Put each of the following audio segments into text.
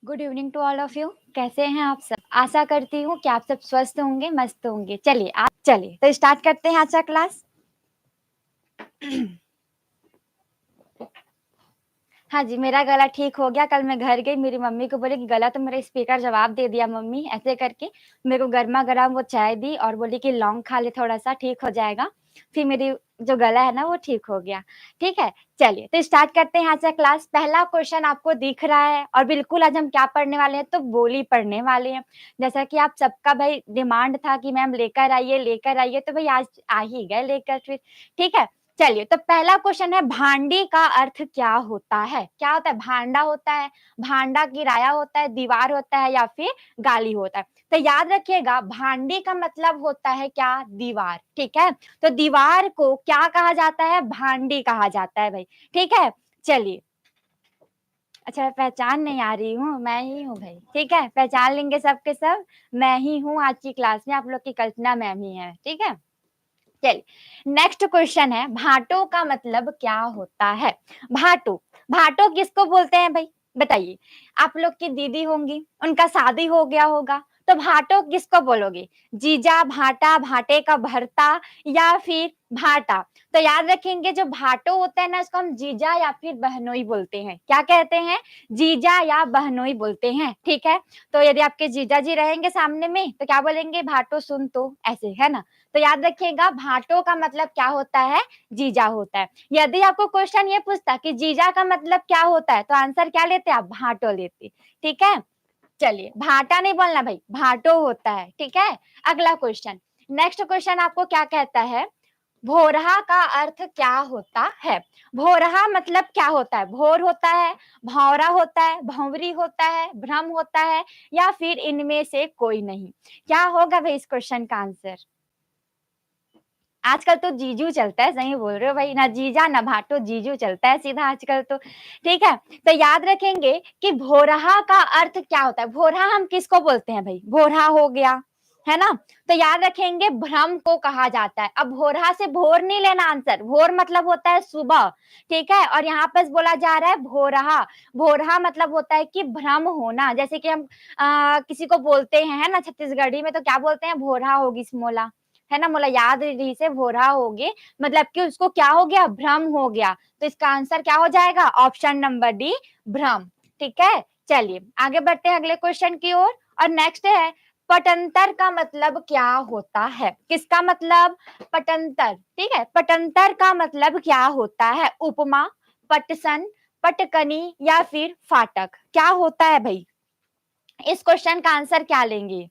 Good evening to all of you. कैसे हैं आप सब? आशा करती हूँ कि आप सब स्वस्थ होंगे, मस्त होंगे। चलिए तो स्टार्ट करते हैं आज का क्लास। हाँ जी, मेरा गला ठीक हो गया। कल मैं घर गई, मेरी मम्मी को बोली कि गला तो मेरा स्पीकर जवाब दे दिया मम्मी, ऐसे करके मेरे को गर्मा गर्म वो चाय दी और बोली कि लौंग खा ले, थोड़ा सा ठीक हो जाएगा। फिर मेरी जो गला है ना वो ठीक हो गया। ठीक है, चलिए तो स्टार्ट करते हैं आज का क्लास। पहला क्वेश्चन आपको दिख रहा है और बिल्कुल आज हम क्या पढ़ने वाले हैं, तो बोली पढ़ने वाले हैं। जैसा कि आप सबका भाई डिमांड था कि मैम लेकर आइए, तो भाई आज आ ही गए लेकर फिर। ठीक है, चलिए तो पहला क्वेश्चन है, भांडी का अर्थ क्या होता है? क्या होता है? भांडा होता है, भांडा किराया होता है, दीवार होता है या फिर गाली होता है। तो याद रखिएगा, भांडी का मतलब होता है क्या? दीवार। ठीक है, तो दीवार को क्या कहा जाता है? भांडी कहा जाता है भाई। ठीक है, चलिए। अच्छा, पहचान नहीं आ रही हूँ, मैं ही हूँ भाई। ठीक है, पहचान लेंगे सबके सब, मैं ही हूँ आज की क्लास में। आप लोग की कल्पना मैम ही है। ठीक है, चलिए नेक्स्ट क्वेश्चन है, भाटो का मतलब क्या होता है? भाटो, भाटो किसको बोलते हैं भाई? बताइए। आप लोग की दीदी होंगी, उनका शादी हो गया होगा, तो भाटो किसको बोलोगे? जीजा, भाटा, भाटे का भरता या फिर भाटा? तो याद रखेंगे, जो भाटो होता है ना, उसको हम जीजा या फिर बहनोई बोलते हैं। क्या कहते हैं? जीजा या बहनोई बोलते हैं। ठीक है, तो यदि आपके जीजा जी रहेंगे सामने में तो क्या बोलेंगे? भाटो सुन, तो ऐसे है ना। तो याद रखिएगा, भाटो का मतलब क्या होता है? जीजा होता है। यदि आपको क्वेश्चन ये पूछता कि जीजा का मतलब क्या होता है, तो आंसर क्या लेते? आप भाटो लेते। ठीक है, चलिए भाटा नहीं बोलना भाई, भाटो होता है। ठीक है, अगला क्वेश्चन। नेक्स्ट क्वेश्चन आपको क्या कहता है, भोरहा का अर्थ क्या होता है? भोरहा मतलब क्या होता है? भोर होता है, भौरा होता है, भंवरी होता है, भ्रम होता है या फिर इनमें से कोई नहीं? क्या होगा भाई इस क्वेश्चन का आंसर? आजकल तो जीजू चलता है, सही बोल रहे हो भाई, ना जीजा ना भाटो, जीजू चलता है सीधा आजकल तो। ठीक है, तो याद रखेंगे कि भोरहा का अर्थ क्या होता है। भोरहा हम किसको बोलते हैं भाई? भोरहा हो गया, है ना। तो याद रखेंगे, भ्रम को कहा जाता है। अब भोरहा से भोर नहीं लेना आंसर, भोर मतलब होता है सुबह। ठीक है, और यहाँ पर बोला जा रहा है भोरहा, भोरहा मतलब होता है कि भ्रम होना। जैसे कि हम किसी को बोलते हैं, है ना, छत्तीसगढ़ी में तो क्या बोलते हैं? भोरहा होगी मोला, है ना, मोला याद रही से भोरा होगे, मतलब कि उसको क्या हो गया? भ्रम हो गया। तो इसका आंसर क्या हो जाएगा? ऑप्शन नंबर डी, भ्रम। ठीक है, चलिए आगे बढ़ते हैं अगले क्वेश्चन की ओर। और नेक्स्ट है, पटंतर का मतलब क्या होता है? किसका मतलब? पटंतर। ठीक है, पटंतर का मतलब क्या होता है? उपमा, पटसन, पटकनी या फिर फाटक? क्या होता है भाई? इस क्वेश्चन का आंसर क्या लेंगे?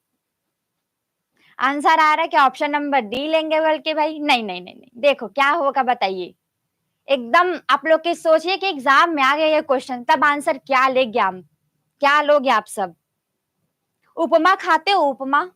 आंसर आ रहा है कि ऑप्शन नंबर डी लेंगे? बल्कि भाई नहीं नहीं नहीं नहीं, देखो क्या होगा बताइए। एकदम आप लोग की सोचिए कि एग्जाम में आ गया ये क्वेश्चन, तब आंसर क्या लेंगे हम? क्या लोगे आप सब? उपमा खाते हो? उपमा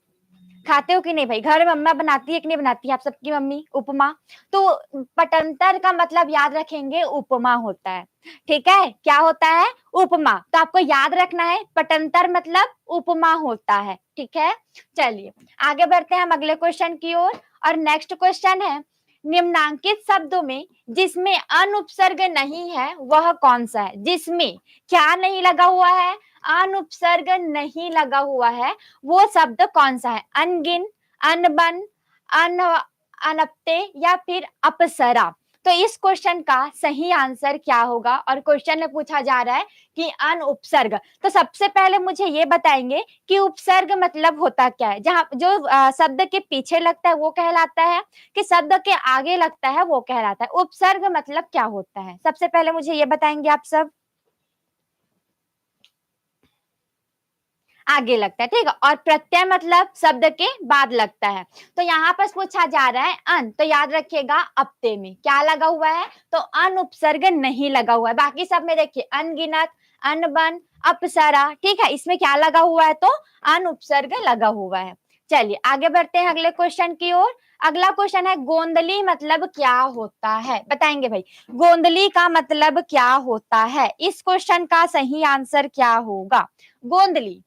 खाते हो कि नहीं भाई? घर में मम्मा बनाती है कि नहीं बनाती है आप सबकी मम्मी उपमा? तो पटंतर का मतलब याद रखेंगे, उपमा होता है। ठीक है, क्या होता है? उपमा। तो आपको याद रखना है, पटंतर मतलब उपमा होता है। ठीक है, चलिए आगे बढ़ते हैं हम अगले क्वेश्चन की ओर। और नेक्स्ट क्वेश्चन है, निम्नांकित शब्दों में जिसमें अनुपसर्ग नहीं है वह कौन सा है? जिसमें क्या नहीं लगा हुआ है? अनुपसर्ग नहीं लगा हुआ है, वो शब्द कौन सा है? अनगिन, अनबन, अन अनपते या फिर अपसरा? तो इस क्वेश्चन का सही आंसर क्या होगा? और क्वेश्चन में पूछा जा रहा है कि अनुपसर्ग। तो सबसे पहले मुझे ये बताएंगे कि उपसर्ग मतलब होता क्या है? जहां जो शब्द के पीछे लगता है वो कहलाता है, कि शब्द के आगे लगता है वो कहलाता है? उपसर्ग मतलब क्या होता है? सबसे पहले मुझे ये बताएंगे आप सब। आगे लगता है, ठीक है। और प्रत्यय मतलब शब्द के बाद लगता है। तो यहाँ पर पूछा जा रहा है अन, तो याद रखिएगा अपते में क्या लगा हुआ है? तो अन उपसर्ग नहीं लगा हुआ है। बाकी सब में देखिए अनगिनत, अनबन, अपसरा, ठीक है, इसमें क्या लगा हुआ है? तो अन उपसर्ग लगा हुआ है। चलिए आगे बढ़ते हैं अगले क्वेश्चन की ओर। अगला क्वेश्चन है, गोंदली मतलब क्या होता है? बताएंगे भाई, गोंदली का मतलब क्या होता है? इस क्वेश्चन का सही आंसर क्या होगा? गोंदली,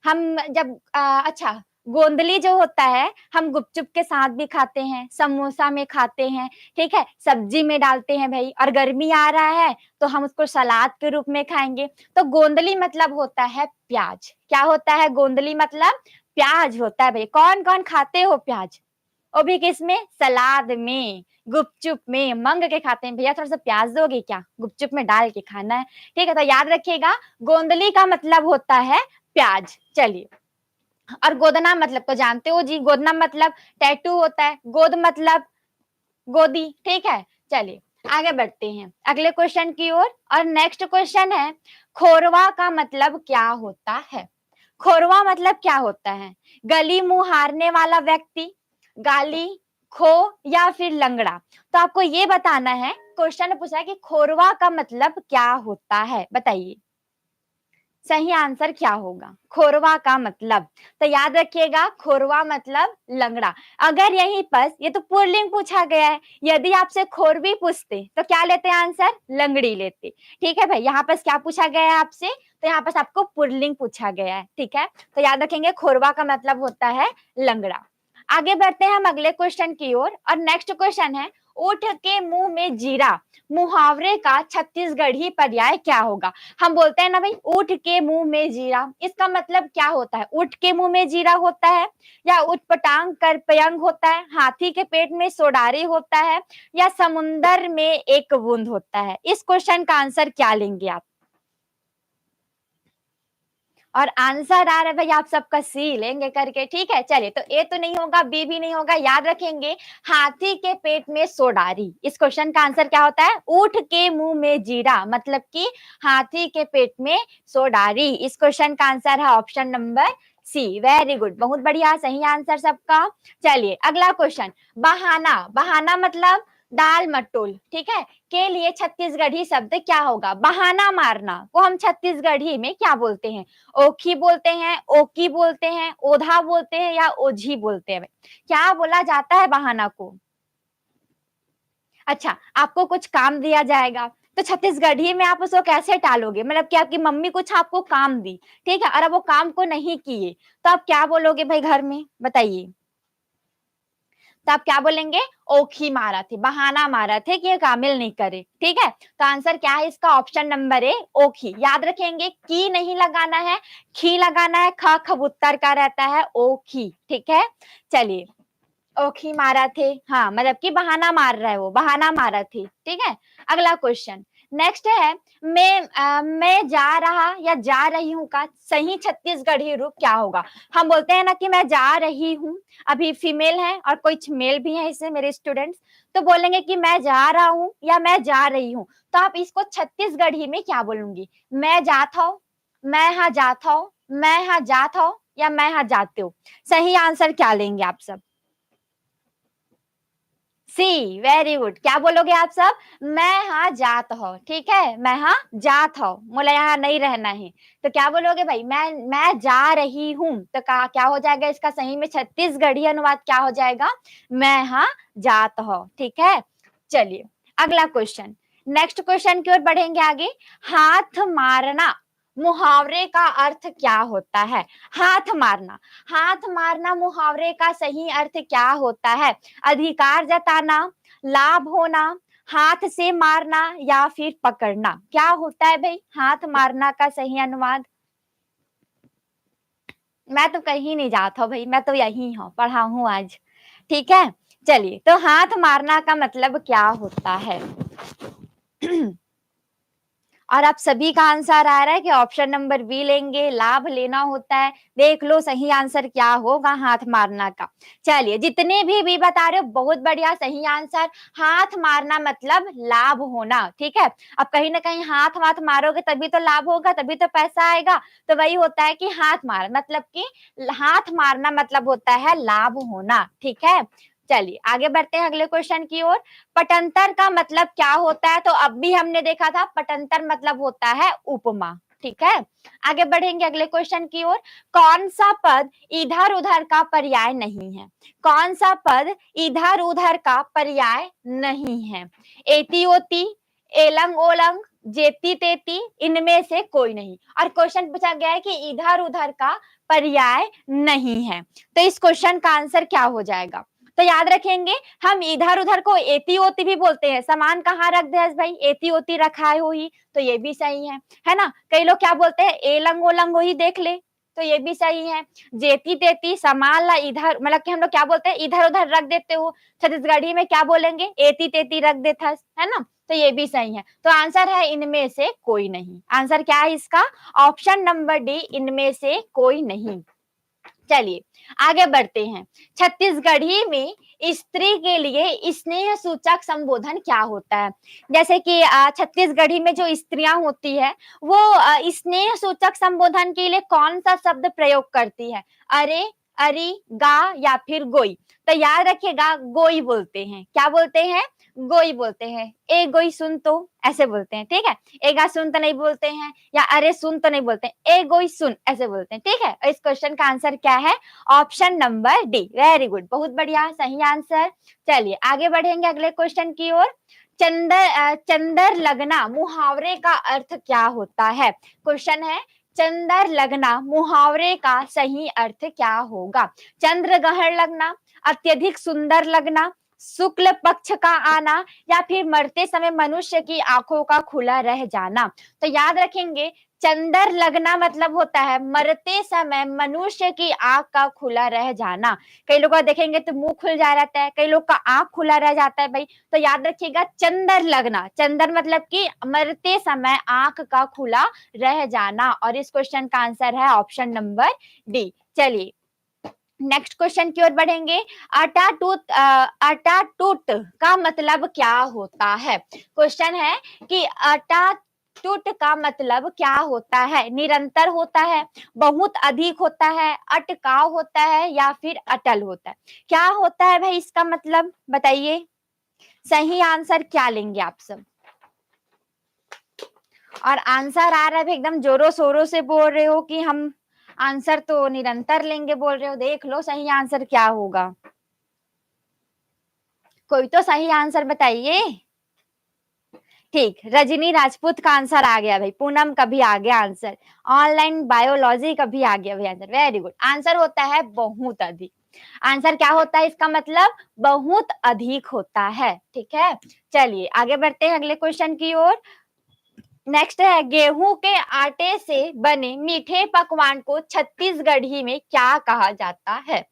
हम जब अच्छा, गोंदली जो होता है हम गुपचुप के साथ भी खाते हैं, समोसा में खाते हैं, ठीक है, सब्जी में डालते हैं भाई, और गर्मी आ रहा है तो हम उसको सलाद के रूप में खाएंगे। तो गोंदली मतलब होता है प्याज। क्या होता है गोंदली मतलब? प्याज होता है भाई। कौन कौन खाते हो प्याज? वो भी किसमें? सलाद में, गुपचुप में मंग के खाते हैं। भैया थोड़ा सा प्याज दोगे क्या? गुपचुप में डाल के खाना है, ठीक है। तो याद रखिएगा गोंदली का मतलब होता है प्याज। चलिए, और गोदना मतलब तो जानते हो जी, गोदना मतलब टैटू होता है, गोद मतलब गोदी, ठीक है। चलिए आगे बढ़ते हैं अगले क्वेश्चन की ओर। और नेक्स्ट क्वेश्चन है, खोरवा का मतलब क्या होता है? खोरवा मतलब क्या होता है? गली मुंह हारने वाला व्यक्ति, गाली, खो, या फिर लंगड़ा। तो आपको ये बताना है, क्वेश्चन पूछा है कि खोरवा का मतलब क्या होता है, बताइए सही आंसर क्या होगा खोरवा का मतलब। तो याद रखिएगा खोरवा मतलब लंगड़ा। अगर यहीं पर ये तो पुल्लिंग पूछा गया है, यदि आपसे खोरवी पूछते तो क्या लेते आंसर? लंगड़ी लेते, ठीक है भाई। यहाँ पर क्या पूछा गया है आपसे? तो यहाँ पर आपको पुल्लिंग पूछा गया है, ठीक है। तो याद रखेंगे खोरवा का मतलब होता है लंगड़ा। आगे बढ़ते हैं हम अगले क्वेश्चन की ओर। और नेक्स्ट क्वेश्चन है, ऊँट के मुंह में जीरा मुहावरे का छत्तीसगढ़ी पर्याय क्या होगा? हम बोलते हैं ना भाई ऊँट के मुंह में जीरा, इसका मतलब क्या होता है? ऊँट के मुंह में जीरा होता है, या उटपटांग कर पयंग होता है, हाथी के पेट में सोडारी होता है, या समुंदर में एक बूंद होता है? इस क्वेश्चन का आंसर क्या लेंगे आप? और आंसर आ रहा है भाई आप सबका सी लेंगे करके, ठीक है। चलिए, तो ए तो नहीं होगा, बी भी नहीं होगा, याद रखेंगे हाथी के पेट में सोडारी। इस क्वेश्चन का आंसर क्या होता है? ऊँट के मुंह में जीरा, मतलब कि हाथी के पेट में सोडारी। इस क्वेश्चन का आंसर है option number C. Very good, बहुत बढ़िया, सही आंसर सबका। चलिए अगला क्वेश्चन, बहाना। बहाना मतलब दाल मटोल, ठीक है। के लिए छत्तीसगढ़ी शब्द क्या होगा? बहाना मारना को हम छत्तीसगढ़ी में क्या बोलते हैं? ओखी बोलते हैं, ओकी बोलते हैं, ओधा बोलते हैं, या ओझी बोलते हैं? क्या बोला जाता है बहाना को? अच्छा, आपको कुछ काम दिया जाएगा तो छत्तीसगढ़ी में आप उसको कैसे टालोगे? मतलब कि आपकी मम्मी कुछ आपको काम दी, ठीक है, और अब वो काम को नहीं किए तो आप क्या बोलोगे भाई घर में, बताइए? तो आप क्या बोलेंगे? ओखी मारा थे, बहाना मारा थे कि ये कामिल नहीं करे, ठीक है। तो आंसर क्या है इसका? ऑप्शन नंबर ए ओखी। याद रखेंगे की नहीं लगाना है, खी लगाना है, ख खबूतर का रहता है ओखी, ठीक है। चलिए, ओखी मारा थे, हाँ मतलब कि बहाना मार रहा है, वो बहाना मारा थी, ठीक है। अगला क्वेश्चन नेक्स्ट है, मैं जा रहा या जा रही हूँ का सही छत्तीसगढ़ी रूप क्या होगा? हम बोलते हैं ना कि मैं जा रही हूँ, अभी फीमेल है और कुछ मेल भी है इससे मेरे स्टूडेंट्स, तो बोलेंगे कि मैं जा रहा हूँ या मैं जा रही हूँ। तो आप इसको छत्तीसगढ़ी में क्या बोलूंगी? मैं जाता हूँ, मैं यहाँ जाता हूँ, मैं यहाँ जाता हूँ, या मैं यहाँ जाते हो? सही आंसर क्या लेंगे आप सब? सी, वेरी गुड। क्या बोलोगे आप सब? मैं यहाँ जात हो, ठीक है, मैं यहाँ जात हो, मोला यहाँ नहीं रहना है। तो क्या बोलोगे भाई? मैं जा रही हूँ, तो क्या हो जाएगा इसका सही में छत्तीसगढ़ी अनुवाद क्या हो जाएगा? मैं यहाँ जात हो, ठीक है। चलिए अगला क्वेश्चन, नेक्स्ट क्वेश्चन की ओर बढ़ेंगे आगे। हाथ मारना मुहावरे का अर्थ क्या होता है? हाथ मारना, हाथ मारना मुहावरे का सही अर्थ क्या होता है? अधिकार जताना, लाभ होना, हाथ से मारना, या फिर पकड़ना? क्या होता है भाई हाथ मारना का सही अनुवाद? मैं तो कहीं नहीं जाता हूँ भाई, मैं तो यही हूँ, पढ़ा हूँ आज, ठीक है। चलिए, तो हाथ मारना का मतलब क्या होता है? और आप सभी का आंसर आ रहा है कि ऑप्शन नंबर बी लेंगे, लाभ लेना होता है। देख लो सही आंसर क्या होगा हाथ मारना का। चलिए, जितने भी बता रहे हो बहुत बढ़िया, सही आंसर हाथ मारना मतलब लाभ होना, ठीक है। अब कहीं ना कहीं हाथ वाथ मारोगे तभी तो लाभ होगा, तभी तो पैसा आएगा। तो वही होता है कि हाथ मार मतलब कि हाथ मारना मतलब होता है लाभ होना, ठीक है। चलिए आगे बढ़ते हैं अगले क्वेश्चन की ओर। पटंतर का मतलब क्या होता है? तो अब भी हमने देखा था पटंतर मतलब होता है उपमा, ठीक है। आगे बढ़ेंगे अगले क्वेश्चन की ओर। कौन सा पद इधर उधर का पर्याय नहीं है? कौन सा पद इधर उधर का पर्याय नहीं है? एती ओती, एलंग ओलंग, जेती तेती, इनमें से कोई नहीं। और क्वेश्चन पूछा गया है कि इधर उधर का पर्याय नहीं है, तो इस क्वेश्चन का आंसर क्या हो जाएगा? तो याद रखेंगे, हम इधर उधर को एती ओती भी बोलते हैं। सामान कहाँ रख दे भाई, एती ओती रखा है हो ही, तो ये भी सही है ना। कई लोग क्या बोलते हैं, ए लंगो लंगो ही देख ले, तो ये भी सही है। जेती तेती सामान ला इधर, मतलब कि हम लोग क्या बोलते हैं, इधर उधर रख देते हो। छत्तीसगढ़ी में क्या बोलेंगे, एती तेती रख देता है ना, तो ये भी सही है। तो आंसर है इनमें से कोई नहीं। आंसर क्या है इसका? ऑप्शन नंबर डी, इनमें से कोई नहीं। चलिए आगे बढ़ते हैं। छत्तीसगढ़ी में स्त्री के लिए स्नेह सूचक संबोधन क्या होता है? जैसे कि छत्तीसगढ़ी में जो स्त्रियां होती है वो स्नेह सूचक संबोधन के लिए कौन सा शब्द प्रयोग करती है? अरे, अरी, गा या फिर गोई? तो याद रखिएगा, गोई बोलते हैं। क्या बोलते हैं? गोई बोलते हैं। ए गोई सुन तो, ऐसे बोलते हैं, ठीक है। एगा सुन तो नहीं बोलते हैं, या अरे सुन तो नहीं बोलते हैं, ए गोई सुन ऐसे बोलते हैं, ठीक है। इस क्वेश्चन का आंसर क्या है? Option number D. Very good, बहुत बढ़िया, सही आंसर। चलिए आगे बढ़ेंगे अगले क्वेश्चन की ओर। चंदर लगना मुहावरे का अर्थ क्या होता है? क्वेश्चन है, चंदर लगना मुहावरे का सही अर्थ क्या होगा? चंद्र ग्रहण लगना, अत्यधिक सुंदर लगना, शुक्ल पक्ष का आना, या फिर मरते समय मनुष्य की आंखों का खुला रह जाना? तो याद रखेंगे, चंदर लगना मतलब होता है मरते समय मनुष्य की आंख का खुला रह जाना। कई लोग का देखेंगे तो मुंह खुल जा रहता है, कई लोग का आंख खुला रह जाता है भाई। तो याद रखिएगा, चंदर लगना, चंदर मतलब कि मरते समय आंख का खुला रह जाना। और इस क्वेश्चन का आंसर है ऑप्शन नंबर डी। चलिए नेक्स्ट क्वेश्चन की ओर बढ़ेंगे। अटाटूट का मतलब क्या होता है? क्वेश्चन है कि अटाटूट का मतलब क्या होता है? निरंतर होता है, बहुत अधिक होता है, अटकाव होता है, या फिर अटल होता है? क्या होता है भाई इसका मतलब, बताइए। सही आंसर क्या लेंगे आप सब? और आंसर आ रहा है एकदम जोरों शोरों से बोल रहे हो कि हम आंसर तो निरंतर लेंगे बोल रहे हो। देख लो सही आंसर क्या होगा, कोई तो सही आंसर बताइए। ठीक, रजनी राजपूत का आंसर आ गया भाई। पूनम का भी आ गया आंसर। ऑनलाइन बायोलॉजी का भी आ गया भाई आंसर। वेरी गुड, आंसर होता है बहुत अधिक। आंसर क्या होता है इसका मतलब? बहुत अधिक होता है, ठीक है। चलिए आगे बढ़ते हैं अगले क्वेश्चन की ओर। नेक्स्ट है, गेहूं के आटे से बने मीठे पकवान को छत्तीसगढ़ी में क्या कहा जाता है?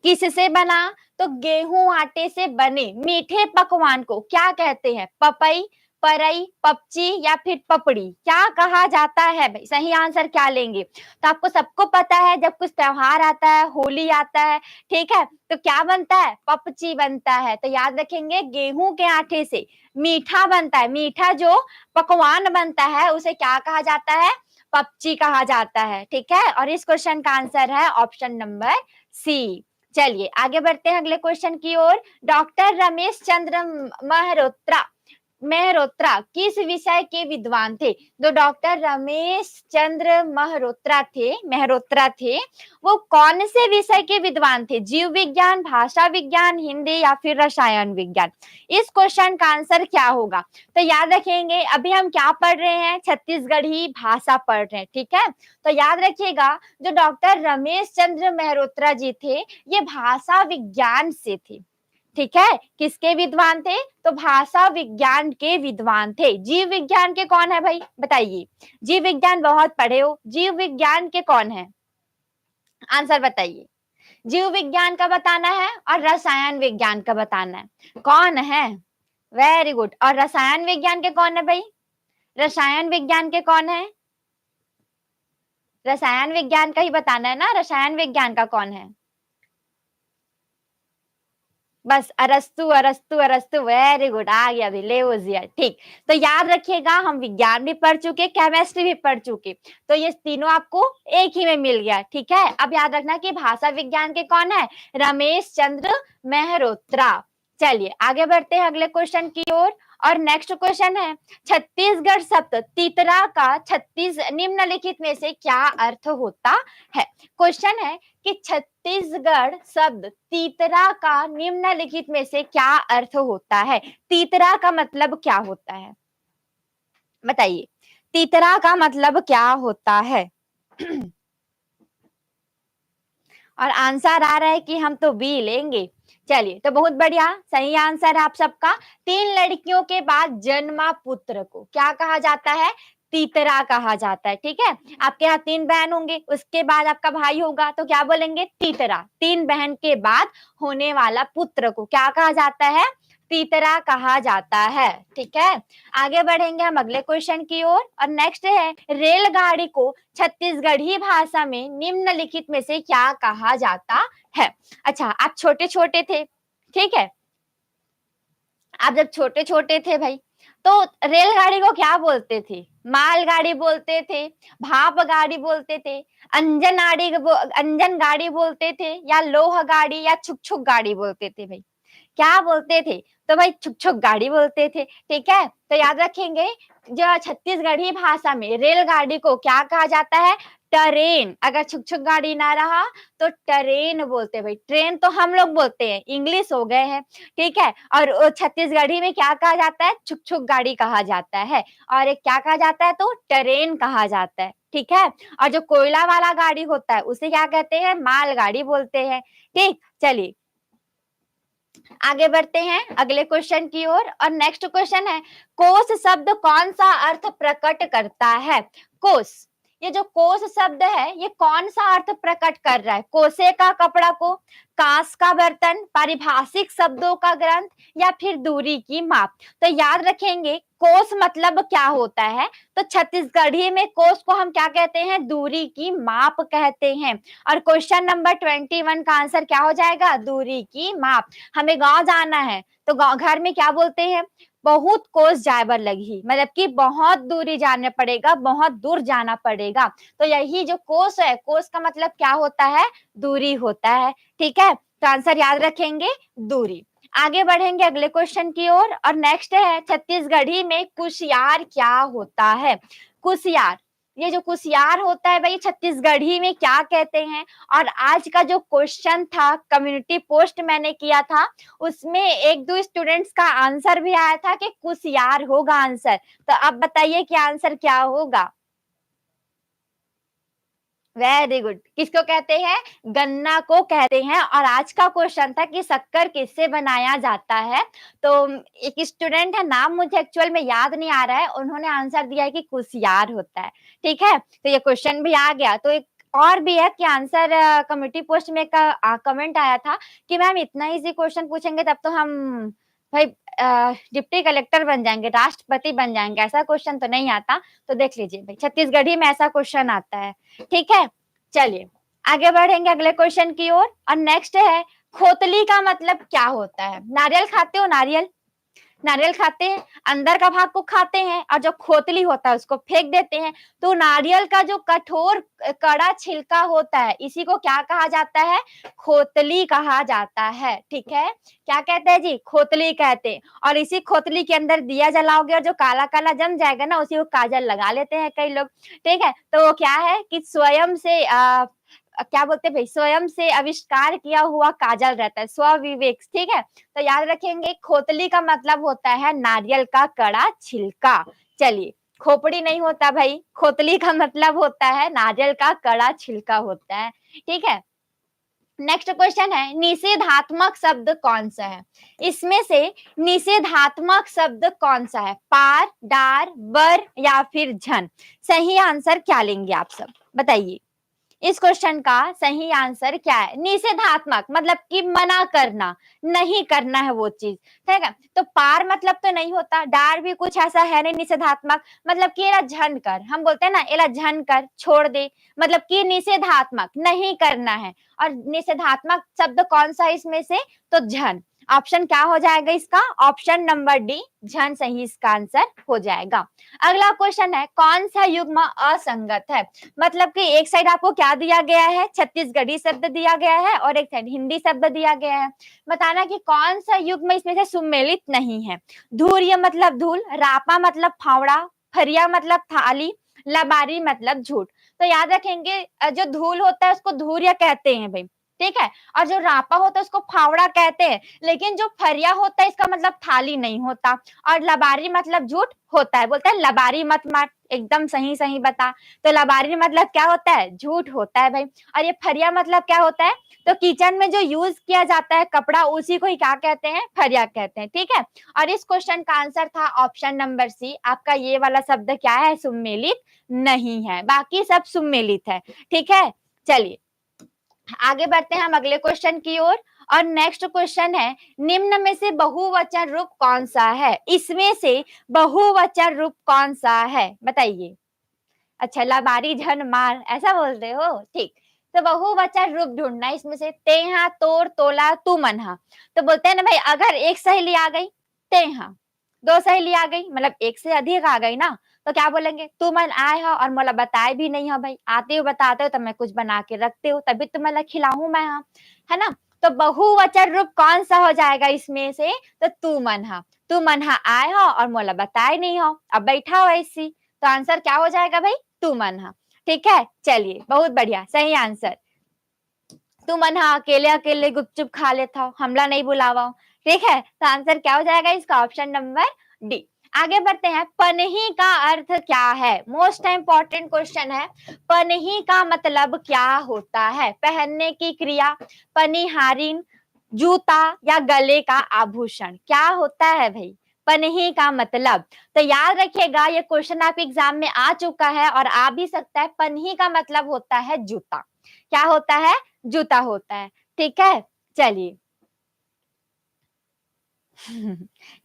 किससे बना? तो गेहूं आटे से बने मीठे पकवान को क्या कहते हैं? पपई, परई, पपची, या फिर पपड़ी? क्या कहा जाता है भाई? सही आंसर क्या लेंगे? तो आपको सबको पता है, जब कुछ त्योहार आता है, होली आता है, ठीक है, तो क्या बनता है? पपची बनता है। तो याद रखेंगे, गेहूं के आटे से मीठा बनता है, मीठा जो पकवान बनता है उसे क्या कहा जाता है? पपची कहा जाता है, ठीक है। और इस क्वेश्चन का आंसर है ऑप्शन नंबर सी। चलिए आगे बढ़ते हैं अगले क्वेश्चन की ओर। डॉक्टर रमेश चंद्र मेहरोत्रा मेहरोत्रा किस विषय के विद्वान थे? तो डॉक्टर रमेश चंद्र मेहरोत्रा थे, वो कौन से विषय के विद्वान थे? जीव विज्ञान, भाषा विज्ञान, हिंदी, या फिर रसायन विज्ञान? इस क्वेश्चन का आंसर क्या होगा? तो याद रखेंगे, अभी हम क्या पढ़ रहे हैं? छत्तीसगढ़ी भाषा पढ़ रहे हैं, ठीक है। तो याद रखिएगा, जो डॉक्टर रमेश चंद्र मेहरोत्रा जी थे, ये भाषा विज्ञान से थे, ठीक है। किसके विद्वान थे? तो भाषा विज्ञान के विद्वान थे। जीव विज्ञान के कौन है भाई, बताइए। जीव विज्ञान बहुत पढ़े हो, जीव विज्ञान के कौन है? आंसर बताइए। जीव विज्ञान का बताना है और रसायन विज्ञान का बताना है। कौन है? Very good. और रसायन विज्ञान के कौन है भाई? रसायन विज्ञान के कौन है? रसायन विज्ञान का ही बताना है ना, रसायन विज्ञान का कौन है? बस अरस्तु अरस्तु अरस्तु। वेरी गुड, आ गया अभी लेवोजिया, ठीक। तो याद रखिएगा, हम विज्ञान भी पढ़ चुके, केमिस्ट्री भी पढ़ चुके, तो ये तीनों आपको एक ही में मिल गया, ठीक है। अब याद रखना कि भाषा विज्ञान के कौन है? रमेश चंद्र मेहरोत्रा। चलिए आगे बढ़ते हैं अगले क्वेश्चन की ओर। और नेक्स्ट क्वेश्चन है, छत्तीसगढ़ शब्द तीतरा का छत्तीस निम्नलिखित में से क्या अर्थ होता है? क्वेश्चन है कि छत्तीसगढ़ शब्द तीतरा का निम्नलिखित में से क्या अर्थ होता है? तीतरा का मतलब क्या होता है? बताइए तीतरा का मतलब क्या होता है? और आंसर आ रहा है कि हम तो बी लेंगे। चलिए तो बहुत बढ़िया, सही आंसर है आप सबका। 3 लड़कियों के बाद जन्मा पुत्र को क्या कहा जाता है? तीतरा कहा जाता है। ठीक है, आपके यहाँ 3 बहन होंगे, उसके बाद आपका भाई होगा, तो क्या बोलेंगे? तीतरा। 3 बहन के बाद होने वाला पुत्र को क्या कहा जाता है? तीतरा कहा जाता है। ठीक है, आगे बढ़ेंगे हम अगले क्वेश्चन की ओर। और नेक्स्ट है, रेलगाड़ी को छत्तीसगढ़ी भाषा में निम्नलिखित में से क्या कहा जाता है? अच्छा, आप छोटे छोटे थे, ठीक है, आप जब छोटे छोटे थे भाई, तो रेलगाड़ी को क्या बोलते थे? मालगाड़ी बोलते थे, भाप गाड़ी बोलते थे, अंजन गाड़ी बोलते थे, या लोह गाड़ी, या छुक छुक गाड़ी बोलते थे भाई? क्या बोलते थे? तो भाई छुक छुक गाड़ी बोलते थे। ठीक है, तो याद रखेंगे, जो छत्तीसगढ़ी भाषा में रेलगाड़ी को क्या कहा जाता है? ट्रेन। अगर छुक छुक गाड़ी ना रहा तो ट्रेन बोलते हैं भाई। ट्रेन तो हम लोग बोलते हैं, इंग्लिश हो गए हैं। ठीक है, और छत्तीसगढ़ी में क्या कहा जाता है? छुक छुक गाड़ी कहा जाता है। और एक क्या कहा जाता है? तो ट्रेन कहा जाता है। ठीक है, और जो कोयला वाला गाड़ी होता है उसे क्या कहते हैं? मालगाड़ी बोलते हैं। ठीक, चलिए आगे बढ़ते हैं अगले क्वेश्चन की ओर। और नेक्स्ट क्वेश्चन है, कोस शब्द कौन सा अर्थ प्रकट करता है? कोस, ये जो कोस शब्द है ये कौन सा अर्थ प्रकट कर रहा है? कोसे का कपड़ा को, कांस का बर्तन, पारिभाषिक शब्दों का ग्रंथ, या फिर दूरी की माप? तो याद रखेंगे कोस मतलब क्या होता है? तो छत्तीसगढ़ी में कोस को हम क्या कहते हैं? दूरी की माप कहते हैं। और क्वेश्चन नंबर 21 का आंसर क्या हो जाएगा? दूरी की माप। हमें गांव जाना है तो गांव घर में क्या बोलते हैं? बहुत कोस जायबर लगी, मतलब कि बहुत दूरी जाना पड़ेगा, बहुत दूर जाना पड़ेगा। तो यही जो कोस है, कोस का मतलब क्या होता है? दूरी होता है। ठीक है, तो आंसर याद रखेंगे दूरी। आगे बढ़ेंगे अगले क्वेश्चन की ओर। और नेक्स्ट है, छत्तीसगढ़ी में कुशियार क्या होता है? कुशियार, ये जो कुशियार होता है भाई छत्तीसगढ़ी में क्या कहते हैं? और आज का जो क्वेश्चन था, कम्युनिटी पोस्ट मैंने किया था, उसमें 1-2 स्टूडेंट्स का आंसर भी आया था कि कुशियार होगा आंसर। तो अब बताइए कि आंसर क्या होगा? वेरी गुड, किसको कहते हैं? गन्ना को कहते हैं। और आज का क्वेश्चन था कि शक्कर किससे बनाया जाता है? तो एक स्टूडेंट है, नाम मुझे एक्चुअल में याद नहीं आ रहा है, उन्होंने आंसर दिया है कि कुशियार होता है। ठीक है, तो ये क्वेश्चन भी आ गया। तो एक और भी है कि आंसर कम्युनिटी पोस्ट में का कमेंट आया था कि मैम इतना इजी क्वेश्चन पूछेंगे तब तो हम भाई डिप्टी कलेक्टर बन जाएंगे, राष्ट्रपति बन जाएंगे। ऐसा क्वेश्चन तो नहीं आता। तो देख लीजिए भाई, छत्तीसगढ़ी में ऐसा क्वेश्चन आता है। ठीक है, चलिए आगे बढ़ेंगे अगले क्वेश्चन की ओर। और नेक्स्ट है, खोतली का मतलब क्या होता है? नारियल खाते हो? नारियल, नारियल खाते हैं, अंदर का भाग को खाते हैं, और जो खोतली होता है उसको फेंक देते हैं। तो नारियल का जो कठोर कड़ा छिलका होता है, इसी को क्या कहा जाता है? खोतली कहा जाता है। ठीक है, क्या कहते हैं जी? खोतली कहते हैं। और इसी खोतली के अंदर दिया जलाओगे और जो काला काला जम जाएगा ना, उसी को काजल लगा लेते हैं कई लोग। ठीक है, तो वो क्या है कि स्वयं से क्या बोलते हैं भाई, स्वयं से आविष्कार किया हुआ काजल रहता है, स्वविवेक। ठीक है, तो याद रखेंगे खोतली का मतलब होता है नारियल का कड़ा छिलका। चलिए, खोपड़ी नहीं होता भाई, खोतली का मतलब होता है नारियल का कड़ा छिलका होता है। ठीक है, नेक्स्ट क्वेश्चन है, निषेधात्मक शब्द कौन सा है? इसमें से निषेधात्मक शब्द कौन सा है? पार, डार, बर, या फिर झन? सही आंसर क्या लेंगे आप सब, बताइए। इस क्वेश्चन का सही आंसर क्या है? निषेधात्मक मतलब कि मना करना, नहीं करना है वो चीज। ठीक है, तो पार मतलब तो नहीं होता, डार भी कुछ ऐसा है नहीं निषेधात्मक, मतलब कि एला झन कर, हम बोलते हैं ना एला झन कर, छोड़ दे, मतलब कि निषेधात्मक नहीं करना है। और निषेधात्मक शब्द कौन सा है इसमें से? तो झन। ऑप्शन क्या हो जाएगा इसका? ऑप्शन नंबर डी, झन सही इसका आंसर हो जाएगा। अगला क्वेश्चन है, कौन सा युग्म असंगत है? मतलब कि एक साइड आपको क्या दिया गया है? छत्तीसगढ़ी शब्द दिया गया है, और एक साइड हिंदी शब्द दिया गया है। बताना कि कौन सा युग्म इसमें से सुमेलित नहीं है। धूर्य मतलब धूल, रापा मतलब फावड़ा, फरिया मतलब थाली, लबारी मतलब झूठ। तो याद रखेंगे जो धूल होता है उसको धूर्य कहते हैं भाई। ठीक है। और जो रापा होता है उसको फावड़ा कहते हैं, लेकिन जो फरिया होता है इसका मतलब थाली नहीं होता। और लबारी मतलब झूठ होता है, बोलते हैं लबारी मत मार, एकदम सही सही बता। तो लबारी मतलब क्या होता है, झूठ होता है भाई। और ये फरिया मतलब क्या होता है, तो किचन में जो यूज किया जाता है कपड़ा उसी को ही क्या कहते हैं, फरिया कहते हैं। ठीक है। और इस क्वेश्चन का आंसर था ऑप्शन नंबर सी। आपका ये वाला शब्द क्या है, सुम्मेलित नहीं है, बाकी सब सुम्मेलित है। ठीक है। चलिए आगे बढ़ते हैं हम अगले क्वेश्चन की ओर। और नेक्स्ट क्वेश्चन है, निम्न में से बहुवचन रूप कौन सा है, इसमें से बहुवचन रूप कौन सा है, बताइए। अच्छा, लबारी झन मार ऐसा बोल रहे हो, ठीक। तो बहुवचन रूप ढूंढना है इसमें से, तेहा, तोर, तोला, तू मनहा। तो बोलते हैं ना भाई, अगर एक सहेली आ गई तेहा, दो सहेली आ गई मतलब एक से अधिक आ गई ना, तो क्या बोलेंगे, तू मन आए हो और मोला बताए भी नहीं हो भाई, आते हो बताते हो तो मैं कुछ बना के रखते हो तभी तो मैं खिलाऊं मैं, हाँ है ना। तो बहुवचन रूप कौन सा हो जाएगा इसमें से, तो तू मनहा आए हो और मोला बताए नहीं हो, अब बैठा हो ऐसी। तो आंसर क्या हो जाएगा भाई, तू मनहा। ठीक है। चलिए बहुत बढ़िया, सही आंसर। तू मनहा अकेले अकेले गुपचुप खा लेता हो, हमला नहीं बुलावा। ठीक है। तो आंसर क्या हो जाएगा इसका, ऑप्शन नंबर डी। आगे बढ़ते हैं, पनही का अर्थ क्या है, मोस्ट इंपॉर्टेंट क्वेश्चन है। पनही का मतलब क्या होता है, पहनने की क्रिया, पनिहारिन, जूता या गले का आभूषण, क्या होता है भाई पनही का मतलब। तो याद रखिएगा ये क्वेश्चन आप एग्जाम में आ चुका है और आ भी सकता है। पनही का मतलब होता है जूता, क्या होता है, जूता होता है। ठीक है। चलिए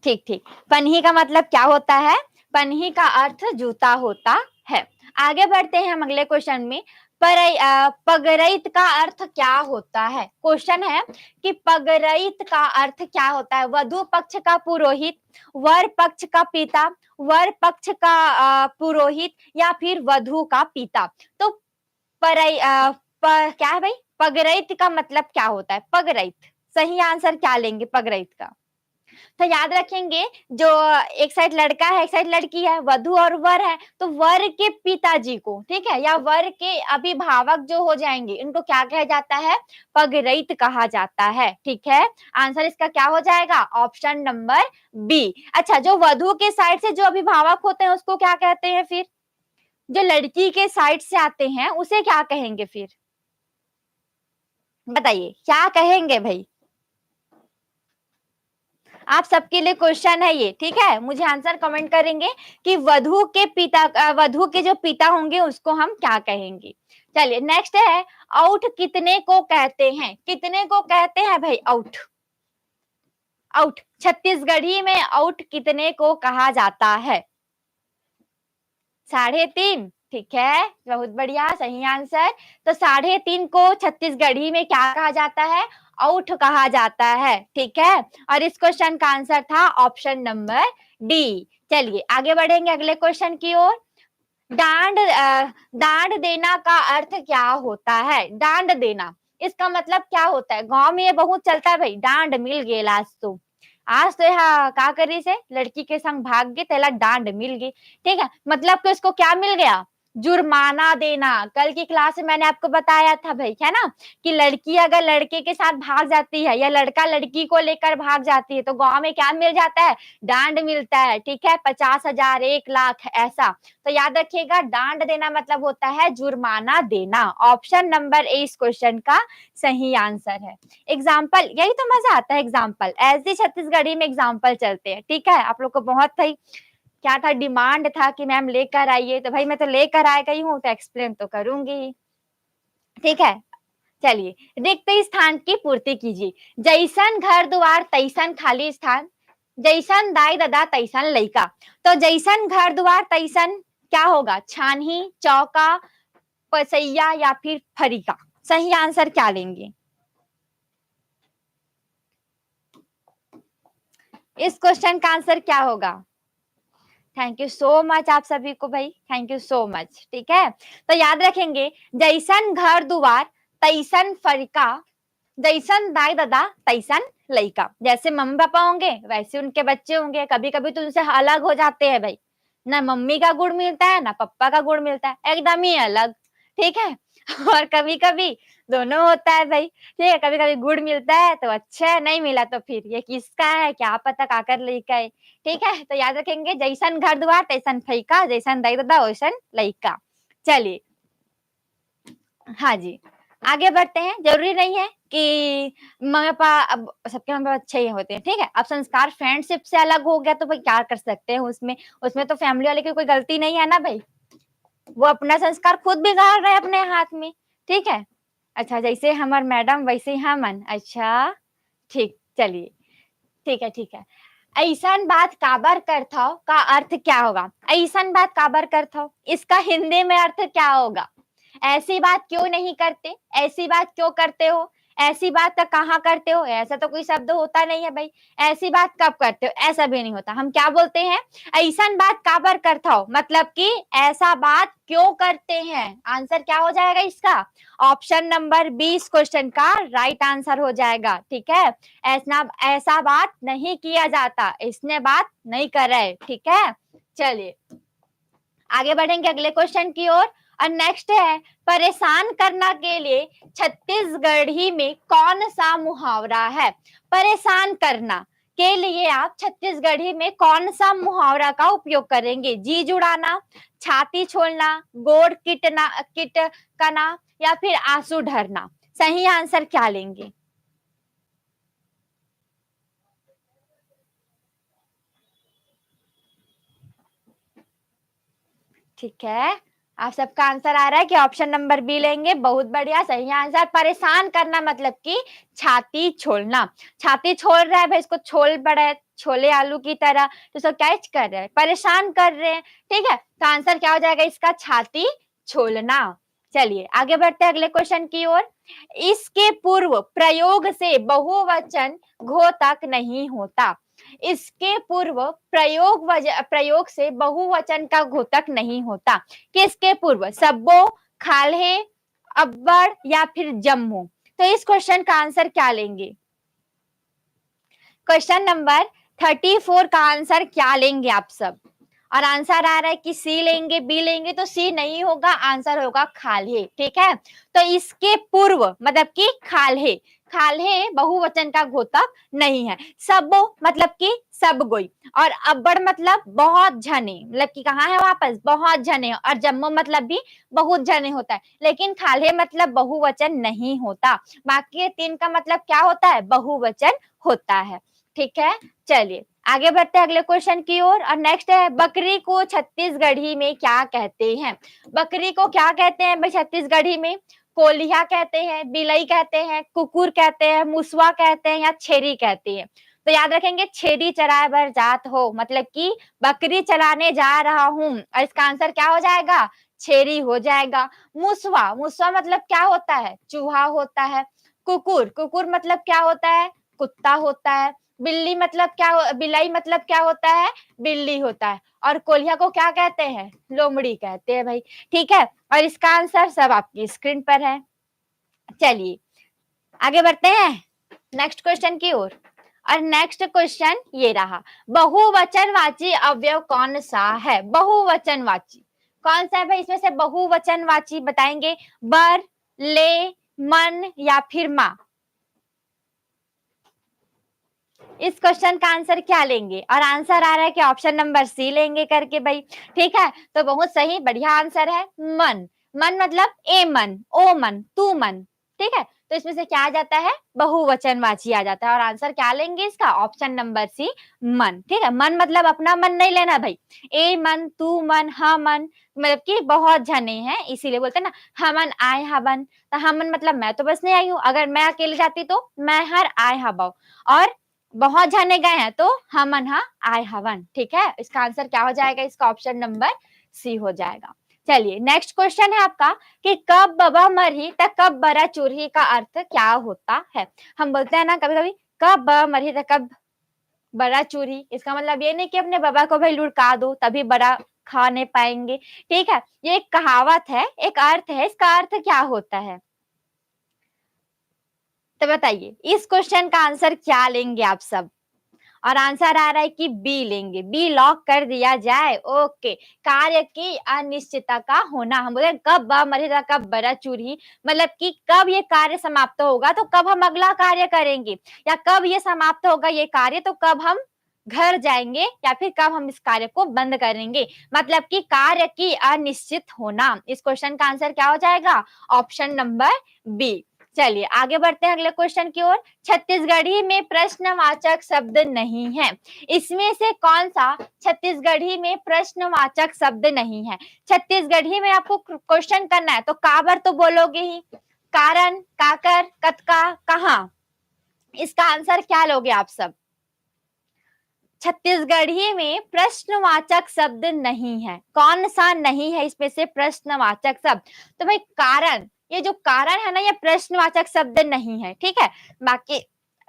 ठीक ठीक, पन्ही का मतलब क्या होता है, पन्ही का अर्थ जूता होता है। आगे बढ़ते हैं हम अगले क्वेश्चन में। पगरैत का अर्थ क्या होता है, क्वेश्चन है कि पगरैत का अर्थ क्या होता है, वधु पक्ष का पुरोहित, वर पक्ष का पिता, वर पक्ष का पुरोहित या फिर वधु का पिता। तो क्या है भाई, पगरैत का मतलब क्या होता है, पगरैत, सही आंसर क्या लेंगे पगरैत का। तो याद रखेंगे, जो एक साइड लड़का है एक साइड लड़की है, वधु और वर है, तो वर के पिताजी को, ठीक है, या वर के अभिभावक जो हो जाएंगे इनको क्या कहा जाता है, पगरैत कहा जाता है। ठीक है। आंसर इसका क्या हो जाएगा, ऑप्शन नंबर बी। अच्छा, जो वधु के साइड से जो अभिभावक होते हैं उसको क्या कहते हैं फिर, जो लड़की के साइड से आते हैं उसे क्या कहेंगे फिर, बताइए क्या कहेंगे भाई। आप सबके लिए क्वेश्चन है ये, ठीक है, मुझे आंसर कमेंट करेंगे कि वधु के पिता, वधु के जो पिता होंगे उसको हम क्या कहेंगे। चलिए नेक्स्ट है, आउट कितने को कहते हैं, कितने को कहते हैं भाई आउट, आउट छत्तीसगढ़ी में आउट कितने को कहा जाता है, 3.5। ठीक है, बहुत बढ़िया, सही आंसर। तो 3.5 को छत्तीसगढ़ी में क्या कहा जाता है, आउट कहा जाता है। ठीक है। और इस क्वेश्चन का आंसर था ऑप्शन नंबर डी। चलिए आगे बढ़ेंगे अगले क्वेश्चन की ओर। डांड देना का अर्थ क्या होता है, डांड देना, इसका मतलब क्या होता है, गांव में ये बहुत चलता है भाई, डांड मिल गया आज तो, आज तो यहाँ का करी से लड़की के संग भाग गए तेला डांड मिल गई। ठीक है, मतलब कि उसको क्या मिल गया, जुर्माना देना। कल की क्लास में मैंने आपको बताया था भाई, है ना, कि लड़की अगर लड़के के साथ भाग जाती है या लड़का लड़की को लेकर भाग जाती है तो गांव में क्या मिल जाता है, डांड मिलता है। ठीक है, 50,000, 1 लाख ऐसा। तो याद रखिएगा, डांड देना मतलब होता है जुर्माना देना। ऑप्शन नंबर ए इस क्वेश्चन का सही आंसर है। एग्जाम्पल, यही तो मजा आता है, एग्जाम्पल ऐसे छत्तीसगढ़ी में एग्जाम्पल चलते हैं। ठीक है, आप लोग को बहुत भाई क्या था, डिमांड था कि मैम लेकर आइए, तो भाई मैं तो लेकर आ गई हूँ तो एक्सप्लेन तो करूंगी। ठीक है। चलिए, रिक्त स्थान की पूर्ति कीजिए, जैसन घर द्वार तैसन खाली स्थान, जैसन दाई दादा तैसन लइका। तो जैसन घर द्वार तैसन क्या होगा, छानही, चौका, पसैया या फिर फरीका। सही आंसर क्या लेंगे, इस क्वेश्चन का आंसर क्या होगा। थैंक यू सो मच आप सभी को भाई, थैंक यू सो मच। ठीक है, तो याद रखेंगे, जैसन घर दुआर तैसन फरिका, जैसन दाई दादा तैसन लइका। जैसे मम्मी पापा होंगे वैसे उनके बच्चे होंगे, कभी कभी तो उनसे अलग हो जाते हैं भाई, ना मम्मी का गुण मिलता है ना पापा का गुण मिलता है, एकदम ही अलग। ठीक है। और कभी-कभी दोनों होता है भाई, ठीक है? कभी-कभी गुड़ मिलता है तो अच्छा है, नहीं मिला तो फिर ये किसका है, क्या पता काकर लइका है, ठीक है? तो याद रखेंगे जैसन घर-दुआर तैसन फइका, जैसन दाई-ददा वैसन लइका। चलिए, हाँ जी, आगे बढ़ते हैं, ज़रूरी नहीं है कि मम्मी-पापा अब सबके मम्मी-पापा अच्छे ही होते हैं, ठीक है? अब संस्कार फ्रेंडशिप से अलग हो गया तो भाई क्या कर सकते हैं उसमें? उसमें तो फैमिली वाले की कोई गलती नहीं है ना भई। वो अपना संस्कार खुद बिगाड़ रहे हैं अपने हाथ में, ठीक है? अच्छा जैसे हमर मैडम वैसे हमन, अच्छा, ठीक, चलिए, ठीक है। अइसन बात काबर करत हव का अर्थ क्या होगा? अइसन बात काबर करत हव? इसका हिंदी में अर्थ क्या होगा? ऐसी बात क्यों नहीं करते? ऐसी बात क्यों करते हो? ऐसी बात तो कहाँ करते हो? ऐसा तो कोई शब्द होता नहीं है भई। ऐसी बात कब करते हो? ऐसा भी नहीं होता। हम क्या बोलते हैं? अइसन बात काबर करत हव? मतलब कि ऐसा बात क्यों करते हैं? आंसर क्या हो जाएगा इसका? ऑप्शन नंबर 20 क्वेश्चन का राइट आंसर हो जाएगा, ठीक है? ऐसा बात नहीं किया जाता, इसने बात नहीं कर रहे, ठीक है? चलिए, आगे बढ़ेंगे अगले क्वेश्चन की ओर और नेक्स्ट है परेशान करना के लिए छत्तीसगढ़ी में कौन सा मुहावरा है? परेशान करना के लिए आप छत्तीसगढ़ी में कौन सा मुहावरा का उपयोग करेंगे? जी जुड़ाना, छाती छोड़ना, गोड़ किटकना या फिर आंसू ढरना? सही आंसर क्या लेंगे? ठीक है, आप सबका आंसर आ रहा है कि ऑप्शन नंबर बी लेंगे, बहुत बढ़िया, सही आंसर। परेशान करना मतलब कि छाती छोड़ना, छाती छोड़ रहा है भाई, इसको छोल पड़ा है, छोले आलू की तरह, तो इसको कैच कर रहे हैं, परेशान कर रहे हैं, ठीक है? तो आंसर क्या हो जाएगा इसका? छाती छोलना। चलिए, आगे बढ़ते हैं अगले क्वेश्चन की ओर। इसके पूर्व प्रयोग से बहुवचन घोतक नहीं होता। इसके पूर्व प्रयोग से बहुवचन का घोतक नहीं होता। किसके पूर्व? सब्बो, खाल्हे, अब्बड़ या फिर जम्मू? तो इस क्वेश्चन का आंसर क्या लेंगे? क्वेश्चन नंबर 34 का आंसर क्या लेंगे आप सब? और आंसर आ रहा है कि सी लेंगे, बी लेंगे, तो सी नहीं होगा, आंसर होगा खाल्हे, ठीक है? तो इसके पूर्व मतलब कि खाल्हे, खाल्हे बहुवचन का घोतक नहीं है। सबो मतलब कि सब कोई, और अब्बड़ मतलब बहुत जने, मतलब कि कहाँ है वापस? बहुत जने, और जम्मो मतलब भी बहुत जने होता है, लेकिन खाल्हे मतलब बहुवचन नहीं होता। बाकी ये तीन का मतलब क्या होता है? बहुवचन होता है, ठीक है? चलिए, आगे बढ़ते हैं अगले क्वेश्चन की ओर और नेक्स्ट है बकरी को छत्तीसगढ़ी में क्या कहते हैं? बकरी को क्या कहते हैं भाई छत्तीसगढ़ी में? कोलिया कहते हैं, बिलई कहते हैं, कुकुर कहते हैं, मुसवा कहते हैं या छेरी कहते हैं? तो याद रखेंगे छेरी चराए बर जात हो, मतलब कि बकरी चराने जा रहा हूं, और इसका आंसर क्या हो जाएगा? छेरी हो जाएगा। मुसवा, मुसवा मतलब क्या होता है? चूहा होता है। कुकुर, कुकुर मतलब क्या होता है? कुत्ता होता है। बिल्ली मतलब क्या? बिलाई मतलब क्या होता है? बिल्ली होता है। और कोलिया को क्या कहते हैं? लोमड़ी कहते हैं भाई, ठीक है? और इसका आंसर सब आपकी स्क्रीन पर है। चलिए, आगे बढ़ते हैं नेक्स्ट क्वेश्चन की ओर और नेक्स्ट क्वेश्चन ये रहा, बहुवचनवाची अवयव कौन सा है? बहुवचनवाची कौन सा है भाई? इसमें से बहुवचनवाची बताएंगे? बर, ले, मन या फिर माँ? इस क्वेश्चन का आंसर क्या लेंगे? और आंसर आ रहा है कि ऑप्शन नंबर सी लेंगे करके भाई, ठीक है? तो बहुत सही, बढ़िया आंसर है मन। मन मतलब ए मन, ओ मन, तू मन, ठीक है? तो इसमें से क्या आ जाता है? बहुवचनवाची आ जाता है, और आंसर क्या लेंगे इसका? ऑप्शन नंबर सी मन, ठीक है? मन मतलब अपना मन नहीं लेना भाई, ए मन, तू मन, हमन, मतलब कि बहुत जने हैं, इसीलिए बोलते हैं ना हमन आए हवन। तो हमन मतलब मैं तो बस नहीं आई हूँ, अगर मैं अकेले जाती तो मैं हर आए हबाऊ, और बहुत जाने गए हैं तो हमन हा आय हवन, ठीक है? इसका आंसर क्या हो जाएगा? इसका ऑप्शन नंबर सी हो जाएगा। चलिए, नेक्स्ट क्वेश्चन है आपका कि कब बबा मरही त कब बरा चूरही का अर्थ क्या होता है? हम बोलते हैं ना कभी कभी, कब बबा मरही त कब बड़ा चूरही, इसका मतलब ये नहीं कि अपने बाबा को भाई लुढ़का दो तभी बड़ा खा नहीं पाएंगे, ठीक है? ये एक कहावत है, एक अर्थ है, इसका अर्थ क्या होता है? तो बताइए, इस क्वेश्चन का आंसर क्या लेंगे आप सब? और आंसर आ रहा है कि बी लेंगे, बी लॉक कर दिया जाए। ओके, कार्य की अनिश्चितता का होना, हम बोले कब ब मरेगा कब बरा चूरी, मतलब कि कब ये कार्य समाप्त होगा तो कब हम अगला कार्य करेंगे, या कब ये समाप्त होगा ये कार्य तो कब हम घर जाएंगे, या फिर कब हम इस कार्य को बंद करेंगे, मतलब कि कार्य की अनिश्चित होना। इस क्वेश्चन का आंसर क्या हो जाएगा, ऑप्शन नंबर बी। चलिए आगे बढ़ते हैं अगले क्वेश्चन की ओर। छत्तीसगढ़ी में प्रश्नवाचक शब्द नहीं है, इसमें से कौन सा छत्तीसगढ़ी में प्रश्नवाचक शब्द नहीं है। छत्तीसगढ़ी में आपको क्वेश्चन करना है तो काबर तो बोलोगे ही, कारण, काकर, कतका, कहां, इसका आंसर क्या लोगे आप सब। छत्तीसगढ़ी में प्रश्नवाचक शब्द नहीं है, कौन सा नहीं है इसमें से प्रश्नवाचक शब्द, तो भाई कारण, ये जो कारण है ना ये प्रश्नवाचक शब्द नहीं है, ठीक है। बाकी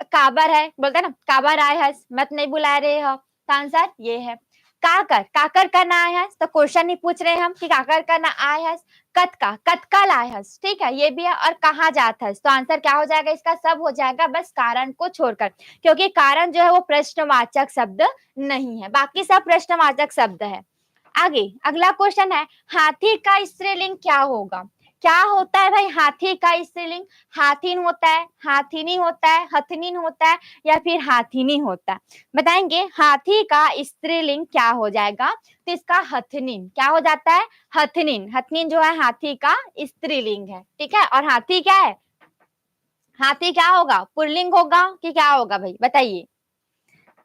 काबर है, बोलते हैं ना काबर आए है, मत नहीं बुला रहे हो, तो आंसर ये है। काकर, काकर करना आए है तो क्वेश्चन नहीं पूछ रहे हम कि काकर करना आए है। कतका, कतकल आए है, ठीक है ये भी है। और कहाँ जात है, तो आंसर क्या हो जाएगा इसका, सब हो जाएगा बस कारण को छोड़कर, क्योंकि कारण जो है वो प्रश्नवाचक शब्द नहीं है, बाकी सब प्रश्नवाचक शब्द है। आगे अगला क्वेश्चन है, हाथी का स्त्रीलिंग क्या होगा। क्या होता है भाई हाथी का स्त्रीलिंग, हाथीन होता है, हाथीनी होता है, हथनीन होता है, या फिर हाथीनी होता है, बताएंगे। हाथी का स्त्रीलिंग क्या हो जाएगा, तो इसका हथनीन, क्या हो जाता है, हथनीन। हथनीन जो है हाथी का स्त्रीलिंग है, ठीक है। और हाथी क्या है, हाथी क्या होगा, पुल्लिंग होगा कि क्या होगा भाई बताइए।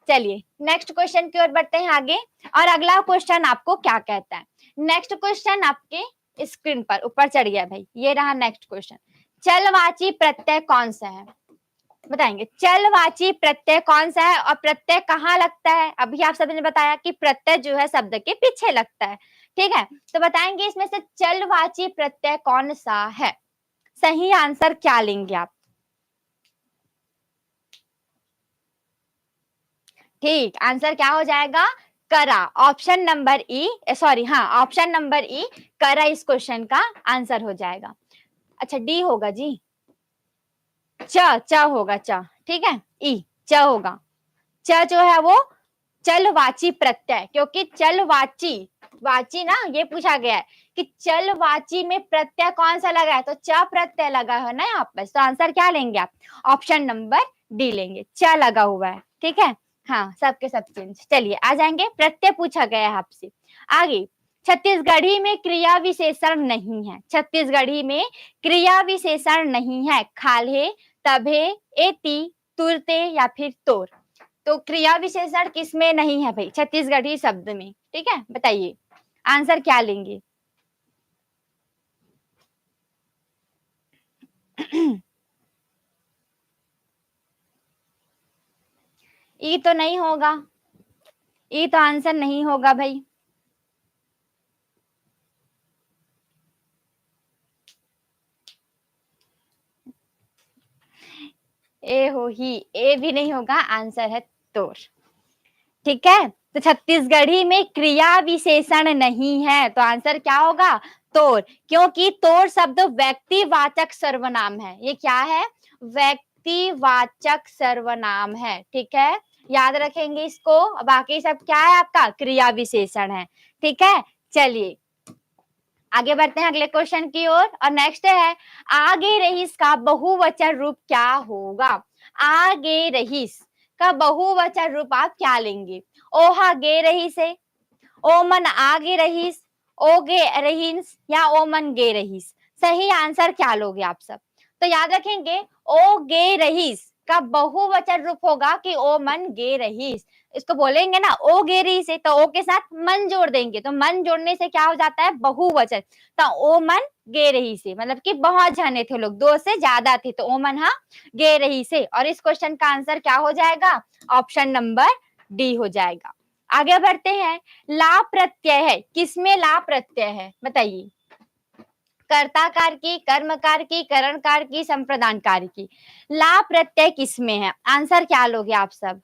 चलिए नेक्स्ट क्वेश्चन की ओर बढ़ते हैं आगे। और अगला क्वेश्चन आपको क्या कहता है, नेक्स्ट क्वेश्चन आपके स्क्रीन पर ऊपर चढ़ गया भाई, ये रहा नेक्स्ट क्वेश्चन। चलवाची प्रत्यय कौन सा है, बताएंगे। चलवाची प्रत्यय कौन सा है और प्रत्यय कहाँ लगता है, अभी आप सबने बताया कि प्रत्यय जो है शब्द के पीछे लगता है, ठीक है। तो बताएंगे इसमें से चलवाची प्रत्यय कौन सा है, सही आंसर क्या लेंगे आप। ठीक, आंसर क्या हो जाएगा, करा, ऑप्शन नंबर ई, सॉरी हाँ ऑप्शन नंबर ई करा इस क्वेश्चन का आंसर हो जाएगा। अच्छा डी होगा जी, च होगा च, ठीक है, ई च होगा। च जो है वो चलवाची प्रत्यय, क्योंकि चलवाची, वाची ना ये पूछा गया है कि चलवाची में प्रत्यय कौन सा लगा है, तो च प्रत्यय लगा है ना यहाँ पर, तो आंसर क्या लेंगे आप, ऑप्शन नंबर डी लेंगे, च लगा हुआ है, ठीक है। हाँ सबके सब चेंज, चलिए आ जाएंगे, प्रत्यय पूछा गया है आपसे। आगे, छत्तीसगढ़ी में क्रिया विशेषण नहीं है, छत्तीसगढ़ी में क्रिया विशेषण नहीं है, खाल्हे, तभे, एती, तुरते या फिर तोर, तो क्रिया विशेषण किसमें नहीं है भाई, छत्तीसगढ़ी शब्द में, ठीक है बताइए आंसर क्या लेंगे। ई तो नहीं होगा, ई तो आंसर नहीं होगा भाई। ए हो ही, ए भी नहीं होगा, आंसर है तोर, ठीक है। तो छत्तीसगढ़ी में क्रिया विशेषण नहीं है, तो आंसर क्या होगा, तोर, क्योंकि तोर शब्द व्यक्तिवाचक सर्वनाम है, ये क्या है, व्यक्तिवाचक सर्वनाम है, ठीक है, याद रखेंगे इसको। बाकी सब क्या है आपका, क्रिया विशेषण है, ठीक है। चलिए आगे बढ़ते हैं अगले क्वेश्चन की ओर। और नेक्स्ट है, आगे रहीस का बहुवचन रूप क्या होगा, आगे रहीस का बहुवचन रूप आप क्या लेंगे। ओहा गे रही से, ओमन आगे रहीस, ओगे रहीस, या ओमन गे रहीस, सही आंसर क्या लोगे आप सब। तो याद रखेंगे, ओ गे रहीस का बहुवचन रूप होगा कि ओ मन गे रहीस, इसको बोलेंगे ना ओ गे रही से, तो ओ के साथ मन जोड़ देंगे, तो मन जोड़ने से क्या हो जाता है, बहुवचन, तो ओ मन गे रही से, मतलब कि बहुत जने थे लोग, दो से ज्यादा थे, तो ओ मन हा गे रही से, और इस क्वेश्चन का आंसर क्या हो जाएगा, ऑप्शन नंबर डी हो जाएगा। आगे बढ़ते हैं, ला प्रत्यय है, किसमें ला प्रत्यय है बताइए, कर्ताकार की, कर्मकार की, करणकार की, संप्रदानकार की, ला प्रत्यय किसमें है, आंसर क्या लोगे आप सब।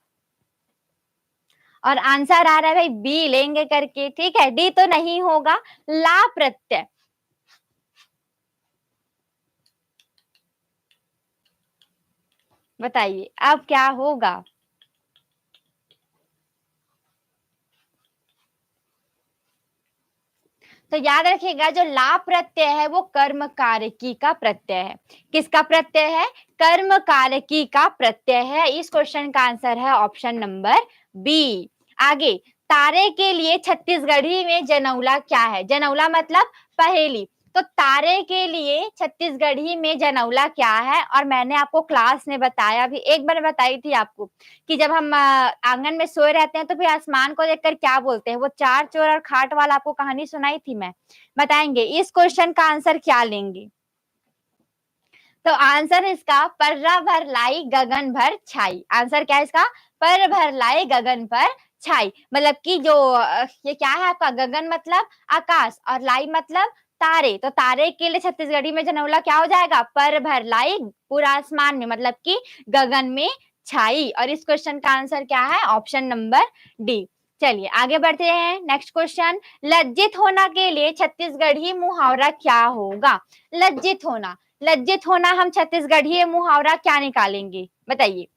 और आंसर आ रहा है भाई बी लेंगे करके, ठीक है, डी तो नहीं होगा, ला प्रत्यय, बताइए अब क्या होगा। तो याद रखिएगा जो ला प्रत्यय है वो कर्म कारकी का प्रत्यय है। किसका प्रत्यय है? कर्म कारकी का प्रत्यय है। इस क्वेश्चन का आंसर है ऑप्शन नंबर बी। आगे, तारे के लिए छत्तीसगढ़ी में जनौला क्या है? जनौला मतलब पहेली। तो तारे के लिए छत्तीसगढ़ी में जनौला क्या है? और मैंने आपको क्लास में बताया भी, एक बार बताई थी आपको कि जब हम आंगन में सोए रहते हैं तो फिर आसमान को देखकर क्या बोलते हैं? वो चार चोर और खाट वाला आपको कहानी सुनाई थी मैं, बताएंगे। इस क्वेश्चन का आंसर क्या लेंगे? तो आंसर इसका पर्रा भर लाई गगन भर छाई। आंसर क्या है इसका? पर भर लाई गगन पर छाई। मतलब कि जो ये क्या है आपका? गगन मतलब आकाश और लाई मतलब तारे। तो तारे के लिए छत्तीसगढ़ी में जनौला क्या हो जाएगा? पर भर लाई, पूरा आसमान में, मतलब कि गगन में छाई। और इस क्वेश्चन का आंसर क्या है? Option number D. चलिए आगे बढ़ते हैं। नेक्स्ट क्वेश्चन, लज्जित होना के लिए छत्तीसगढ़ी मुहावरा क्या होगा? लज्जित होना, लज्जित होना हम छत्तीसगढ़ी मुहावरा क्या निकालेंगे? बताइए।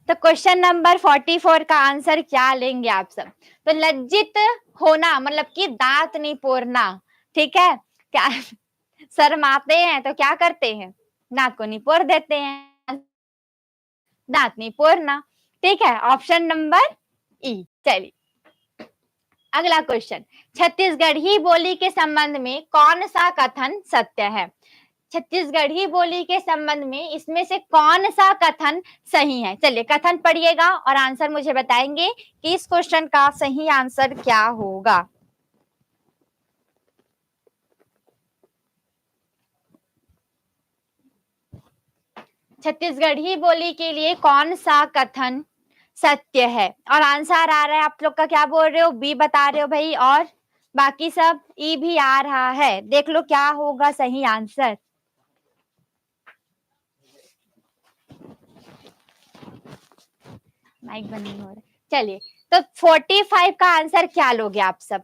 तो क्वेश्चन नंबर 44 का आंसर क्या लेंगे आप सब? तो लज्जित होना मतलब कि दांत नहीं पोरना, ठीक है? क्या शर्माते हैं तो क्या करते हैं? दांत को निपोर देते हैं, दांत नहीं पोरना, ठीक है? ऑप्शन नंबर ई। चलिए अगला क्वेश्चन, छत्तीसगढ़ी बोली के संबंध में कौन सा कथन सत्य है? छत्तीसगढ़ी बोली के संबंध में इसमें से कौन सा कथन सही है? चलिए कथन पढ़िएगा और आंसर मुझे बताएंगे कि इस क्वेश्चन का सही आंसर क्या होगा। छत्तीसगढ़ी बोली के लिए कौन सा कथन सत्य है? और आंसर आ रहा है, आप लोग का क्या बोल रहे हो? बी बता रहे हो भाई, और बाकी सब ई भी आ रहा है। देख लो क्या होगा सही आंसर। माइक बंद नहीं हो रहा। चलिए तो 45 का आंसर क्या लोगे आप सब?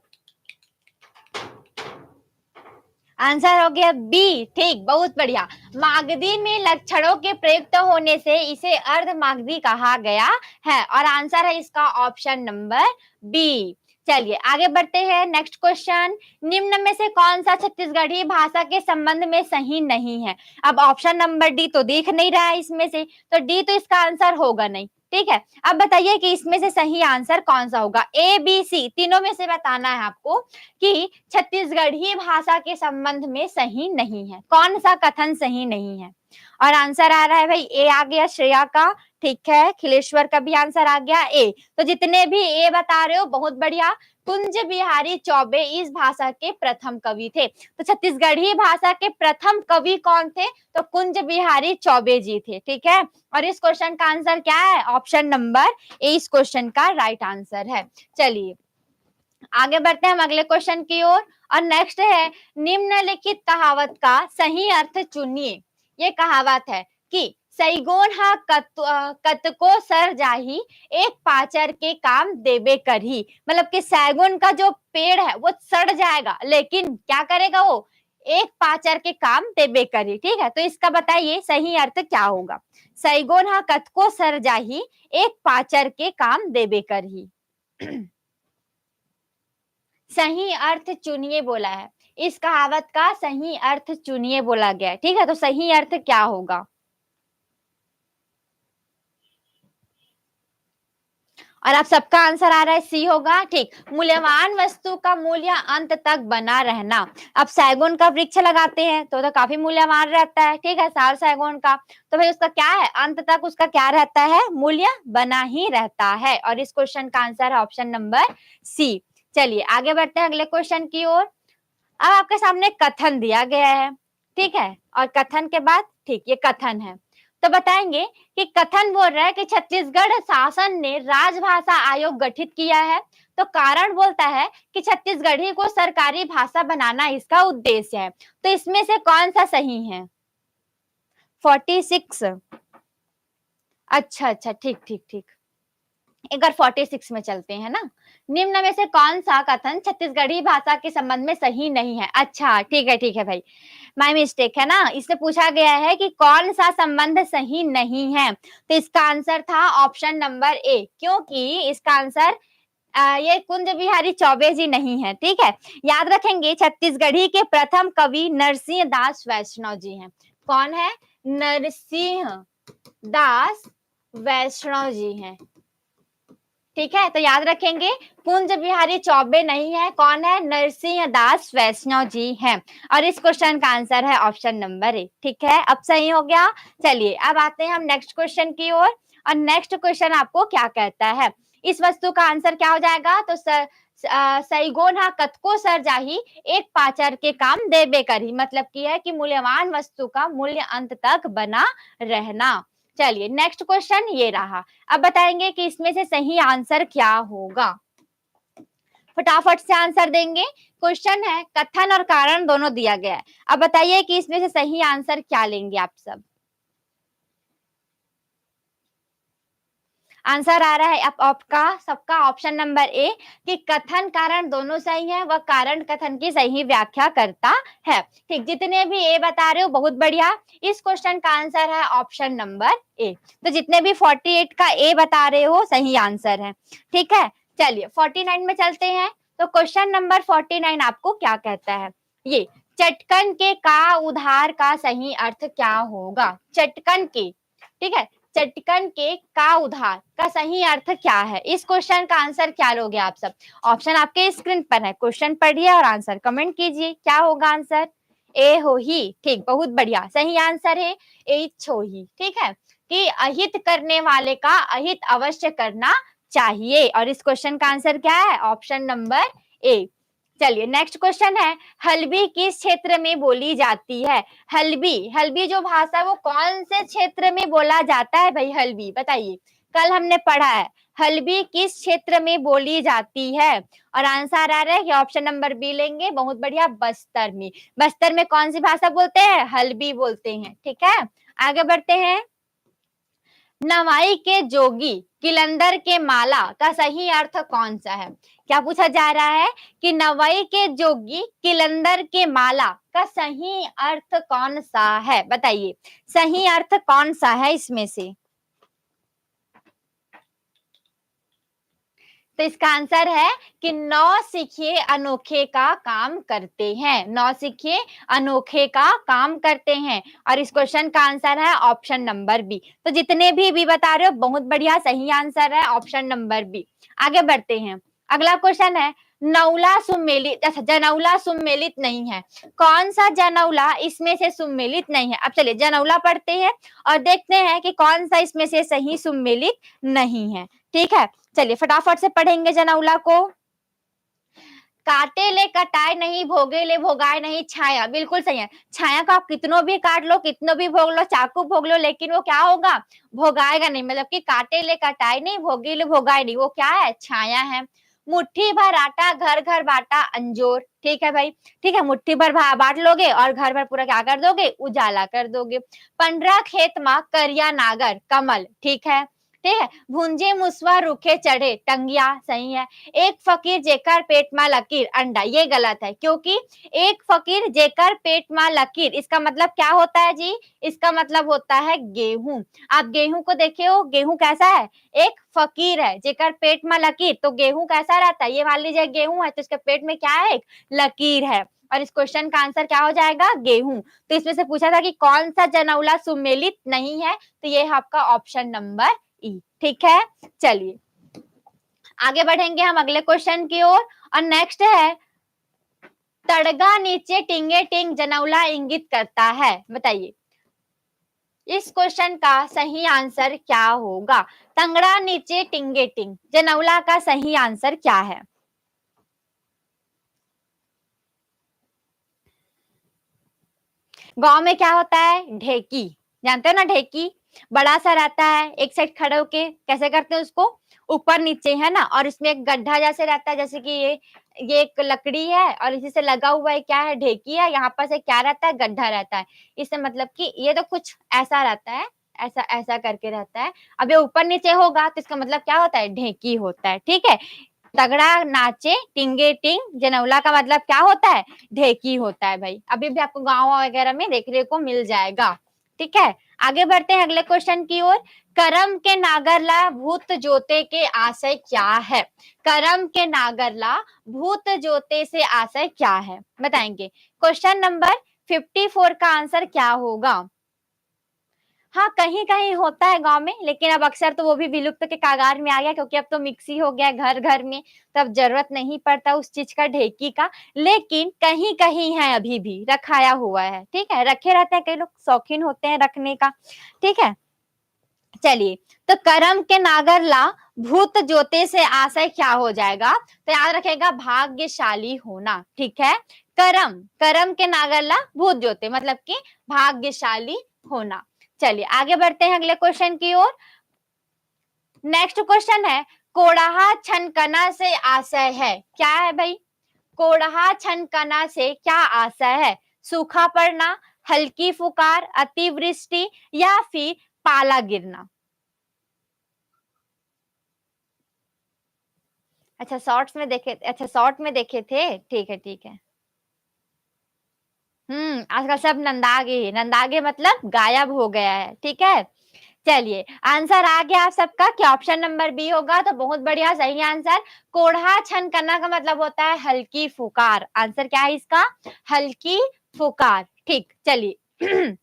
आंसर हो गया बी। ठीक, बहुत बढ़िया। मागधी में लक्षणों के प्रयुक्त होने से इसे अर्ध मागधी कहा गया है, और आंसर है इसका ऑप्शन नंबर बी। चलिए आगे बढ़ते हैं। नेक्स्ट क्वेश्चन, निम्न में से कौन सा छत्तीसगढ़ी भाषा के संबंध में सही नहीं है? अब ऑप्शन नंबर डी तो दिख नहीं रहा है इसमें से, तो डी तो इसका आंसर होगा नहीं, ठीक है? अब बताइए कि इसमें से सही आंसर कौन सा होगा? ए बी सी तीनों में से बताना है आपको कि छत्तीसगढ़ी भाषा के संबंध में सही नहीं है, कौन सा कथन सही नहीं है। और आंसर आ रहा है भाई ए आ गया श्रेया का, ठीक है? खिलेश्वर का भी आंसर आ गया ए। तो जितने भी ए बता रहे हो बहुत बढ़िया। कुंज बिहारी चौबे इस भाषा के प्रथम कवि थे। तो छत्तीसगढ़ी भाषा के प्रथम कवि कौन थे? तो कुंज बिहारी चौबे जी थे, ठीक है? और इस क्वेश्चन का आंसर क्या है? ऑप्शन नंबर ए इस क्वेश्चन का राइट आंसर है। चलिए आगे बढ़ते हैं हम अगले क्वेश्चन की ओर। और नेक्स्ट है, निम्नलिखित कहावत का सही अर्थ चुनिए। ये कहावत है कि सैगोन हा कतको सर जाही, एक पाचर के काम देबे करही। मतलब कि सैगुन का जो पेड़ है वो सड़ जाएगा, लेकिन क्या करेगा वो? एक पाचर के काम देबे करी, ठीक है? तो इसका बताइए सही अर्थ क्या होगा? सैगोन हा कतको सर जाही, एक पाचर के काम देबे करही। सही अर्थ चुनिए बोला है, इस कहावत का सही अर्थ चुनिए बोला गया है, ठीक है? तो सही अर्थ क्या होगा? और आप सबका आंसर आ रहा है सी होगा, ठीक। मूल्यवान वस्तु का मूल्य अंत तक बना रहना। अब सैगुन का वृक्ष लगाते हैं तो काफी मूल्यवान रहता है, ठीक है? साल सैगुन का, तो भाई उसका क्या है? अंत तक उसका क्या रहता है? मूल्य बना ही रहता है। और इस क्वेश्चन का आंसर है ऑप्शन नंबर सी। चलिए आगे बढ़ते हैं अगले क्वेश्चन की ओर। अब आपके सामने कथन दिया गया है, ठीक है? और कथन के बाद, ठीक, ये कथन है, तो बताएंगे कि कथन बोल रहा है कि छत्तीसगढ़ शासन ने राजभाषा आयोग गठित किया है। तो कारण बोलता है कि छत्तीसगढ़ी को सरकारी भाषा बनाना इसका उद्देश्य है। तो इसमें से कौन सा सही है? 46। अच्छा अच्छा, ठीक ठीक ठीक, एक बार 46 में चलते हैं ना। निम्न में से कौन सा कथन छत्तीसगढ़ी भाषा के संबंध में सही नहीं है? अच्छा ठीक है भाई। माय मिस्टेक है ना, इससे पूछा गया है कि कौन सा संबंध सही नहीं है, तो इसका आंसर था ऑप्शन नंबर ए, क्योंकि इसका आंसर ये कुंज बिहारी चौबे जी नहीं है, ठीक है। याद रखेंगे छत्तीसगढ़ी के प्रथम कवि नरसिंह दास वैष्णव जी हैं। कौन है? नरसिंह दास वैष्णव जी हैं, ठीक है। तो याद रखेंगे कुंज बिहारी चौबे नहीं है, कौन है? नरसिंह दास वैष्णव जी हैं। और इस क्वेश्चन का आंसर है ऑप्शन नंबर ए, ठीक है। अब सही हो गया। चलिए अब आते हैं हम नेक्स्ट क्वेश्चन की ओर। और नेक्स्ट क्वेश्चन आपको क्या कहता है, इस वस्तु का आंसर क्या हो जाएगा? तो सईगोन हा कतको सर जाही, एक पाचर के काम देबे करी, मतलब की है कि मूल्यवान वस्तु का मूल्य अंत तक बना रहना। चलिए नेक्स्ट क्वेश्चन ये रहा। अब बताएंगे कि इसमें से सही आंसर क्या होगा, फटाफट से आंसर देंगे। क्वेश्चन है कथन और कारण दोनों दिया गया है। अब बताइए कि इसमें से सही आंसर क्या लेंगे आप सब। आंसर आ रहा है आपका सबका ऑप्शन नंबर ए कि कथन कारण दोनों सही है, वह कारण कथन की सही व्याख्या करता है। ठीक, जितने भी ए बता रहे हो बहुत बढ़िया। इस क्वेश्चन का आंसर है ऑप्शन नंबर ए। तो जितने भी 48 का ए बता रहे हो सही आंसर है, ठीक है। चलिए 49 में चलते हैं। तो क्वेश्चन नंबर 49 आपको क्या कहता है, ये चटकन के का उधार का सही अर्थ क्या होगा? चटकन के, ठीक है, चटकन के का उधार का सही अर्थ क्या है? इस क्वेश्चन का आंसर क्या लोगे आप सब? ऑप्शन आपके स्क्रीन पर है, क्वेश्चन पढ़िए और आंसर कमेंट कीजिए। क्या होगा आंसर? ए हो ही, ठीक, बहुत बढ़िया, सही आंसर है ए छो ही, ठीक है, कि अहित करने वाले का अहित अवश्य करना चाहिए। और इस क्वेश्चन का आंसर क्या है? Option number A. चलिए नेक्स्ट क्वेश्चन है, हल्बी किस क्षेत्र में बोली जाती है? हल्बी, हल्बी जो भाषा है वो कौन से क्षेत्र में बोला जाता है भाई? हल्बी बताइए, कल हमने पढ़ा है हल्बी किस क्षेत्र में बोली जाती है। और आंसर आ रहा है कि ऑप्शन नंबर बी लेंगे, बहुत बढ़िया, बस्तर में। बस्तर में कौन सी भाषा बोलते हैं? हल्बी बोलते हैं, ठीक है। आगे बढ़ते हैं। नवाई के जोगी किलंदर के माला का सही अर्थ कौन सा है? क्या पूछा जा रहा है कि नवाई के जोगी किलंदर के माला का सही अर्थ कौन सा है? बताइए सही अर्थ कौन सा है इसमें से। तो इसका आंसर है कि नौ सिखिए अनोखे का काम करते हैं, नौ सिखिए अनोखे का काम करते हैं। और इस क्वेश्चन का आंसर है ऑप्शन नंबर बी। तो जितने भी बता रहे हो बहुत बढ़िया, सही आंसर है ऑप्शन नंबर बी। आगे बढ़ते हैं। अगला क्वेश्चन है, नौला सुमेलित, अच्छा जनौला सुमेलित नहीं है, कौन सा जनौला इसमें से सुमेलित नहीं है? अब चलिए जनौला पढ़ते हैं और देखते हैं कि कौन सा इसमें से सही सुमेलित नहीं है, ठीक है। चलिए फटाफट से पढ़ेंगे जनौला को। काटे ले कटाए नहीं, भोगे ले भोगाए नहीं, छाया, बिल्कुल सही है। छाया को आप कितनों भी काट लो, कितनों भी भोग लो, चाकू भोग लो, लेकिन वो क्या होगा? भोगाएगा नहीं। मतलब कि काटे ले कटाए नहीं, भोगे ले भोगाए नहीं, वो क्या है? छाया है। मुट्ठी भर आटा घर घर बांटा अंजोर, ठीक है भाई, ठीक है, मुट्ठी भर बांट लोगे और घर भर पूरा क्या कर दोगे? उजाला कर दोगे। 15 खेत मा करिया नागर कमल, ठीक है, ठीक है। भुंजे मुसवा रूखे चढ़े टंगिया, सही है। एक फकीर जेकर पेट मा लकीर अंडा, ये गलत है, क्योंकि एक फकीर जेकर पेट मा लकीर इसका मतलब क्या होता है जी? इसका मतलब होता है गेहूं। आप गेहूं को देखे हो, गेहूं कैसा है? एक फकीर है, जेकर पेट मा लकीर, तो गेहूं कैसा रहता है? ये मान लीजिए गेहूं है तो इसके पेट में क्या है? एक लकीर है। और इस क्वेश्चन का आंसर क्या हो जाएगा? गेहूं। तो इसमें से पूछा था कि कौन सा जनौला सुमेलित नहीं है, तो ये है आपका ऑप्शन नंबर ई, ठीक है। चलिए आगे बढ़ेंगे हम अगले क्वेश्चन की ओर। और नेक्स्ट है, तड़गा नीचे टिंगे टिंग जनौला इंगित करता है, बताइए इस क्वेश्चन का सही आंसर क्या होगा? तंगड़ा नीचे टिंगे टिंग जनौला का सही आंसर क्या है? गांव में क्या होता है? ढेकी, जानते हो ना ढेकी, बड़ा सा रहता है, एक साइड खड़े होके कैसे करते हैं उसको? ऊपर नीचे, है ना, और इसमें एक गड्ढा जैसे रहता है, जैसे कि ये एक लकड़ी है और इसी से लगा हुआ है, क्या है? ढेकी है। यहाँ पर से क्या रहता है? गड्ढा रहता है। इससे मतलब कि ये तो कुछ ऐसा रहता है, ऐसा ऐसा करके रहता है। अब ये ऊपर नीचे होगा तो इसका मतलब क्या होता है? ढेकी होता है, ठीक है। तगड़ा नाचे टिंगे टिंग, जनौला का मतलब क्या होता है, ढेकी होता है भाई। अभी भी आपको गाँव वगैरह में देखने को मिल जाएगा। ठीक है, आगे बढ़ते हैं अगले क्वेश्चन की ओर। करम के नागरला भूत जोते के आशय क्या है? करम के नागरला भूत जोते से आशय क्या है, बताएंगे। क्वेश्चन नंबर 54 का आंसर क्या होगा? हाँ, कहीं-कहीं होता है गाँव में, लेकिन अब अक्सर तो वो भी विलुप्त के कगार में आ गया, क्योंकि अब तो मिक्सी हो गया घर-घर में, तब जरूरत नहीं पड़ता उस चीज़ का, ढेकी का। लेकिन कहीं-कहीं है अभी भी, रखाया हुआ है, ठीक है? रखे रहते हैं, कई लोग शौकीन होते हैं रखने का, ठीक है? चलिए, तो करम के नागरला भूत जोते से आशय क्या हो जाएगा? तो याद रखिएगा, भाग्यशाली होना, ठीक है? करम के नागरला भूत जोते मतलब कि भाग्यशाली होना। चलिए आगे बढ़ते हैं अगले क्वेश्चन की ओर। नेक्स्ट क्वेश्चन है, कोड़हा छनकना से आशय है, क्या है भाई? कोड़हा छनकना से क्या आशय है? सूखा पड़ना, हल्की फुकार, अतिवृष्टि या फिर पाला गिरना? अच्छा, शॉर्ट में देखे थे, ठीक है ठीक है। आजकल सब नंदागे मतलब गायब हो गया है, ठीक है। चलिए, आंसर आ गया आप सबका कि ऑप्शन नंबर बी होगा, तो बहुत बढ़िया, सही आंसर। कोढ़ा छनकना का मतलब होता है हल्की फुकार। आंसर क्या है इसका? हल्की फुकार। ठीक, चलिए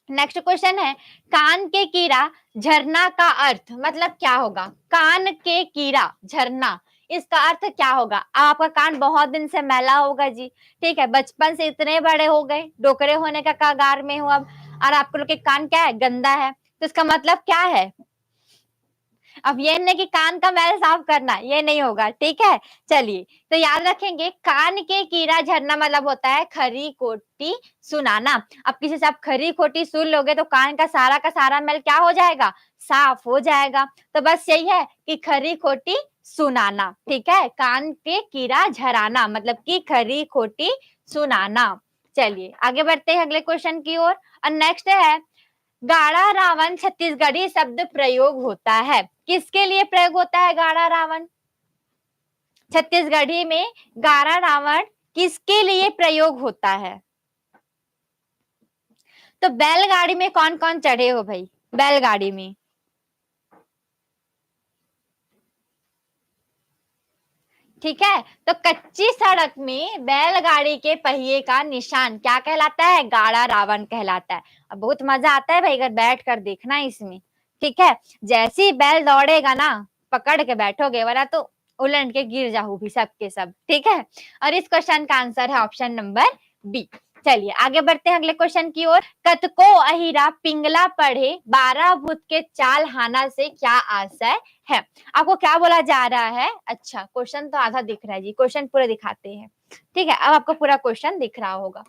नेक्स्ट क्वेश्चन है, कान के कीड़ा झरना का अर्थ मतलब क्या होगा? कान के कीड़ा झरना, इसका अर्थ क्या होगा? आपका कान बहुत दिन से मैला होगा जी, ठीक है, बचपन से इतने बड़े हो गए, डोकरे होने का कगार में हो अब, और आपको लोग के कान क्या है, गंदा है, तो इसका मतलब क्या है? अब ये नहीं कि कान का मैल साफ करना, ये नहीं होगा, ठीक है। चलिए, तो याद रखेंगे, कान के कीड़ा झरना मतलब होता है खरी खोटी सुनाना। अब किसी से आप खरी खोटी सुन लोगे तो कान का सारा मैल क्या हो जाएगा? साफ हो जाएगा। तो बस यही है कि खरी खोटी सुनाना, ठीक है। कान के कीड़ा झराना मतलब कि खरी खोटी सुनाना। चलिए आगे बढ़ते हैं अगले क्वेश्चन की ओर। और नेक्स्ट है, गाड़ा रावण छत्तीसगढ़ी शब्द प्रयोग होता है, किसके लिए प्रयोग होता है गाड़ा रावण? छत्तीसगढ़ी में गाड़ा रावण किसके लिए प्रयोग होता है? तो बैलगाड़ी में कौन कौन चढ़े हो भाई? बैलगाड़ी में ठीक है, तो कच्ची सड़क में बैलगाड़ी के पहिए का निशान क्या कहलाता है? गाड़ा रावण कहलाता है। अब बहुत मजा आता है भाई अगर बैठ कर देखना इसमें, ठीक है। जैसे ही बैल दौड़ेगा ना, पकड़ के बैठोगे, वरना तो उलट के गिर जाओ भी सबके सब, ठीक है। और इस क्वेश्चन का आंसर है ऑप्शन नंबर बी। चलिए आगे बढ़ते हैं अगले क्वेश्चन की ओर। कतको अहिरा पिंगला पढ़े 12 भूत के चाल हाना से क्या आशय है? आपको क्या बोला जा रहा है? अच्छा, क्वेश्चन तो आधा दिख रहा है जी, क्वेश्चन पूरा दिखाते हैं, ठीक है। अब आपको पूरा क्वेश्चन दिख रहा होगा।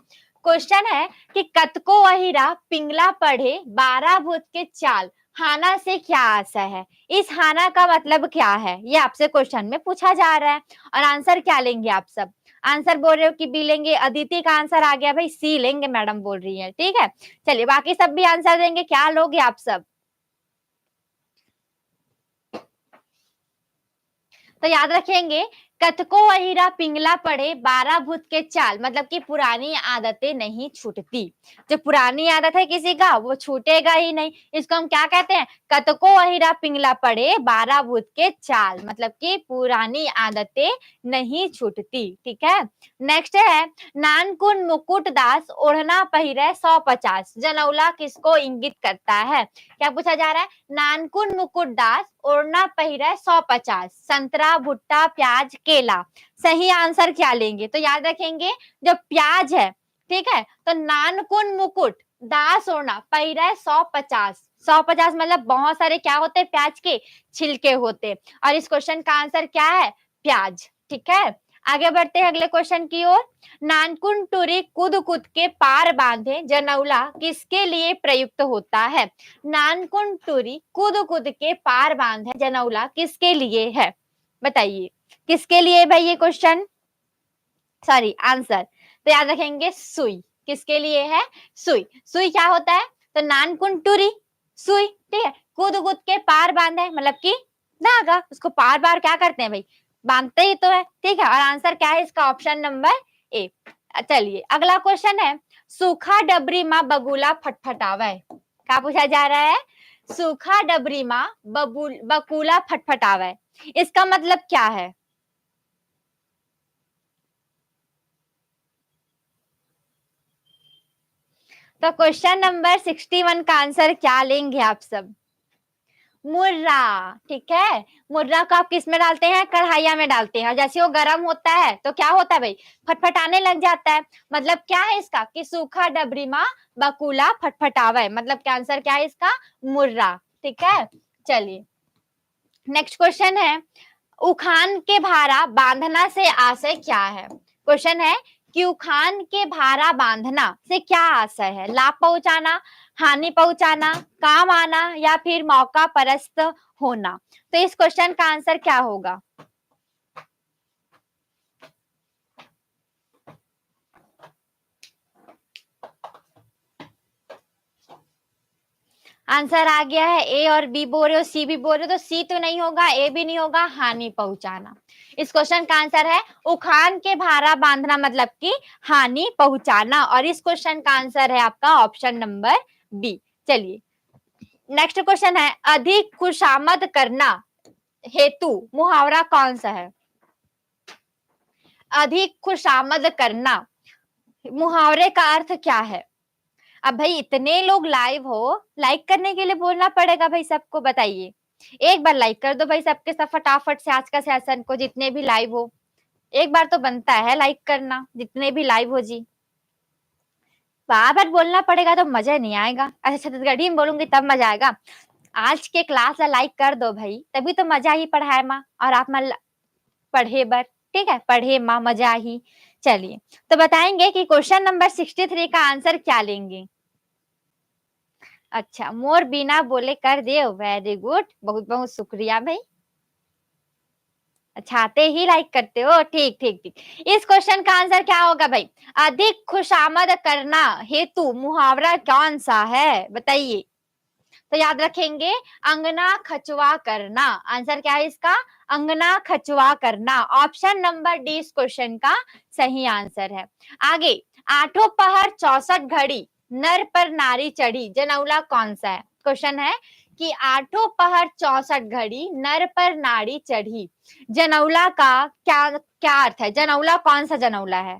क्वेश्चन है कि कतको अहिरा पिंगला पढ़े 12 भूत के चाल हाना से क्या आशय है? इस हाना का मतलब क्या है, ये आपसे क्वेश्चन में पूछा जा रहा है। और आंसर क्या लेंगे आप सब? आंसर बोल रहे हो कि बी लेंगे? अदिति का आंसर आ गया भाई, सी लेंगे मैडम बोल रही है, ठीक है। चलिए बाकी सब भी आंसर देंगे, क्या लोगे आप सब? तो याद रखेंगे, कथको अहिरा पिंगला पड़े 12 भूत के चाल मतलब कि पुरानी आदतें नहीं छूटती। जो पुरानी आदत है किसी का वो छूटेगा ही नहीं, इसको हम क्या कहते हैं? कथको अहिरा पिंगला पड़े 12 भूत के चाल मतलब कि पुरानी आदतें नहीं छूटती, ठीक है। नेक्स्ट है, नानकुन मुकुट दास ओढ़ना पहिरे 150 जनौला किसको इंगित करता है? क्या पूछा जा रहा है? नानकुन मुकुट दास ओढ़ना पहिरे 150 संतरा भुट्टा प्याज केला, सही आंसर क्या लेंगे? तो याद रखेंगे, जो प्याज है, ठीक है, तो नानकुन मुकुट दास ओढ़ना पहिरे 150, 150 मतलब बहुत सारे क्या होते हैं? प्याज के छिलके होते। और इस क्वेश्चन का आंसर क्या है? प्याज, ठीक है। आगे बढ़ते हैं अगले क्वेश्चन की ओर। नानकुन टूरी कूद कूद के पार बांधे जनौला किसके लिए प्रयुक्त होता है? नानकुन टूरी कूद कूद के पार बांधे जनौला किसके लिए है? बताइए किसके लिए भाई ये क्वेश्चन, सॉरी आंसर। तो याद रखेंगे, सुई। किसके लिए है? सुई। सुई क्या होता है? तो नानकुन टूरी सुई, ठीक है, कूद कूद के पार बांधे मतलब कि धागा, उसको पार बार क्या करते हैं भाई? बांधते ही तो है, ठीक है। और आंसर क्या है इसका? Option number A. चलिए अगला क्वेश्चन है, सूखा डबरी माँ बगुला फटफटावे, क्या पूछा जा रहा है? सूखा डबरी माँ बकुला फटफटावे, इसका मतलब क्या है? तो क्वेश्चन नंबर 61 का आंसर क्या लेंगे आप सब? मुर्रा, ठीक है। मुर्रा को आप किस में डालते हैं? कढ़ाइया में डालते हैं। जैसे वो गर्म होता है तो क्या होता है भाई? फटफटाने लग जाता है। मतलब क्या है इसका? कि सूखा डबरी माँ बकुला फटफटावे, मतलब क्या आंसर क्या है इसका? मुर्रा, ठीक है। चलिए नेक्स्ट क्वेश्चन है, उखान के भारा बांधना से आशय क्या है? क्वेश्चन है कि उखान के भारा बांधना से क्या आशय है? लाभ पहुंचाना, हानि पहुंचाना, काम आना, या फिर मौका परस्त होना। तो इस क्वेश्चन का आंसर क्या होगा? आंसर आ गया है, ए और बी बोल रहे हो, सी भी बोल रहे हो, तो सी तो नहीं होगा, ए भी नहीं होगा, हानि पहुंचाना। इस क्वेश्चन का आंसर है उखान के भारा बांधना, मतलब कि हानि पहुंचाना, और इस क्वेश्चन का आंसर है आपका ऑप्शन नंबर बी। चलिए नेक्स्ट क्वेश्चन है, अधिक खुशामद करना हेतु मुहावरा कौन सा है? अधिक खुशामद करना, मुहावरे का अर्थ क्या है? अब भाई इतने लोग लाइव हो, लाइक करने के लिए बोलना पड़ेगा भाई सबको, बताइए। एक बार लाइक कर दो भाई सबके सब फटाफट से आज का सेशन को, जितने भी लाइव हो। एक बार तो बनता है लाइक करना, जितने भी लाइव हो जी। बार बार बोलना पड़ेगा तो मजा नहीं आएगा। अच्छा छत्तीसगढ़ी में बोलूंगी तब मजा आएगा। आज के क्लास ला लाइक कर दो भाई, तभी तो मजा ही पढ़ाए माँ, और आप माँ पढ़े बर, ठीक है, पढ़े माँ मजा ही। चलिए तो बताएंगे कि क्वेश्चन नंबर 63 का आंसर क्या लेंगे? अच्छा मोर बिना बोले कर दे, वेरी गुड, बहुत बहुत शुक्रिया भाई। अच्छा आते ही लाइक करते हो, ठीक ठीक ठीक। इस क्वेश्चन का आंसर क्या होगा भाई? अधिक खुशामद करना हेतु मुहावरा कौन सा है, बताइए। तो याद रखेंगे, अंगना खचवा करना। आंसर क्या है इसका? अंगना खचवा करना। ऑप्शन नंबर डी इस क्वेश्चन का सही आंसर है। आगे, आठों पहर 64 घड़ी नर पर नारी चढ़ी, जनौला कौन सा है? क्वेश्चन है कि आठों पहर 64 घड़ी नर पर नारी चढ़ी, जनौला का क्या क्या अर्थ है? जनौला कौन सा जनौला है?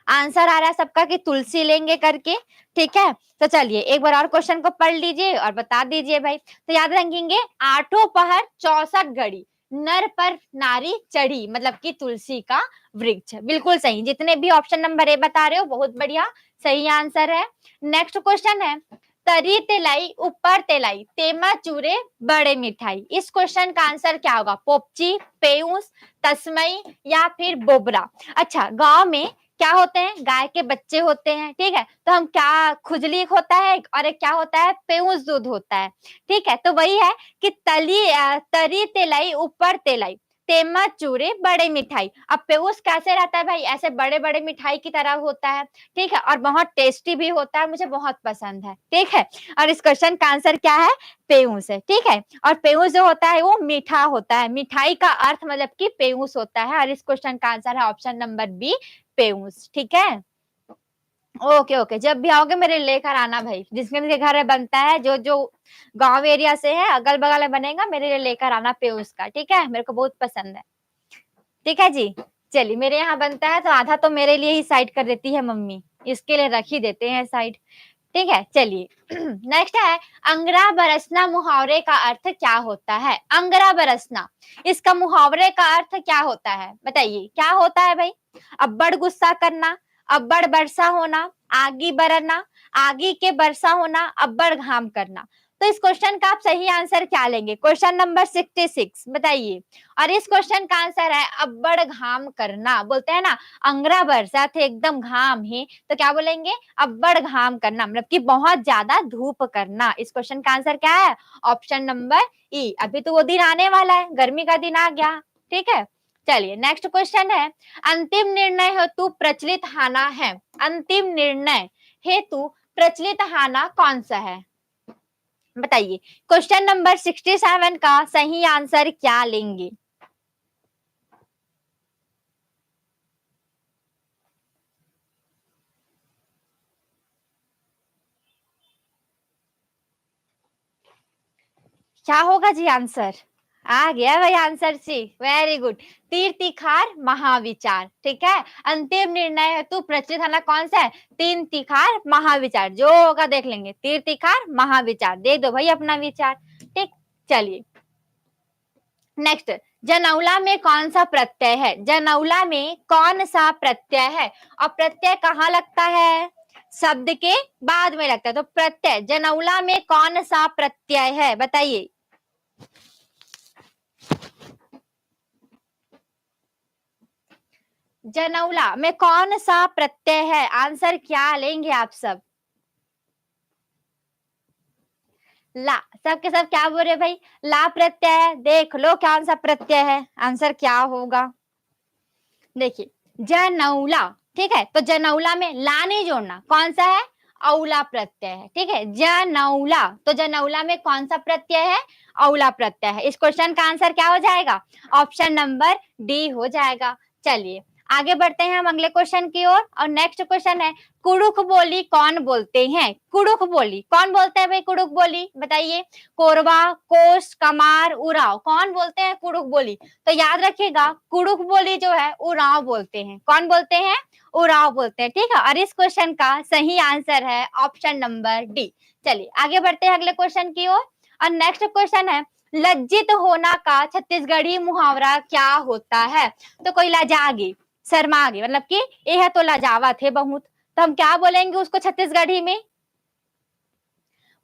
आंसर आ रहा है सबका कि तुलसी लेंगे करके, ठीक है। तो चलिए एक बार और क्वेश्चन को पढ़ लीजिए और बता दीजिए भाई। तो याद रखेंगे, आठों पहर 64 घड़ी नर पर नारी चढ़ी, मतलब कि तुलसी का वृक्ष। बिल्कुल सही, जितने भी ऑप्शन नंबर ए बता रहे हो बहुत बढ़िया, सही आंसर है। नेक्स्ट क्वेश्चन है, तरी तेलाई ऊपर तेलाई तेमा चूरे बड़े मिठाई, इस क्वेश्चन का आंसर क्या होगा? पोपची, पेयूस, तस्मई, या फिर बोबरा। अच्छा गांव में क्या होते हैं? गाय के बच्चे होते हैं, ठीक है। तो हम क्या, खुजली एक होता है और एक क्या होता है? पेऊस दूध होता है, ठीक है। तो वही है कि तरी तेलाई ऊपर तेलाई तेमा चूरे बड़े मिठाई। अब पेऊस कैसे रहता है भाई? ऐसे बड़े बड़े मिठाई की तरह होता है, ठीक है, और बहुत टेस्टी भी होता है, मुझे बहुत पसंद है, ठीक है। और इस क्वेश्चन का आंसर क्या है? पेयूस है, ठीक है। और पेयूस जो होता है वो मीठा होता है, मिठाई का अर्थ मतलब कि पेयूस होता है, और इस क्वेश्चन का आंसर है ऑप्शन नंबर बी, पेयूस, ठीक है। ओके ओके, जब भी आओगे मेरे लेकर आना भाई, जिसके जिसके घर में बनता है, जो जो गांव एरिया से है, अगल बगल में बनेगा, मेरे लिए लेकर आना पेयूस का, ठीक है, मेरे को बहुत पसंद है, ठीक है जी। चलिए मेरे यहाँ बनता है तो आधा तो मेरे लिए ही साइड कर देती है मम्मी, इसके लिए रख ही देते हैं साइड, ठीक है। चलिए नेक्स्ट है, अंगरा बरसना मुहावरे का अर्थ क्या होता है? अंगरा बरसना, इसका मुहावरे का अर्थ क्या होता है, बताइए क्या होता है भाई? अब्बड़ गुस्सा करना, अब्बड़ वर्षा होना, आगी बरना, आगी के वर्षा होना, अब्बड़ घाम करना। तो इस क्वेश्चन का आप सही आंसर क्या लेंगे? क्वेश्चन नंबर 66 बताइए। और इस क्वेश्चन का आंसर है अब्बड़ घाम करना। बोलते हैं ना, अंगरा बरसा थे, एकदम घाम है, तो क्या बोलेंगे? अब्बड़ घाम करना, मतलब कि बहुत ज्यादा धूप करना। इस क्वेश्चन का आंसर क्या है? ऑप्शन नंबर ई। अभी तो वो दिन आने वाला है, गर्मी का दिन आ गया, ठीक है। चलिए नेक्स्ट क्वेश्चन है, अंतिम निर्णय हेतु प्रचलित हाना है। अंतिम निर्णय हेतु प्रचलित हाना कौन सा है, बताइए। क्वेश्चन नंबर 67 का सही आंसर क्या लेंगे? क्या होगा जी आंसर? आ गया भाई आंसर जी, वेरी गुड। तीर तिखार महाविचार, ठीक है। अंतिम निर्णय हेतु प्रचलित है ना, कौन सा है? तीन तिखार महाविचार, जो होगा देख लेंगे। तीर तिखार महाविचार, दे दो भाई अपना विचार, ठीक। चलिए नेक्स्ट, जनौला में कौन सा प्रत्यय है? जनौला में कौन सा प्रत्यय है? और प्रत्यय कहाँ लगता है? शब्द के बाद में लगता है। तो प्रत्यय जनौला में कौन सा प्रत्यय है, बताइए। जनौला में कौन सा प्रत्यय है? आंसर क्या लेंगे आप सब? ला, सबके सब क्या बोल रहे भाई? ला प्रत्यय है। देख लो कौन सा प्रत्यय है, आंसर क्या होगा। देखिए जनौला, ठीक है, तो जनौला में ला नहीं जोड़ना, कौन सा है? औला प्रत्यय है, ठीक है। जनौला, तो जनौला में कौन सा प्रत्यय है? औला प्रत्यय है। इस क्वेश्चन का आंसर क्या हो जाएगा? ऑप्शन नंबर डी हो जाएगा। चलिए आगे बढ़ते हैं हम अगले क्वेश्चन की ओर। और नेक्स्ट क्वेश्चन है, कुड़ुक बोली कौन बोलते हैं? कुड़ुक बोली कौन बोलते हैं भाई? कुड़ुक बोली बताइए। कोरवा, कोस, कमार, उराव, कौन बोलते हैं कुड़ुक बोली? तो याद रखिएगा, कुड़ुक बोली जो है उराव बोलते हैं। कौन बोलते हैं? उराव बोलते हैं, ठीक है। और इस क्वेश्चन का सही आंसर है ऑप्शन नंबर डी। चलिए आगे बढ़ते हैं अगले क्वेश्चन की ओर। और नेक्स्ट क्वेश्चन है, लज्जित होना का छत्तीसगढ़ी मुहावरा क्या होता है? तो कोई लजागी, शर्मा गई, मतलब कि यह तो लजावत है बहुत, तो हम क्या बोलेंगे उसको छत्तीसगढ़ी में?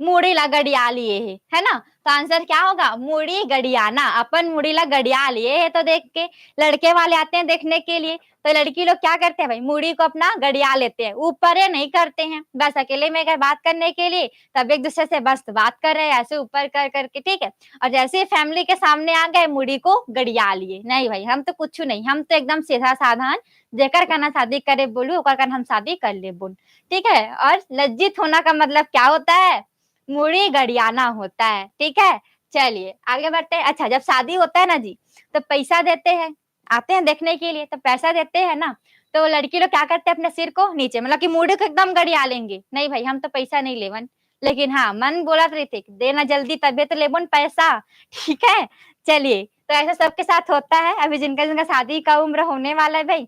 मुड़ी गड़िया लिए है ना। तो आंसर क्या होगा? मुड़ी गड़ियाना, अपन मुड़ी गड़िया लिए है। तो देख के लड़के वाले आते हैं देखने के लिए, तो लड़की लोग क्या करते हैं भाई? मुड़ी को अपना गड़िया लेते हैं, ऊपर ये नहीं करते हैं, बस अकेले में अगर बात करने के लिए तब एक दूसरे से बस बात कर रहे हैं ऐसे ऊपर कर करके, ठीक है। और जैसे ही फैमिली के सामने आ गए मुड़ी को गड़िया लिए, नहीं भाई हम तो कुछ नहीं, हम तो एकदम सीधा साधारण, जेकर कहना शादी करे बोलू ओकर कहना हम शादी कर ले बोल, ठीक है। और लज्जित होना का मतलब क्या होता है? मुड़ी गड़ियाना होता है, ठीक है। चलिए आगे बढ़ते हैं। अच्छा जब शादी होता है ना जी, तो पैसा देते हैं, आते हैं देखने के लिए तो पैसा देते हैं ना, तो लड़की लोग क्या करते हैं? अपने सिर को नीचे, मतलब कि मुड़ी को एकदम गड़िया लेंगे, नहीं भाई हम तो पैसा नहीं लेवन, लेकिन हाँ मन बोला रही देना जल्दी तबे तो लेबन पैसा, ठीक है। चलिए तो ऐसा सबके साथ होता है। अभी जिनका जिनका शादी का उम्र होने वाला है भाई,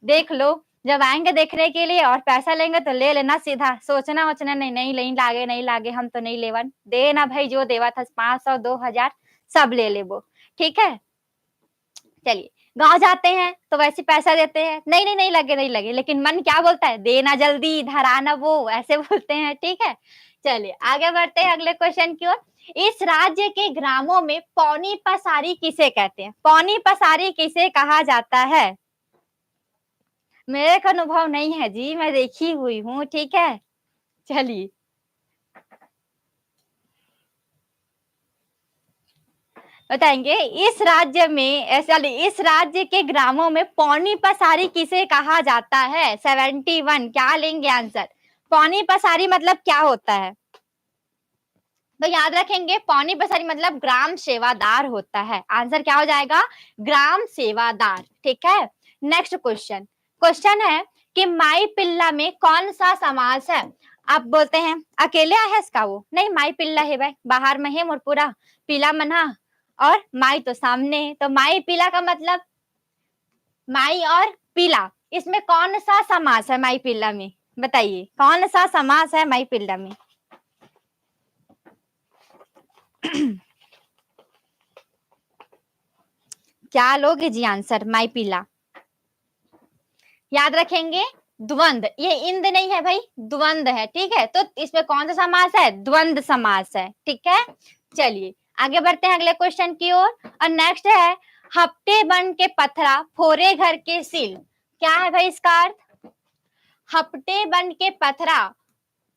देख लो जब आएंगे देखने के लिए और पैसा लेंगे तो ले लेना सीधा, सोचना वोचना नहीं, नहीं लागे नहीं लागे, हम तो नहीं लेवन, देना भाई जो देवा था 500 2000 सब ले ले वो, ठीक है। चलिए गांव जाते हैं तो वैसे पैसा देते हैं, नहीं नहीं नहीं लगे नहीं लगे, लेकिन मन क्या बोलता है? देना जल्दी धराना वो, ऐसे बोलते हैं, ठीक है। चलिए आगे बढ़ते हैं अगले क्वेश्चन की ओर। इस राज्य के ग्रामों में पौनी पसारी किसे कहते हैं? पौनी पसारी किसे कहा जाता है? मेरे को अनुभव नहीं है जी, मैं देखी हुई हूँ, ठीक है। चलिए बताएंगे, इस राज्य में ऐसा इस राज्य के ग्रामों में पौनी पसारी किसे कहा जाता है? 71 क्या लेंगे आंसर? पौनी पसारी मतलब क्या होता है? तो याद रखेंगे पौनी पसारी मतलब ग्राम सेवादार होता है। आंसर क्या हो जाएगा? ग्राम सेवादार, ठीक है। नेक्स्ट क्वेश्चन, क्वेश्चन है कि माई पिल्ला में कौन सा समास है? आप बोलते हैं अकेले है इसका, वो नहीं माई पिल्ला है भाई, बाहर में है मोर पूरा पीला मना, और माई तो सामने है, तो माई पीला का मतलब माई और पीला, इसमें कौन सा समास है माई पिल्ला में? बताइए कौन सा समास है माई पिल्ला में? क्या लोगे जी आंसर? माई पीला याद रखेंगे, द्वंद, ये इंद नहीं है भाई, द्वंद है, ठीक है। तो इसमें कौन सा समास है? द्वंद समास है, ठीक है। चलिए आगे बढ़ते हैं अगले क्वेश्चन की ओर। और नेक्स्ट है, हफ्ते बन के पथरा फोरे घर के सील, क्या है भाई इसका अर्थ? हफ्ते बन के पथरा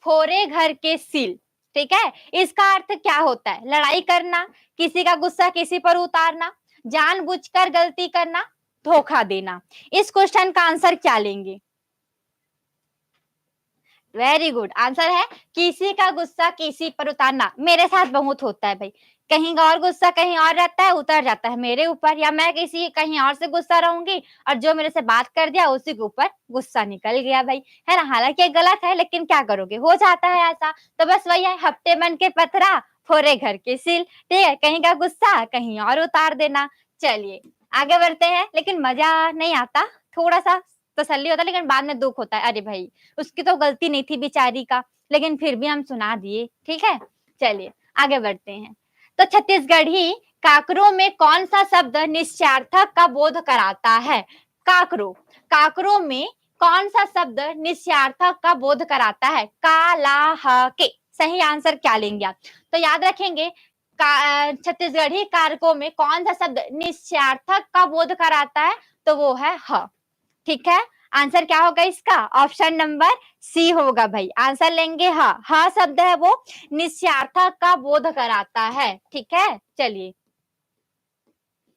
फोरे घर के सील, ठीक है। इसका अर्थ क्या होता है? लड़ाई करना, किसी का गुस्सा किसी पर उतारना, जानबूझकर गलती करना, धोखा देना। इस क्वेश्चन का आंसर क्या लेंगे? वेरी गुड, आंसर है किसी का गुस्सा किसी पर उतारना। मेरे साथ बहुत होता है भाई, कहीं और गुस्सा कहीं और रहता है, उतर जाता है मेरे ऊपर, या मैं किसी कहीं और से गुस्सा रहूंगी और जो मेरे से बात कर दिया उसी के ऊपर गुस्सा निकल गया भाई, है ना। हालांकि गलत है लेकिन क्या करोगे, हो जाता है ऐसा। तो बस वही है, हफ्ते बन के पथरा फोड़े घर की सील। ठीक है, कहीं का गुस्सा कहीं और उतार देना। चलिए आगे बढ़ते हैं, लेकिन मजा नहीं आता, थोड़ा सा तसल्ली होता है, लेकिन बाद में दुख होता है, अरे भाई उसकी तो गलती नहीं थी बेचारी का, लेकिन फिर भी हम सुना दिए। ठीक है, चलिए आगे बढ़ते हैं। तो छत्तीसगढ़ी काकरों में कौन सा शब्द निश्चार्थक का बोध कराता है? काकरो, काकरों में कौन सा शब्द निश्चार्थक का बोध कराता है? काला के। सही आंसर क्या लेंगे आप? तो याद रखेंगे छत्तीसगढ़ी कारकों में कौन सा शब्द निश्चार्थक का बोध कराता है? तो वो है ह। ठीक है, आंसर क्या होगा इसका? ऑप्शन नंबर सी होगा भाई। आंसर लेंगे ह शब्द है वो निश्चार्थक का बोध कराता है। ठीक है, चलिए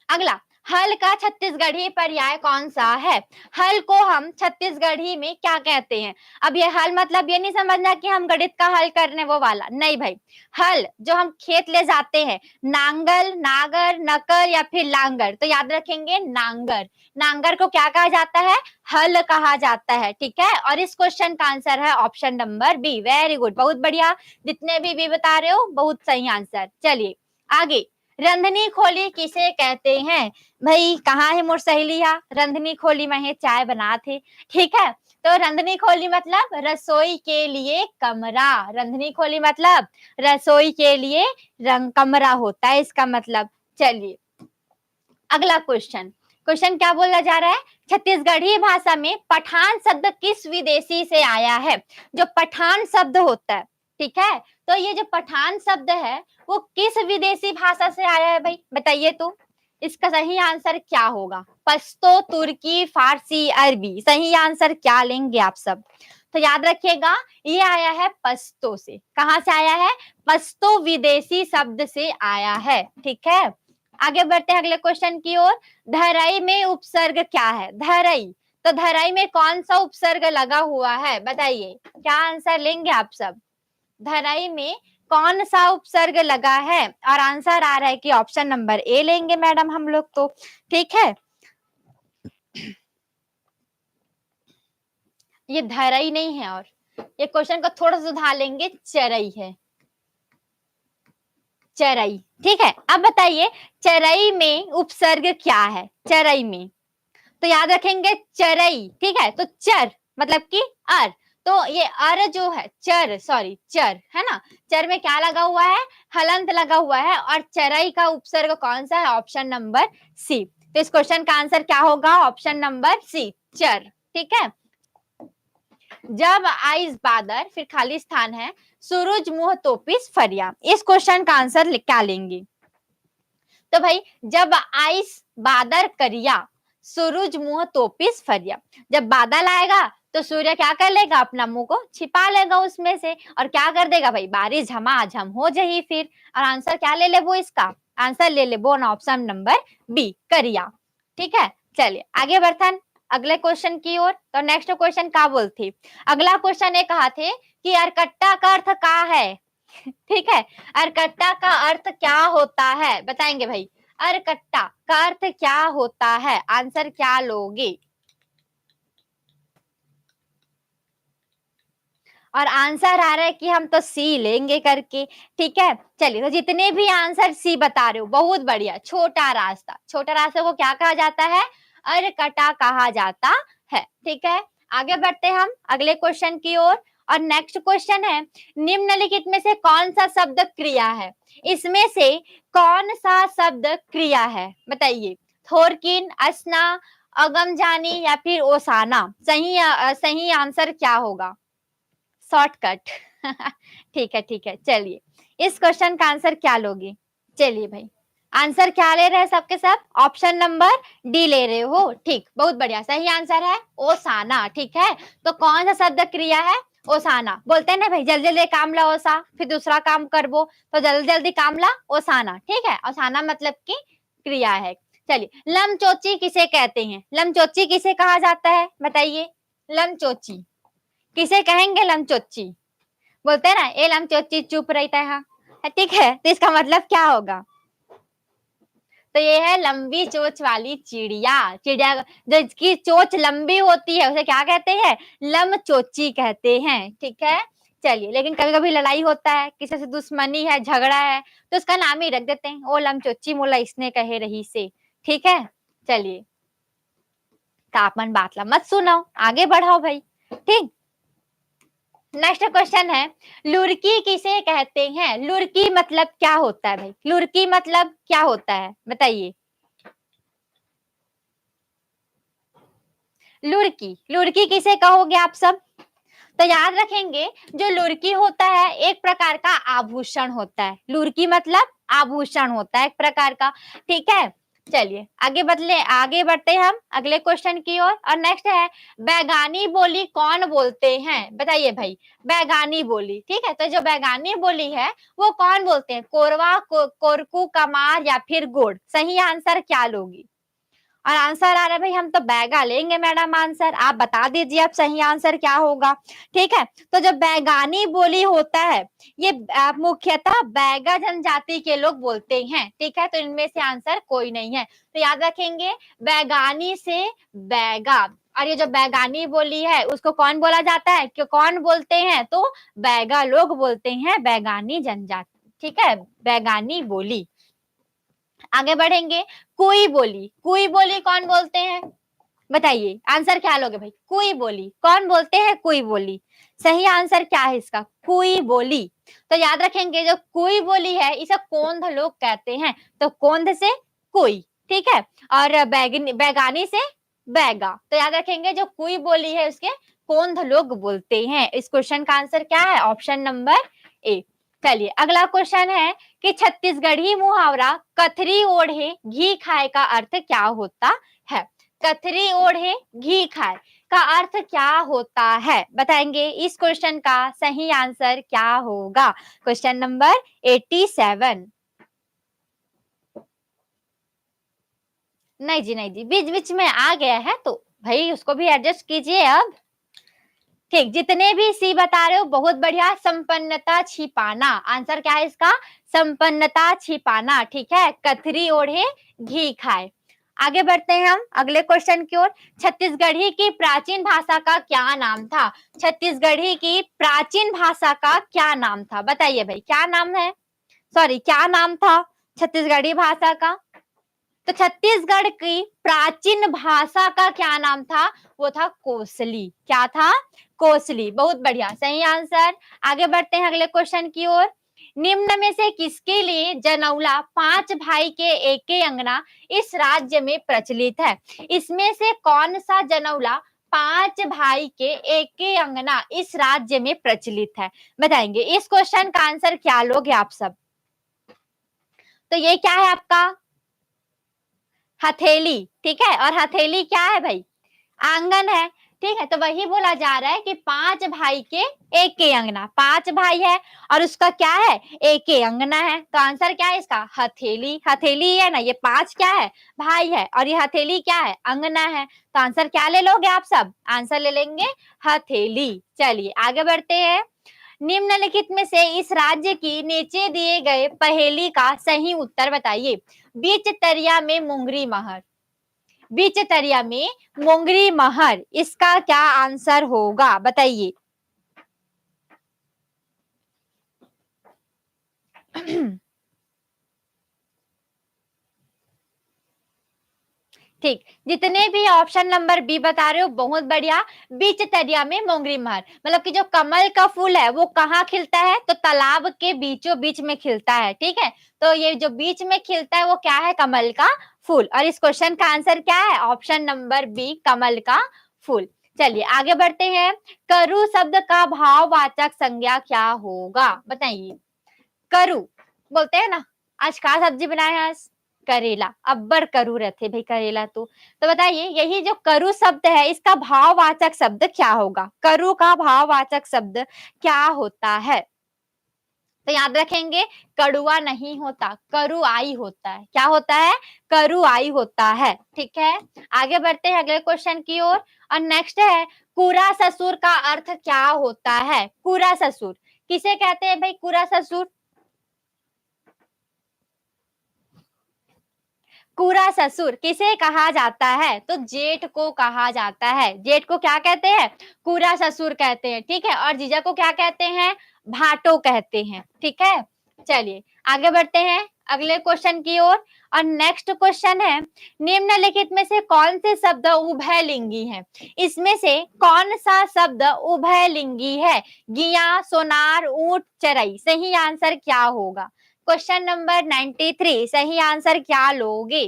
अगला, हल का छत्तीसगढ़ी पर्याय कौन सा है? हल को हम छत्तीसगढ़ी में क्या कहते हैं? अब ये हल मतलब ये नहीं समझना कि हम गणित का हल करने वो वाला नहीं भाई। हल जो हम खेत ले जाते हैं, नांगल, नागर, नकर या फिर लांगर, तो याद रखेंगे नांगर। नांगर को क्या कहा जाता है? हल कहा जाता है। ठीक है, और इस क्वेश्चन का आंसर है option number B. Very good, बहुत बढ़िया, जितने भी बता रहे हो बहुत सही आंसर। चलिए आगे, रंधनी खोली किसे कहते हैं? भाई कहाँ है मोर सहेलिया? रंधनी खोली में चाय बना थे। ठीक है, तो रंधनी खोली मतलब रसोई के लिए कमरा। रंधनी खोली मतलब रसोई के लिए कमरा होता है इसका मतलब। चलिए अगला क्वेश्चन, क्वेश्चन क्या बोला जा रहा है? छत्तीसगढ़ी भाषा में पठान शब्द किस विदेशी से आया है? जो पठान शब्द होता है, ठीक है, तो ये जो पठान शब्द है वो किस विदेशी भाषा से आया है भाई? बताइए तो इसका सही आंसर क्या होगा? पश्तो, तुर्की, फारसी, अरबी। सही आंसर क्या लेंगे आप सब? तो याद रखिएगा ये आया है पश्तो से। कहां से आया है? पश्तो विदेशी शब्द से आया है। ठीक है, आगे बढ़ते हैं अगले क्वेश्चन की ओर। धराई में उपसर्ग क्या है? धराई, तो धराई में कौन सा उपसर्ग लगा हुआ है? बताइए, क्या आंसर लेंगे आप सब? धराई में कौन सा उपसर्ग लगा है? और आंसर आ रहा है कि ऑप्शन नंबर ए लेंगे मैडम हम लोग तो। ठीक है, ये धराई नहीं है, और ये क्वेश्चन को थोड़ा सुधार लेंगे, चरई है, चरई। ठीक है, अब बताइए चरई में उपसर्ग क्या है? चरई में तो याद रखेंगे चरई। ठीक है, तो चर मतलब कि अर, तो ये अर जो है चर, सॉरी चर है ना, चर में क्या लगा हुआ है? हलंत लगा हुआ है, और चरई का उपसर्ग कौन सा है? Option number C. तो इस क्वेश्चन का आंसर क्या होगा? ऑप्शन नंबर सी, चर। ठीक है, जब आइस बादर, फिर खाली स्थान है, सूरज मुंह तोपिस फरिया। इस क्वेश्चन का आंसर क्या लेंगे? तो भाई जब आइस बादर करिया, सूरज मुंह तोपिस फरिया। जब बादल आएगा तो सूर्य क्या कर लेगा? अपना मुंह को छिपा लेगा उसमें से, और क्या कर देगा भाई? बारिश झमाझम हो जाही फिर। और आंसर क्या ले ले वो? इसका आंसर ले ले वो ऑप्शन नंबर बी, करिया। ठीक है, चलिए आगे बढ़ते अगले क्वेश्चन की ओर। तो नेक्स्ट क्वेश्चन क्या बोलती? अगला क्वेश्चन ये कहा थे कि अरकट्टा का अर्थ क्या है? ठीक है, अरकट्टा का अर्थ क्या होता है? बताएंगे भाई, अरकट्टा का अर्थ क्या होता है? आंसर क्या लोगे? और आंसर आ रहा है कि हम तो सी लेंगे करके। ठीक है, चलिए तो जितने भी आंसर सी बता रहे हो बहुत बढ़िया। छोटा रास्ता, छोटा रास्ते को क्या कहा जाता है? अरकटा कहा जाता है। ठीक है, आगे बढ़ते हैं हम अगले क्वेश्चन की ओर। और नेक्स्ट क्वेश्चन है, निम्नलिखित में से कौन सा शब्द क्रिया है? इसमें से कौन सा शब्द क्रिया है? बताइए, थोरकिन, असना, अगम जानी या फिर ओसाना। सही आंसर क्या होगा? शॉर्टकट। ठीक है, ठीक है, चलिए इस क्वेश्चन का आंसर क्या लोगे? चलिए भाई, आंसर क्या ले रहे हैं सबके सब? ऑप्शन नंबर डी ले रहे हो। ठीक, बहुत बढ़िया, सही आंसर है ओसाना। ठीक है, तो कौन सा शब्द क्रिया है? ओसाना। बोलते हैं ना भाई, जल्दी जल्दी काम ला ओसा, फिर दूसरा काम करबो, तो जल्दी जल्दी काम ला ओसाना। ठीक है, ओसाना मतलब की क्रिया है। चलिए, लमचोची किसे कहते हैं? लमचोची किसे कहा जाता है? बताइए, लमचोची किसे कहेंगे? लमचोची बोलते हैं ना, ए लमचोची चुप रहता है। ठीक है, तो इसका मतलब क्या होगा? तो ये है लंबी चोंच वाली चिड़िया। चिड़िया जिसकी चोंच लंबी होती है उसे क्या कहते हैं? लमचोची कहते हैं। ठीक है, चलिए, लेकिन कभी-कभी लड़ाई होता है, किसी से दुश्मनी है, झगड़ा है, तो उसका नाम ही रख देते हैं, ओ लमचोची मोला इसने कहे रही से, ठीक है? चलिए, तापमान बातला मत सुनाओ, आगे बढ़ाओ भाई, ठीक? नेक्स्ट क्वेश्चन है, लुरकी किसे कहते हैं? लुरकी मतलब क्या होता है भाई? लुरकी मतलब क्या होता है? बताइए। लुरकी, लुरकी किसे कहोगे आप सब? तो याद रखेंगे, जो लुरकी होता है एक प्रकार का आभूषण होता है। लुरकी मतलब आभूषण होता है एक प्रकार का, ठीक है? चलिए आगे बढ़ते हैं हम अगले क्वेश्चन की ओर। और नेक्स्ट है, बैगानी बोली कौन बोलते हैं? बताइए भाई, बैगानी बोली, ठीक है? तो जो बैगानी बोली है वो कौन बोलते हैं? कोरवा, कोरकू, कमार या फिर गोड? सही आंसर क्या लोगी? और आंसर आ रहा है भाई, हम तो बैगा लेंगे मैडम आंसर, आप बता दीजिए अब सही आंसर क्या होगा, ठीक है? तो जब बैगानी बोली होता है, ये मुख्यतः बैगा जनजाति के लोग बोलते हैं, ठीक है? तो इनमें से आंसर कोई नहीं है, तो याद रखेंगे बैगानी से बैगा। और ये जो बैगानी बोली है उसको कौन बोला जाता है, कि कौन बोलते हैं? तो बैगा लोग बोलते हैं, बैगानी जनजाति, ठीक है? बैगानी बोली। आगे बढ़ेंगे, कुई बोली, कुई बोली कौन बोलते हैं? बताइए आंसर क्या लोगे भाई? कुई बोली कौन बोलते हैं? कुई बोली। सही आंसर क्या है इसका? कुई बोली। तो याद रखेंगे, जो कुई बोली है इसे कोंध लोग कहते हैं, तो कोंध से कुई, ठीक है? और बैगानी से बैगा, तो याद रखेंगे जो कुई बोली है उसके कोंध लोग बोलते हैं। इस क्वेश्चन का आंसर क्या है? Option number A. चलिए अगला क्वेश्चन है कि छत्तीसगढ़ी मुहावरा कथरी ओढ़े घी खाए का अर्थ क्या होता है? कथरी ओढ़े घी खाए का अर्थ क्या होता है? बताएंगे इस क्वेश्चन का सही आंसर क्या होगा? Question number 87। नहीं जी, नहीं जी, बीच बीच में आ गया है तो भाई उसको भी एडजस्ट कीजिए अब, ठीक? जितने भी सी बता रहे हो बहुत बढ़िया। संपन्नता छिपाना, आंसर क्या है इसका? संपन्नता छिपाना, ठीक है? कथरी ओढ़े घी खाए। आगे बढ़ते हैं हम अगले क्वेश्चन की ओर। छत्तीसगढ़ी की प्राचीन भाषा का क्या नाम था? छत्तीसगढ़ी की प्राचीन भाषा का क्या नाम था? बताइए भाई, क्या नाम है? सॉरी, क्या नाम था छत्तीसगढ़ी भाषा का? तो छत्तीसगढ़ की प्राचीन भाषा का क्या नाम था? वो था कोसली। क्या था? कोसली। बहुत बढ़िया, सही आंसर। आगे बढ़ते हैं अगले क्वेश्चन की ओर। निम्न में से किसके लिए जनौला 5 भाई के एक अंगना इस राज्य में प्रचलित है? इसमें से कौन सा जनौला 5 भाई के एक अंगना इस राज्य में प्रचलित है? बताएंगे इस क्वेश्चन का आंसर क्या लोगे आप सब? तो ये क्या है आपका? हथेली, ठीक है? और हथेली क्या है भाई? आंगन है, ठीक है? तो वही बोला जा रहा है कि 5 भाई के एक के अंगना, 5 भाई है और उसका क्या है? एक के अंगना है, तो आंसर क्या है इसका? हथेली। हथेली है ना, ये 5 क्या है? भाई है, और ये हथेली क्या है? अंगना है, तो आंसर क्या ले लोगे आप सब? आंसर ले लेंगे हथेली। चलिए आगे बढ़ते हैं। निम्नलिखित में से इस राज्य की नीचे दिए गए पहेली का सही उत्तर बताइए। बीच तरिया में मुंगरी महर, बीच तरिया में मुंगरी महर, इसका क्या आंसर होगा? बताइए। ठीक, जितने भी ऑप्शन नंबर बी बता रहे हो बहुत बढ़िया। बीच तरिया में मोंगरी महर, मतलब कि जो कमल का फूल है वो कहाँ खिलता है? तो तालाब के बीचों बीच में खिलता है, ठीक है? तो ये जो बीच में खिलता है वो क्या है? कमल का फूल। और इस क्वेश्चन का आंसर क्या है? ऑप्शन नंबर बी, कमल का फूल। चलिए आगे बढ़ते हैं। करु शब्द का भाववाचक संज्ञा क्या होगा? बताइए। करू बोलते हैं ना, आज का सब्जी बनाया है? आज करेला। अब्बर करू रहते भाई करेला तो बताइए यही जो करू शब्द है इसका भाववाचक शब्द क्या होगा? करू का भाववाचक शब्द क्या होता है? तो याद रखेंगे, कड़ुआ नहीं होता, करुआई होता है। क्या होता है? करुआई होता है, ठीक है? आगे बढ़ते हैं अगले क्वेश्चन की ओर। और नेक्स्ट है, कूरा ससुर का अर्थ क्या होता है? कूरा ससुर किसे कहते हैं भाई? कूरा ससुर, कूरा ससुर किसे कहा जाता है? तो जेठ को कहा जाता है। जेठ को क्या कहते हैं? कूरा ससुर कहते हैं, ठीक है। और जीजा को क्या कहते हैं? भाटो कहते हैं, ठीक है। चलिए आगे बढ़ते हैं अगले क्वेश्चन की ओर। और नेक्स्ट क्वेश्चन है, निम्नलिखित में से कौन से शब्द उभयलिंगी हैं? इसमें से कौन सा शब्द उभयलिंगी है? गिया, सोनार, ऊंट, चरई। सही आंसर क्या होगा? क्वेश्चन नंबर 93, सही आंसर क्या लोगे?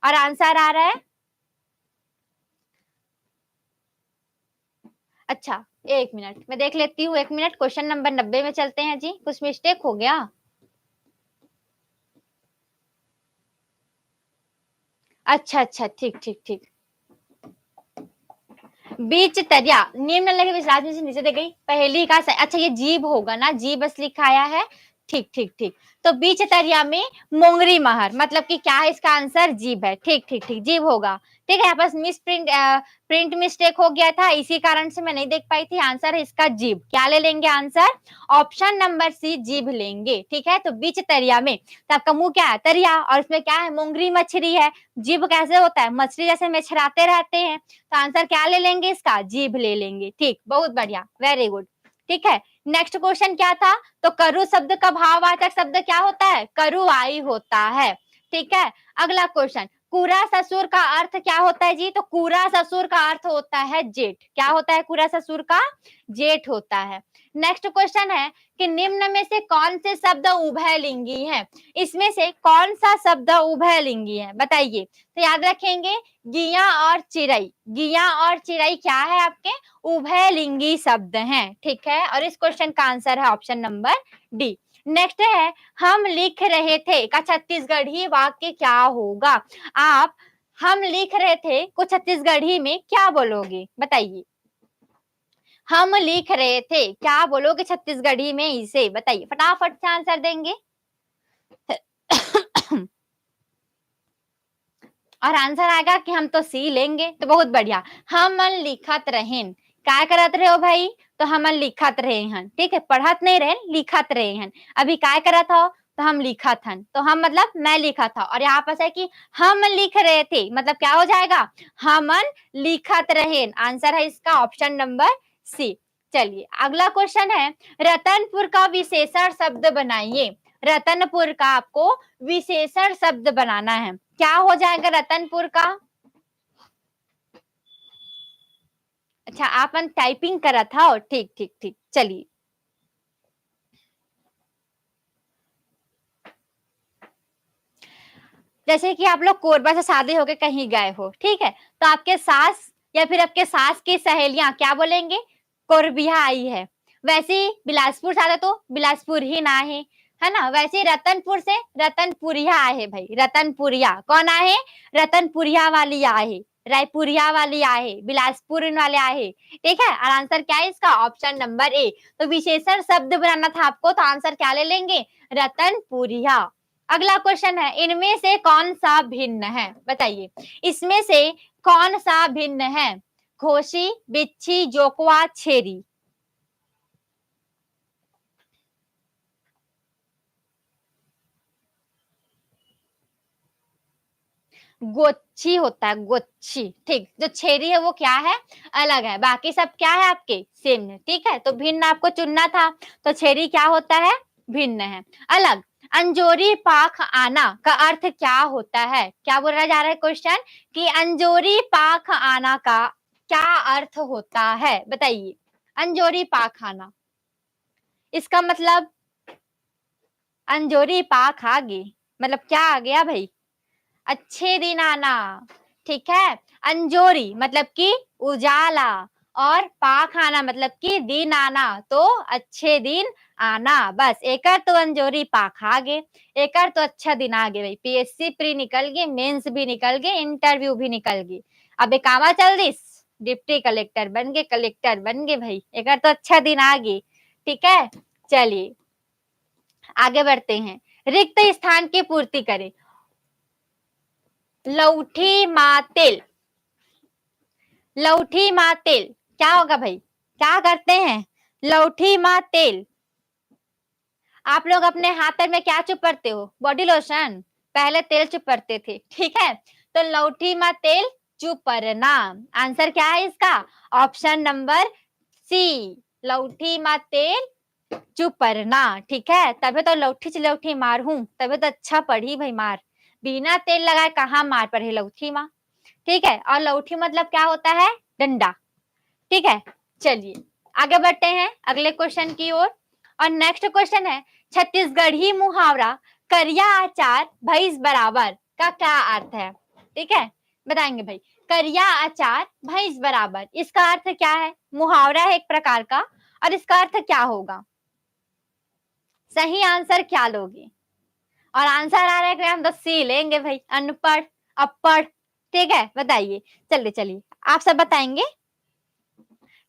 और आंसर आ रहा है, अच्छा 1 मिनट मैं देख लेती हूँ, 1 मिनट। क्वेश्चन नंबर 90 में चलते हैं जी, कुछ मिस्टेक हो गया। अच्छा अच्छा, ठीक ठीक ठीक। बीच तरिया निम्नलिखित विशेषण में से नीचे दी गई पहली का सही, अच्छा ये जीभ होगा ना, जीभ बस लिखाया है, ठीक ठीक ठीक। तो बीच तरिया में मोंगरी महर, मतलब कि क्या है इसका आंसर? जीभ है, ठीक ठीक ठीक, जीभ होगा। ठीक है, यहाँ पास मिस प्रिंट प्रिंट मिस्टेक हो गया था, इसी कारण से मैं नहीं देख पाई थी। आंसर है इसका जीभ। क्या ले लेंगे आंसर? ऑप्शन नंबर सी, जीभ लेंगे, ठीक है। तो बीच तरिया में, तो आपका मुंह क्या है? तरिया, और उसमें क्या है? मोंगरी मछली है। जीभ कैसे होता है? मछली जैसे मछराते रहते हैं। तो आंसर क्या ले लेंगे इसका? जीभ ले लेंगे, ठीक, बहुत बढ़िया, वेरी गुड। ठीक है, नेक्स्ट क्वेश्चन क्या था? तो करु शब्द का भाववाचक शब्द क्या होता है? करुआई होता है, ठीक है। अगला क्वेश्चन, कूरा ससुर का अर्थ क्या होता है जी? तो कूरा ससुर का अर्थ होता है जेठ। क्या होता है कूरा ससुर का? जेठ होता है। नेक्स्ट क्वेश्चन है कि निम्न में से कौन से शब्द उभयलिंगी हैं? इसमें से कौन सा शब्द उभयलिंगी है? बताइए। तो याद रखेंगे, गिया और चिरई। गिया और चिरई क्या है आपके? उभयलिंगी शब्द हैं, ठीक है। और इस क्वेश्चन का आंसर है ऑप्शन नंबर डी। नेक्स्ट है, हम लिख रहे थे का छत्तीसगढ़ी वाक्य क्या होगा? आप हम लिख रहे थे को छत्तीसगढ़ी में क्या बोलोगे? बताइए। हम लिख रहे थे क्या बोलोगे छत्तीसगढ़ी में इसे? बताइए, फटाफट से आंसर देंगे। और आंसर आएगा कि हम तो सी लेंगे, तो बहुत बढ़िया। हमन लिखत रहेन, क्या करत रहे हो भाई? तो हमन लिखत रहे हन, ठीक है, पढ़त नहीं रहे, लिखत रहे हन। अभी क्या करत हो? तो हम लिखत हन, तो हम मतलब मैं लिखा था। और यहाँ पर है कि हम लिख रहे थे, मतलब क्या हो जाएगा? हमन लिखत रहेन। आंसर है इसका ऑप्शन नंबर सी। चलिए अगला क्वेश्चन है, रतनपुर का विशेषण शब्द बनाइए। रतनपुर का आपको विशेषण शब्द बनाना है, क्या हो जाएगा रतनपुर का? अच्छा आपन टाइपिंग करा था, ठीक ठीक ठीक, चलिए। जैसे कि आप लोग कोरबा से शादी होके कहीं गए हो, ठीक है, तो आपके सास या फिर आपके सास की सहेलियां क्या बोलेंगे? कोरबिया आई है। वैसे ही बिलासपुर से आते तो बिलासपुर ही ना है ना। वैसे ही रतनपुर से रतनपुरिया आए भाई, रतनपुरिया कौन आए? रतनपुरिया वाली आए, रायपुरिया वाली आए, बिलासपुर वाले आए, ठीक है। और आंसर क्या है इसका? Option number A. तो विशेषण शब्द बनाना था आपको, तो आंसर क्या ले लेंगे? रतनपुरिया। अगला क्वेश्चन है, इनमें से कौन सा भिन्न है? बताइए, इसमें से कौन सा भिन्न है? घोसी, बिच्छी, जोकवा, छेरी। गोच्छी होता है, गोच्छी, ठीक। जो छेरी है वो क्या है? अलग है, बाकी सब क्या है आपके? सेम है, ठीक है। तो भिन्न आपको चुनना था, तो छेरी क्या होता है? भिन्न है, अलग। अंजोरी पाख आना का अर्थ क्या होता है? क्या बोला जा रहा है क्वेश्चन कि अंजोरी पाख आना का क्या अर्थ होता है? बताइए। अंजोरी पाख आना, इसका मतलब अंजोरी पाख आ गई, मतलब क्या आ गया भाई? अच्छे दिन आना, ठीक है। अंजोरी मतलब कि उजाला, और पाख आना मतलब कि दिन आना, तो अच्छे दिन आना। बस एक तो अंजोरी पाख आ गए, एक तो अच्छा दिन आ गए भाई। पीएससी प्री निकल गए, मेंस भी निकल गए, इंटरव्यू भी निकल गए। अब एक कामा चल दिस, डिप्टी कलेक्टर बन गए, कलेक्टर बन गए भाई, एक तो अच्छा दिन आ गए, ठीक है। चलिए आगे बढ़ते हैं, रिक्त स्थान की पूर्ति करें। लौठी मातेल, लौठी मातेल क्या होगा भाई? क्या करते हैं? लौठी मातेल। आप लोग अपने हाथ पैर में क्या चुप करते हो? बॉडी लोशन, पहले तेल चुपरते थे, ठीक है। तो लौठी में तेल चुपरना, आंसर क्या है इसका? ऑप्शन नंबर सी, लौठी में तेल चुपरना, ठीक है। तभी तो लौठी चिलौठी मार हूं, तभी तो अच्छा पढ़ी भाई मार, बिना तेल लगाए कहाँ मार पढ़े लौठी माँ, ठीक है। और लौठी मतलब क्या होता है? डंडा, ठीक है। चलिए आगे बढ़ते हैं अगले क्वेश्चन की ओर। और नेक्स्ट क्वेश्चन है, छत्तीसगढ़ी मुहावरा करिया अचार भैंस बराबर का क्या अर्थ है? ठीक है, बताएंगे भाई। करिया अचार भैंस बराबर, इसका अर्थ क्या है? मुहावरा है एक प्रकार का, और इसका अर्थ क्या होगा? सही आंसर क्या लोगे? और आंसर आ रहा है कि हम तो सी लेंगे भाई, अनपढ़ अपढ़, ठीक है। बताइए, चलिए चलिए आप सब बताएंगे।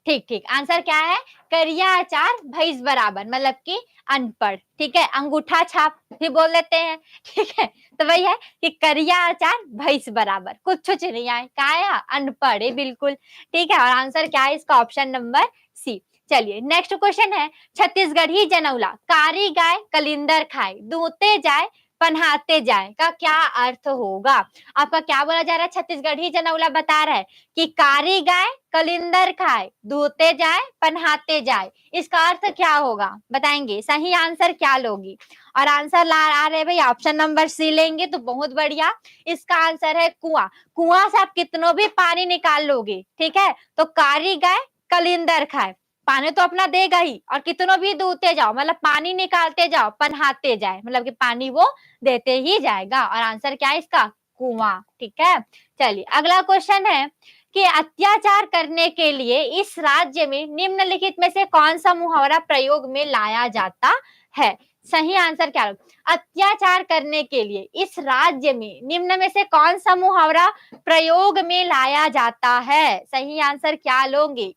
ठीक ठीक, आंसर क्या है? करिया अचार भैंस बराबर, मतलब कि अनपढ़, ठीक है। अंगूठा छाप भी बोल देते हैं, ठीक है। तो वही है कि करिया अचार भैंस बराबर, कुछ नहीं आए, क्या है? अनपढ़ है बिल्कुल, ठीक है। और आंसर क्या है इसका? Option number C. चलिए नेक्स्ट क्वेश्चन है, छत्तीसगढ़ी जनौला कारी गाय कलिंदर खाए दूते जाए पन्हाते जाए का क्या अर्थ होगा? आपका क्या बोला जा रहा है? छत्तीसगढ़ी जनौला बता रहा है कि कारी गाय कलिंदर खाए दूते जाए पन्हाते जाए, इसका अर्थ क्या होगा? बताएंगे। सही आंसर क्या लोगी? और आंसर ला आ रहे भाई, ऑप्शन नंबर सी लेंगे तो बहुत बढ़िया। इसका आंसर है कुआं। कुआं से आप कितनों भी पानी निकाल लोगे, ठीक है। तो कारी गाय कलिंदर खाए, पानी तो अपना देगा ही, और कितनों भी दूते जाओ, मतलब पानी निकालते जाओ, पन्हाते जाए, मतलब कि पानी वो देते ही जाएगा। और आंसर क्या है इसका? कुआं, ठीक है। चलिए अगला क्वेश्चन है कि अत्याचार करने के लिए इस राज्य में निम्नलिखित में से कौन सा मुहावरा प्रयोग में लाया जाता है? सही आंसर क्या? अत्याचार करने के लिए इस राज्य में निम्न में से कौन सा मुहावरा प्रयोग में लाया जाता है? सही आंसर क्या लोगे?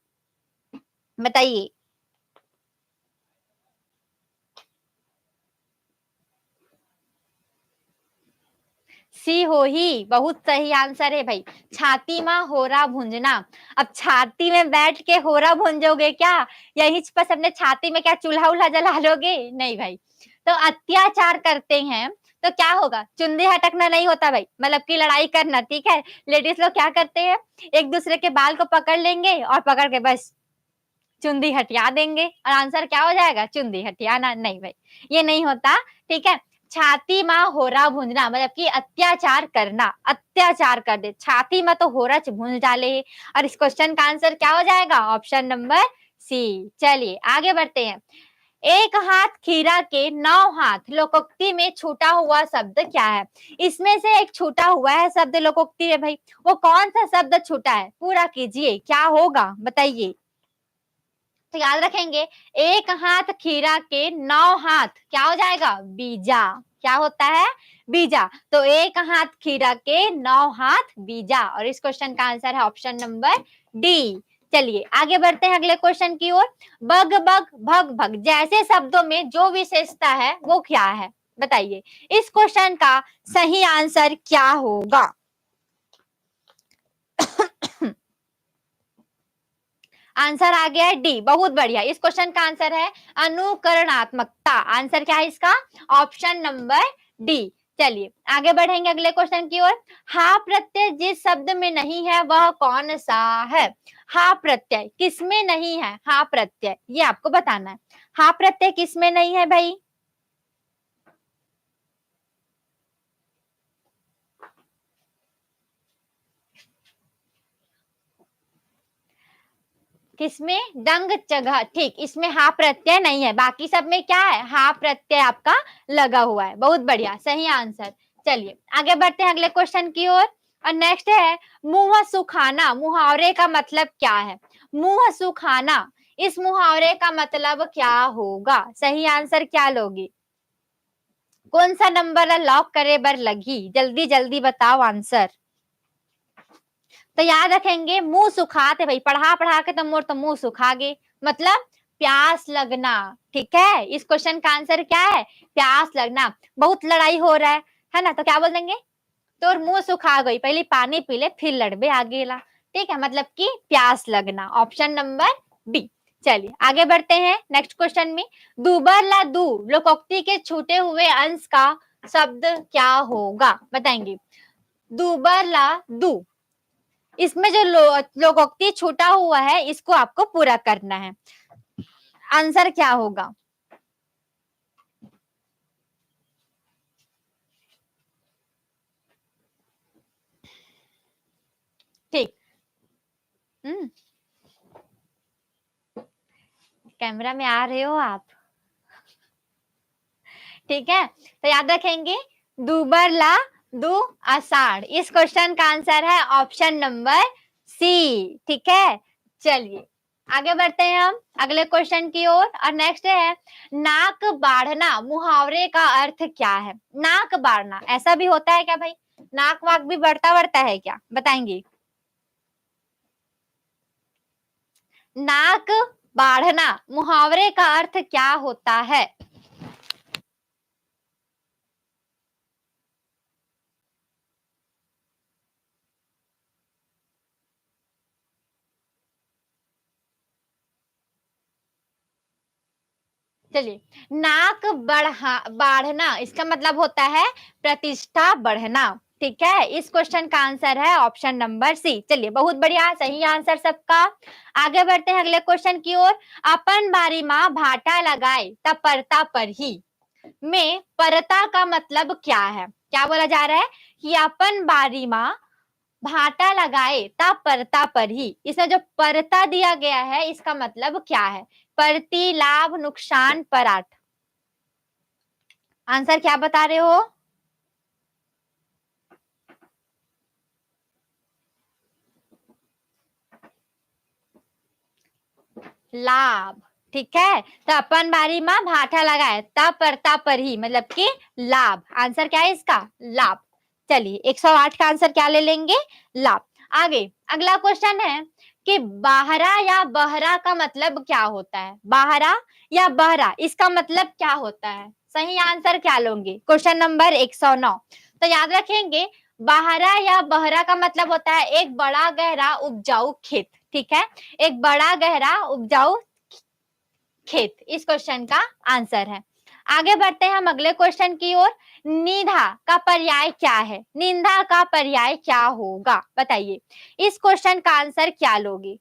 बताइए। सी हो ही, बहुत सही आंसर है भाई। छाती में होरा भूंजना, अब छाती में बैठ के होरा भूंजोगे क्या? यही बस अपने छाती में क्या चूल्हा उल्हा जला लोगे? नहीं भाई। तो अत्याचार करते हैं तो क्या होगा? चुंदी हटकना नहीं होता भाई, मतलब की लड़ाई करना, ठीक है। लेडीज लोग क्या करते हैं? एक दूसरे के बाल को पकड़ लेंगे और पकड़ के बस चुंदी हटिया देंगे, और आंसर क्या हो जाएगा? चुंदी हटियाना। नहीं भाई, ये नहीं होता, ठीक है। छाती में होरा भूंजना मतलब कि अत्याचार करना, अत्याचार कर दे, छाती में तो होरा भूंज डाले। और इस क्वेश्चन का आंसर क्या हो जाएगा? Option number C. चलिए आगे बढ़ते हैं। एक हाथ खीरा के 9 हाथ लोकोक्ति में छूटा हुआ शब्द क्या है? इसमें से एक छूटा हुआ है शब्द लोकोक्ति है भाई, वो कौन सा शब्द छूटा है? पूरा कीजिए, क्या होगा बताइए। तो याद रखेंगे, एक हाथ खीरा के 9 हाथ क्या हो जाएगा? बीजा। क्या होता है? बीजा। तो एक हाथ खीरा के 9 हाथ बीजा, और इस क्वेश्चन का आंसर है ऑप्शन नंबर डी। चलिए आगे बढ़ते हैं अगले क्वेश्चन की ओर। बग बग भग भग जैसे शब्दों में जो विशेषता है वो क्या है? बताइए। इस क्वेश्चन का सही आंसर क्या होगा? आंसर आ गया है डी, बहुत बढ़िया। इस क्वेश्चन का आंसर है अनुकरणात्मकता। आंसर क्या है इसका? Option number D. चलिए आगे बढ़ेंगे अगले क्वेश्चन की ओर। हा प्रत्यय जिस शब्द में नहीं है वह कौन सा है? हा प्रत्यय किसमें नहीं है? हा प्रत्यय ये आपको बताना है। हा प्रत्यय किसमें नहीं है भाई? किसमें? डंग जगह, ठीक। इसमें हा प्रत्यय नहीं है, बाकी सब में क्या है? हा प्रत्यय आपका लगा हुआ है, बहुत बढ़िया, सही आंसर। चलिए आगे बढ़ते हैं अगले क्वेश्चन की ओर। और नेक्स्ट है मुंह सुखाना, मुहावरे का मतलब क्या है? मुंह सुखाना, इस मुहावरे का मतलब क्या होगा? सही आंसर क्या लोगी? कौन सा नंबर लॉक करे बर लगी? जल्दी जल्दी बताओ आंसर। तो याद रखेंगे, मुंह सुखाते भाई, पढ़ा पढ़ा के तो मोर तो मुंह सुखा गए, मतलब प्यास लगना, ठीक है। इस क्वेश्चन का आंसर क्या है? प्यास लगना। बहुत लड़ाई हो रहा है ना, तो क्या बोल देंगे? तो मुंह सुखा गई, पहले पानी पी ले फिर लड़बे आगे ला, ठीक है। मतलब कि प्यास लगना, ऑप्शन नंबर बी। चलिए आगे बढ़ते हैं नेक्स्ट क्वेश्चन में। दूबर ला दू लोकोक्ति के छूटे हुए अंश का शब्द क्या होगा, बताएंगे। दुबला दू, इसमें जो लोकोक्ति छूटा हुआ है इसको आपको पूरा करना है। आंसर क्या होगा? ठीक। हम्म, कैमरा में आ रहे हो आप? ठीक है, तो याद रखेंगे दुबरला दू आषाढ़। इस क्वेश्चन का आंसर है ऑप्शन नंबर सी। ठीक है, चलिए आगे बढ़ते हैं हम अगले क्वेश्चन की ओर। और नेक्स्ट है नाक बाढ़ना, मुहावरे का अर्थ क्या है? नाक बाढ़ना ऐसा भी होता है क्या भाई? नाक वाक भी बढ़ता बढ़ता है क्या, बताएंगे। नाक बाढ़ना मुहावरे का अर्थ क्या होता है? चलिए, नाक बाढ़ना इसका मतलब होता है प्रतिष्ठा बढ़ना। ठीक है, इस क्वेश्चन का आंसर है ऑप्शन नंबर सी। चलिए, बहुत बढ़िया, सही आंसर सबका। आगे बढ़ते हैं अगले क्वेश्चन की ओर। अपन बारी माँ भाटा लगाए तब परता पर ही, में परता का मतलब क्या है? क्या बोला जा रहा है कि अपन बारी माँ भाटा लगाए ता परता पर ही, इसमें जो परता दिया गया है इसका मतलब क्या है? परती, लाभ, नुकसान, पराठ। आंसर क्या बता रहे हो? लाभ। ठीक है, तो अपन बारी में भाटा लगाए तब परता पर ही मतलब कि लाभ। आंसर क्या है इसका? लाभ। चलिए 108 का आंसर क्या ले लेंगे? लाभ। आगे अगला क्वेश्चन है कि बाहरा या बहरा का मतलब क्या होता है? बाहरा या बहरा इसका मतलब क्या होता है? सही आंसर क्या लोगे? Question number 109। तो याद रखेंगे बाहरा या बहरा का मतलब होता है एक बड़ा गहरा उपजाऊ खेत। ठीक है, एक बड़ा गहरा उपजाऊ खेत इस क्वेश्चन का आंसर है। आगे बढ़ते हैं हम अगले क्वेश्चन की ओर। निधा का पर्याय क्या है? निंदा का पर्याय क्या होगा, बताइए। इस क्वेश्चन का आंसर क्या लोगे?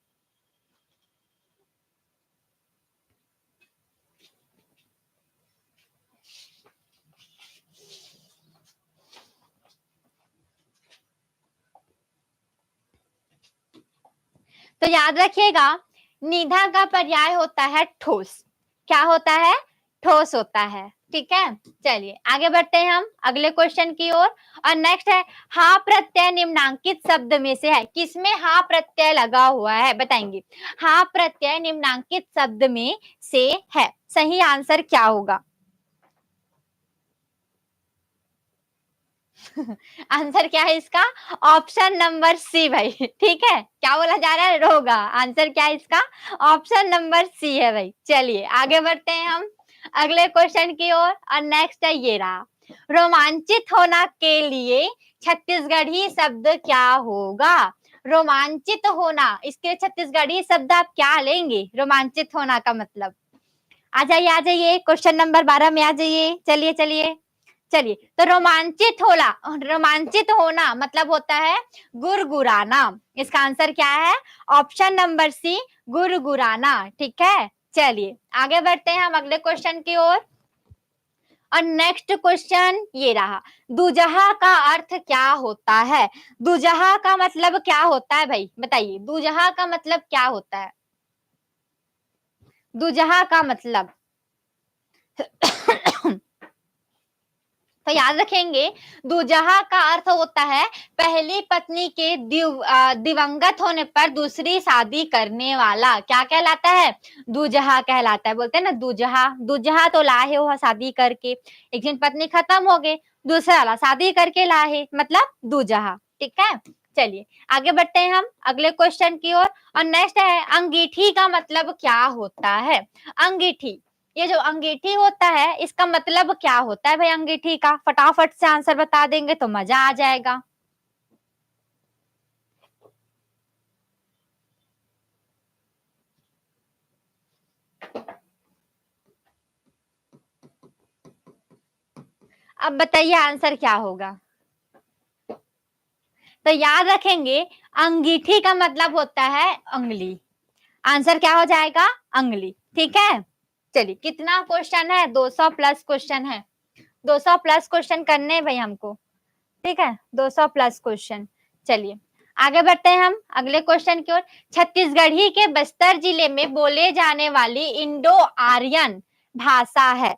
तो याद रखिएगा निधा का पर्याय होता है ठोस। क्या होता है? ठोस होता है। ठीक है, चलिए आगे बढ़ते हैं हम अगले क्वेश्चन की ओर। और नेक्स्ट है हा प्रत्यय निम्नांकित शब्द में से है, किसमें हा प्रत्यय लगा हुआ है, बताएंगे। हा प्रत्यय निम्नांकित शब्द में से है, सही आंसर क्या होगा? आंसर क्या है इसका? ऑप्शन नंबर सी भाई। ठीक है, क्या बोला जा रहा है? रोगा। आंसर क्या है इसका? ऑप्शन नंबर सी है भाई। चलिए आगे बढ़ते हैं हम अगले क्वेश्चन की ओर। और नेक्स्ट है ये रहा, रोमांचित होना के लिए छत्तीसगढ़ी शब्द क्या होगा? रोमांचित होना, इसके छत्तीसगढ़ी शब्द आप क्या लेंगे? रोमांचित होना का मतलब। आ जाइए क्वेश्चन नंबर 12 में आ जाइए। चलिए चलिए चलिए, तो रोमांचित होना मतलब होता है गुरगुराना। इसका आंसर क्या है? ऑप्शन नंबर सी, गुरगुराना। ठीक है, चलिए आगे बढ़ते हैं हम अगले क्वेश्चन की ओर। और नेक्स्ट क्वेश्चन ये रहा, दुजहा का अर्थ क्या होता है? दुजहा का मतलब क्या होता है भाई, बताइए। दुजहा का मतलब क्या होता है? दुजहा का मतलब तो याद रखेंगे दूजहा का अर्थ होता है पहली पत्नी के दिवंगत होने पर दूसरी शादी करने वाला। क्या कहलाता है? दूजहा कहलाता है। बोलते हैं ना दूजहा, दूजहा तो लाए हो शादी करके, एक दिन पत्नी खत्म हो गई, दूसरा वाला शादी करके लाए, मतलब दूजहा। ठीक है, चलिए आगे बढ़ते हैं हम अगले क्वेश्चन की ओर। और नेक्स्ट है अंगीठी का मतलब क्या होता है? अंगीठी, ये जो अंगीठी होता है इसका मतलब क्या होता है भाई? अंगीठी का फटाफट से आंसर बता देंगे तो मजा आ जाएगा। अब बताइए आंसर क्या होगा। तो याद रखेंगे अंगीठी का मतलब होता है अंगुली। आंसर क्या हो जाएगा, अंगुली। ठीक है, चलिए कितना क्वेश्चन है, 200 प्लस क्वेश्चन है, 200 प्लस क्वेश्चन करने हैं भाई हमको। ठीक है, 200 प्लस क्वेश्चन। चलिए आगे बढ़ते हैं हम अगले क्वेश्चन की ओर। छत्तीसगढ़ी के बस्तर जिले में बोले जाने वाली इंडो आर्यन भाषा है,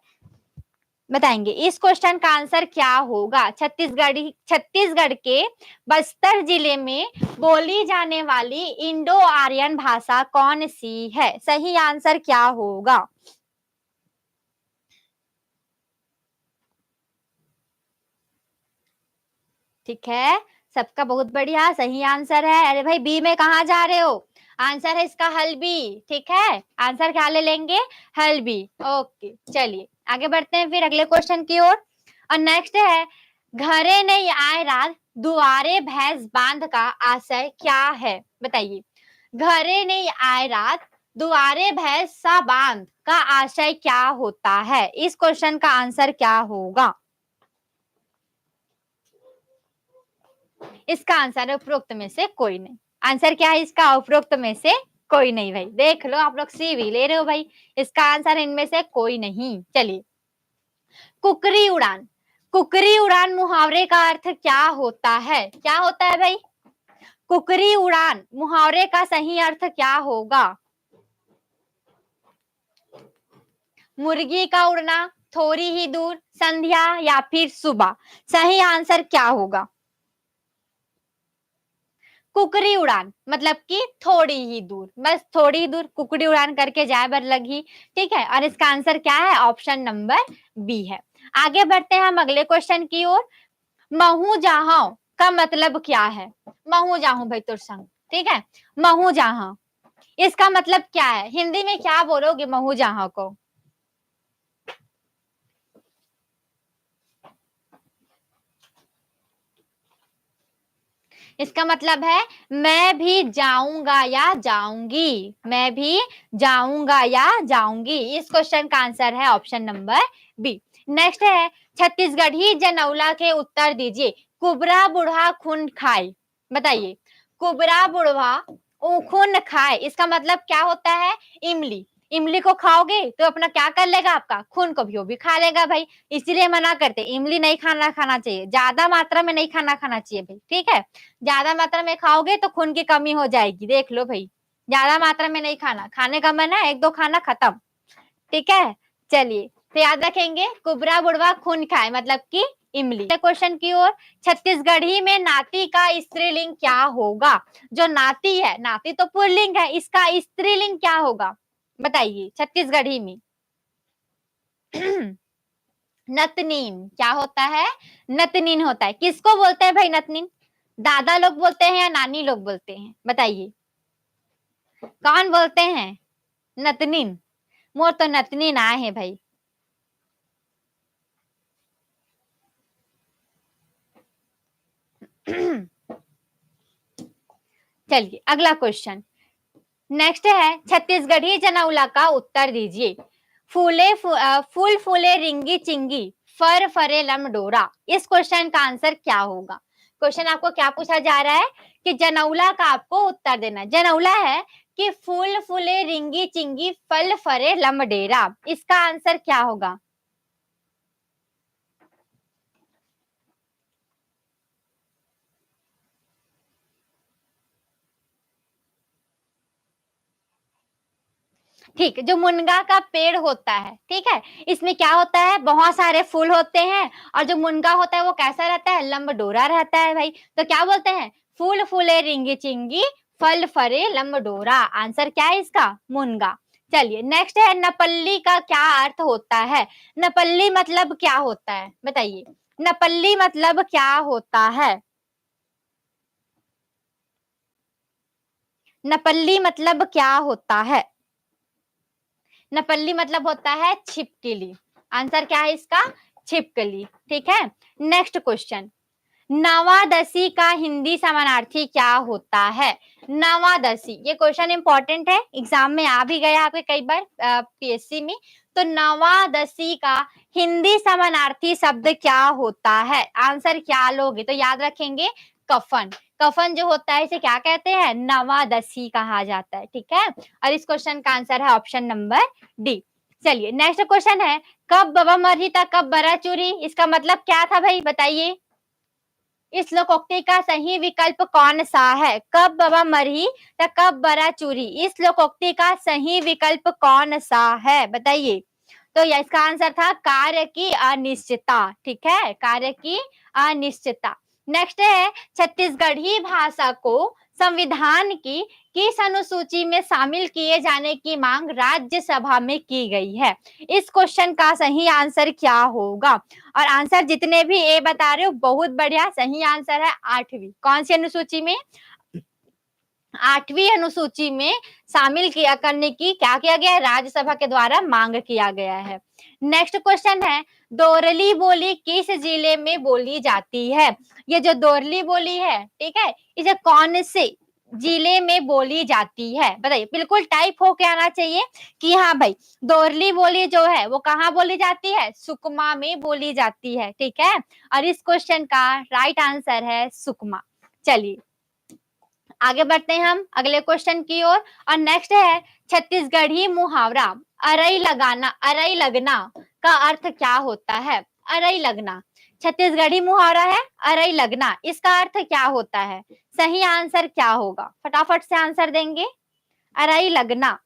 बताएंगे इस क्वेश्चन का आंसर क्या होगा। छत्तीसगढ़ के बस्तर जिले में बोली जाने वाली इंडो आर्यन भाषा कौन सी है, सही आंसर क्या होगा। ठीक है, सबका बहुत बढ़िया, सही आंसर है। अरे भाई बी में कहा जा रहे हो, आंसर है इसका हल्बी। ठीक है, आंसर क्या ले लेंगे, हल्बी। ओके, चलिए आगे बढ़ते हैं फिर अगले क्वेश्चन की ओर। और नेक्स्ट है, घरे नहीं आए रात दुआरे भैंस बांध का आशय क्या है, बताइए। घरे नहीं आए रात दुआरे भैंस सा बांध का आशय क्या होता है, इस क्वेश्चन का आंसर क्या होगा। इसका आंसर है उपरोक्त में से कोई नहीं। आंसर क्या है इसका, उपरोक्त में से कोई नहीं। भाई देख लो, आप लोग सी भी ले रहे हो भाई, इसका आंसर इनमें से कोई नहीं। चलिए, कुकरी उड़ान, कुकरी उड़ान मुहावरे का अर्थ क्या होता है, क्या होता है भाई। कुकरी उड़ान मुहावरे का सही अर्थ क्या होगा। मुर्गी का उड़ना, थोड़ी ही दूर, संध्या या फिर सुबह, सही आंसर क्या होगा। कुकरी उड़ान मतलब कि थोड़ी ही दूर, बस थोड़ी ही दूर, कुकड़ी उड़ान करके जाए बर लगी। ठीक है, और इसका आंसर क्या है, ऑप्शन नंबर बी है। आगे बढ़ते हैं हम अगले क्वेश्चन की ओर। महू जहां का मतलब क्या है, महू जाहूं भाई तुर संग। ठीक है, महू जहां इसका मतलब क्या है, हिंदी में क्या बोलोगे महू जहां को। इसका मतलब है मैं भी जाऊंगा या जाऊंगी, मैं भी जाऊंगा या जाऊंगी। इस क्वेश्चन का आंसर है ऑप्शन नंबर बी। नेक्स्ट है, छत्तीसगढ़ी जनौला के उत्तर दीजिए। कुबरा बुढ़ा खून खाए, बताइए। कुबरा बुढ़वा खून खाए, इसका मतलब क्या होता है, इमली। इमली को खाओगे तो अपना क्या कर लेगा, आपका खून को भी वो भी खा लेगा भाई। इसीलिए मना करते, इमली नहीं खाना चाहिए, ज्यादा मात्रा में नहीं खाना चाहिए भाई। ठीक है, ज्यादा मात्रा में खाओगे तो खून की कमी हो जाएगी, देख लो भाई। ज्यादा मात्रा में नहीं खाना, खाने का मन है एक दो खाना खत्म। ठीक है, चलिए तो याद रखेंगे कुबरा बुढ़वा खून खाए मतलब कि इमली। क्वेश्चन की ओर, छत्तीसगढ़ी में नाती का स्त्रीलिंग क्या होगा। जो नाती है, नाती तो पुल्लिंग है, इसका स्त्रीलिंग क्या होगा, बताइए छत्तीसगढ़ी में। नतनीन क्या होता है, नतनीन होता है। किसको बोलते हैं भाई नतनीन, दादा लोग बोलते हैं या नानी लोग बोलते हैं, बताइए कौन बोलते हैं, नतनीन। मोर तो नतनीन आए हैं भाई। चलिए अगला क्वेश्चन नेक्स्ट है, छत्तीसगढ़ी जनौला का उत्तर दीजिए। फूल फूले रिंगी चिंगी फर फरे लम डोरा, इस क्वेश्चन का आंसर क्या होगा। क्वेश्चन आपको क्या पूछा जा रहा है कि जनौला का आपको उत्तर देना। जनौला है कि फूल फूले रिंगी चिंगी फल फरे लम डेरा, इसका आंसर क्या होगा। ठीक, जो मुनगा का पेड़ होता है, ठीक है, इसमें क्या होता है, बहुत सारे फूल होते हैं। और जो मुनगा होता है वो कैसा रहता है, लंबडोरा रहता है भाई। तो क्या बोलते हैं, फूल फूले रिंगी चिंगी फल फरे लंबडोरा, आंसर क्या है इसका, मुनगा। चलिए नेक्स्ट है, नपल्ली का क्या अर्थ होता है। नपल्ली मतलब क्या होता है, बताइए। नपल्ली मतलब क्या होता है, नपल्ली मतलब क्या होता है। नपल्ली मतलब होता है छिपकली, आंसर क्या है इसका, छिपकली। ठीक है, नेक्स्ट क्वेश्चन, नवादशी का हिंदी समानार्थी क्या होता है? नवादशी, ये क्वेश्चन इंपॉर्टेंट है, एग्जाम में आ भी गया आपके कई बार पीएससी में। तो नवादशी का हिंदी समानार्थी शब्द क्या होता है? आंसर क्या लोगे? तो याद रखेंगे कफन। कफन जो होता है इसे क्या कहते हैं? नवादशी कहा जाता है, ठीक है। और इस क्वेश्चन का आंसर है ऑप्शन नंबर डी। चलिए नेक्स्ट क्वेश्चन है, कब बबा मरही था कब बरा चूरी, इसका मतलब क्या था भाई बताइए? इस लोकोक्ति का सही विकल्प कौन सा है? कब बबा मरही तो कब बरा चूरी, इस लोकोक्ति का सही विकल्प कौन सा है बताइए? तो इसका आंसर था कार्य की अनिश्चितता, ठीक है, कार्य की अनिश्चितता। नेक्स्ट है, छत्तीसगढ़ी भाषा को संविधान की किस अनुसूची में शामिल किए जाने की मांग राज्यसभा में की गई है? इस क्वेश्चन का सही आंसर क्या होगा? और आंसर जितने भी ए बता रहे हो बहुत बढ़िया, सही आंसर है 8वीं। कौन सी अनुसूची में? 8वीं अनुसूची में शामिल किया करने की क्या किया गया है? राज्यसभा के द्वारा मांग किया गया है। नेक्स्ट क्वेश्चन है, दोरली बोली किस जिले में बोली जाती है? ये जो दोरली बोली है, ठीक है, इसे कौन से जिले में बोली जाती है बताइए? बिल्कुल टाइप होके आना चाहिए कि हाँ भाई दोरली बोली जो है वो कहाँ बोली जाती है? सुकमा में बोली जाती है, ठीक है। और इस क्वेश्चन का राइट आंसर है सुकमा। चलिए आगे बढ़ते हैं हम अगले क्वेश्चन की ओर। और नेक्स्ट है, छत्तीसगढ़ी मुहावरा अरई लगाना, अरई लगना का अर्थ क्या होता है? अरई लगना छत्तीसगढ़ी मुहावरा है, अरई लगना, इसका अर्थ क्या होता है? सही आंसर क्या होगा? फटाफट से आंसर देंगे। अरई लगना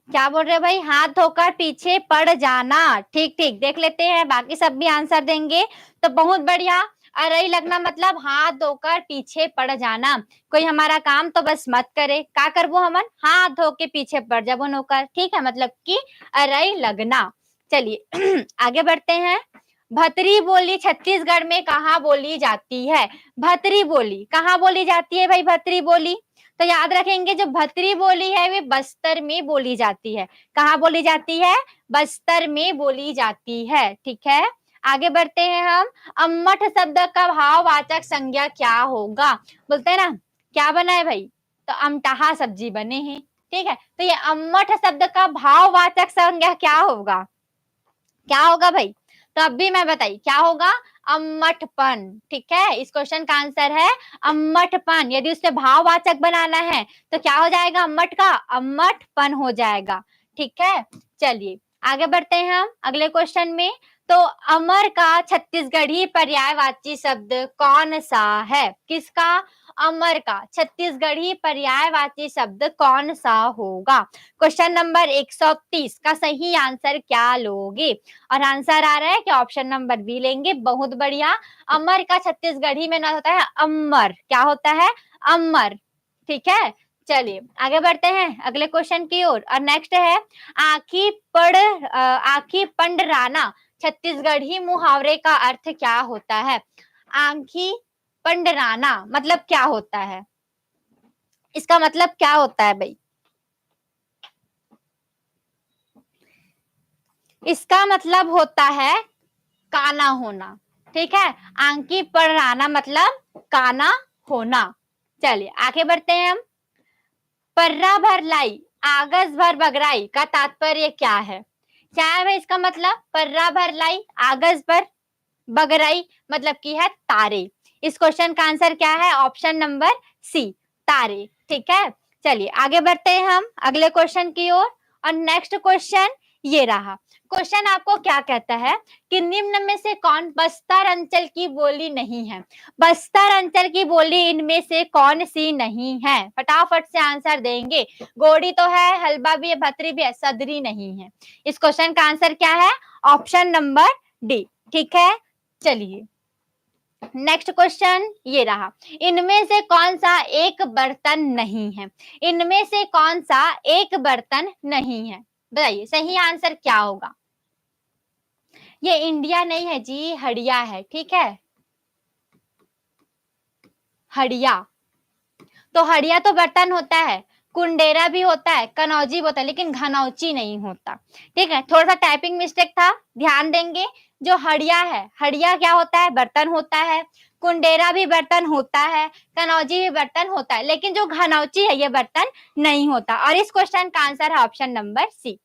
क्या बोल रहे भाई? हाथ धोकर पीछे पड़ जाना, ठीक ठीक, देख लेते हैं बाकी सब भी आंसर देंगे तो बहुत बढ़िया। अरई लगना मतलब हाथ धोकर पीछे पड़ जाना, कोई हमारा काम तो बस मत करे, का करबो हमन? हाथ धो के पीछे पड़ जाबो नौकर, ठीक है, मतलब कि अरई लगना। चलिए आगे बढ़ते हैं। भतरी बोली छत्तीसगढ़ में कहाँ बोली जाती है? भतरी बोली कहाँ बोली जाती है भाई? भतरी बोली तो याद रखेंगे जो भतरी बोली है वे बस्तर में बोली जाती है। कहाँ बोली जाती है? बस्तर में बोली जाती है, ठीक है। आगे बढ़ते हैं हम। अम्मठ शब्द का भाववाचक संज्ञा क्या होगा? बोलते हैं ना क्या बना है भाई? तो अमटाहा सब्जी बने हैं, ठीक है। तो ये अम्मठ शब्द का भाववाचक संज्ञा क्या होगा? क्या होगा भाई? तो अब भी मैं बताइए क्या होगा? अम्मठपन, ठीक है। इस क्वेश्चन का आंसर है अम्मठपन। यदि उससे भाववाचक बनाना है तो क्या हो जाएगा? अम्मठ का अम्मठपन हो जाएगा, ठीक है। चलिए आगे बढ़ते हैं हम अगले क्वेश्चन में। तो अमर का छत्तीसगढ़ी पर्यायवाची शब्द कौन सा है? किसका? अमर का छत्तीसगढ़ी पर्यायवाची शब्द कौन सा होगा? क्वेश्चन नंबर 130 का सही आंसर क्या लोगे? और आंसर आ रहा है कि ऑप्शन नंबर बी लेंगे, बहुत बढ़िया। अमर का छत्तीसगढ़ी में ना होता है अमर, क्या होता है? अमर, ठीक है। चलिए आगे बढ़ते हैं अगले क्वेश्चन की ओर। और नेक्स्ट है, आखी पंडराना छत्तीसगढ़ी मुहावरे का अर्थ क्या होता है? आंखी पंडराना मतलब क्या होता है? इसका मतलब क्या होता है भाई? इसका मतलब होता है काना होना, ठीक है। आंकी पढ़ाना मतलब काना होना। चलिए आगे बढ़ते हैं हम। पर्रा भर लाई आगस भर बगराई का तात्पर्य क्या है? क्या है भाई इसका मतलब? पर्रा भर लाई आगस भर बगराई मतलब की है तारे। इस क्वेश्चन का आंसर क्या है? ऑप्शन नंबर सी, तारे, ठीक है। चलिए आगे बढ़ते हैं हम अगले क्वेश्चन की ओर। और नेक्स्ट क्वेश्चन ये रहा। क्वेश्चन आपको क्या कहता है कि निम्न में से कौन बस्तर अंचल की बोली नहीं है? बस्तर अंचल की बोली इनमें से कौन सी नहीं है? फटाफट से आंसर देंगे। गोड़ी तो है, हलबा भी है, भतरी भी है, सदरी नहीं है। इस क्वेश्चन का आंसर क्या है? ऑप्शन नंबर डी, ठीक है। चलिए नेक्स्ट क्वेश्चन ये रहा। इनमें से कौन सा एक बर्तन नहीं है? इनमें से कौन सा एक बर्तन नहीं है बताइए? सही आंसर क्या होगा? ये इंडिया नहीं है जी, हड़िया है, ठीक है। हड़िया तो हड़िया तो बर्तन होता है, कुंडेरा भी होता है, कनौजी भी होता है, लेकिन घनौची नहीं होता। ठीक है, थोड़ा सा टाइपिंग मिस्टेक था, ध्यान देंगे। जो हड़िया है, हड़िया क्या होता है? बर्तन होता है। कुंडेरा भी बर्तन होता है, कनौजी भी बर्तन होता है, लेकिन जो घनौची है ये बर्तन नहीं होता। और इस क्वेश्चन का आंसर है ऑप्शन नंबर सी।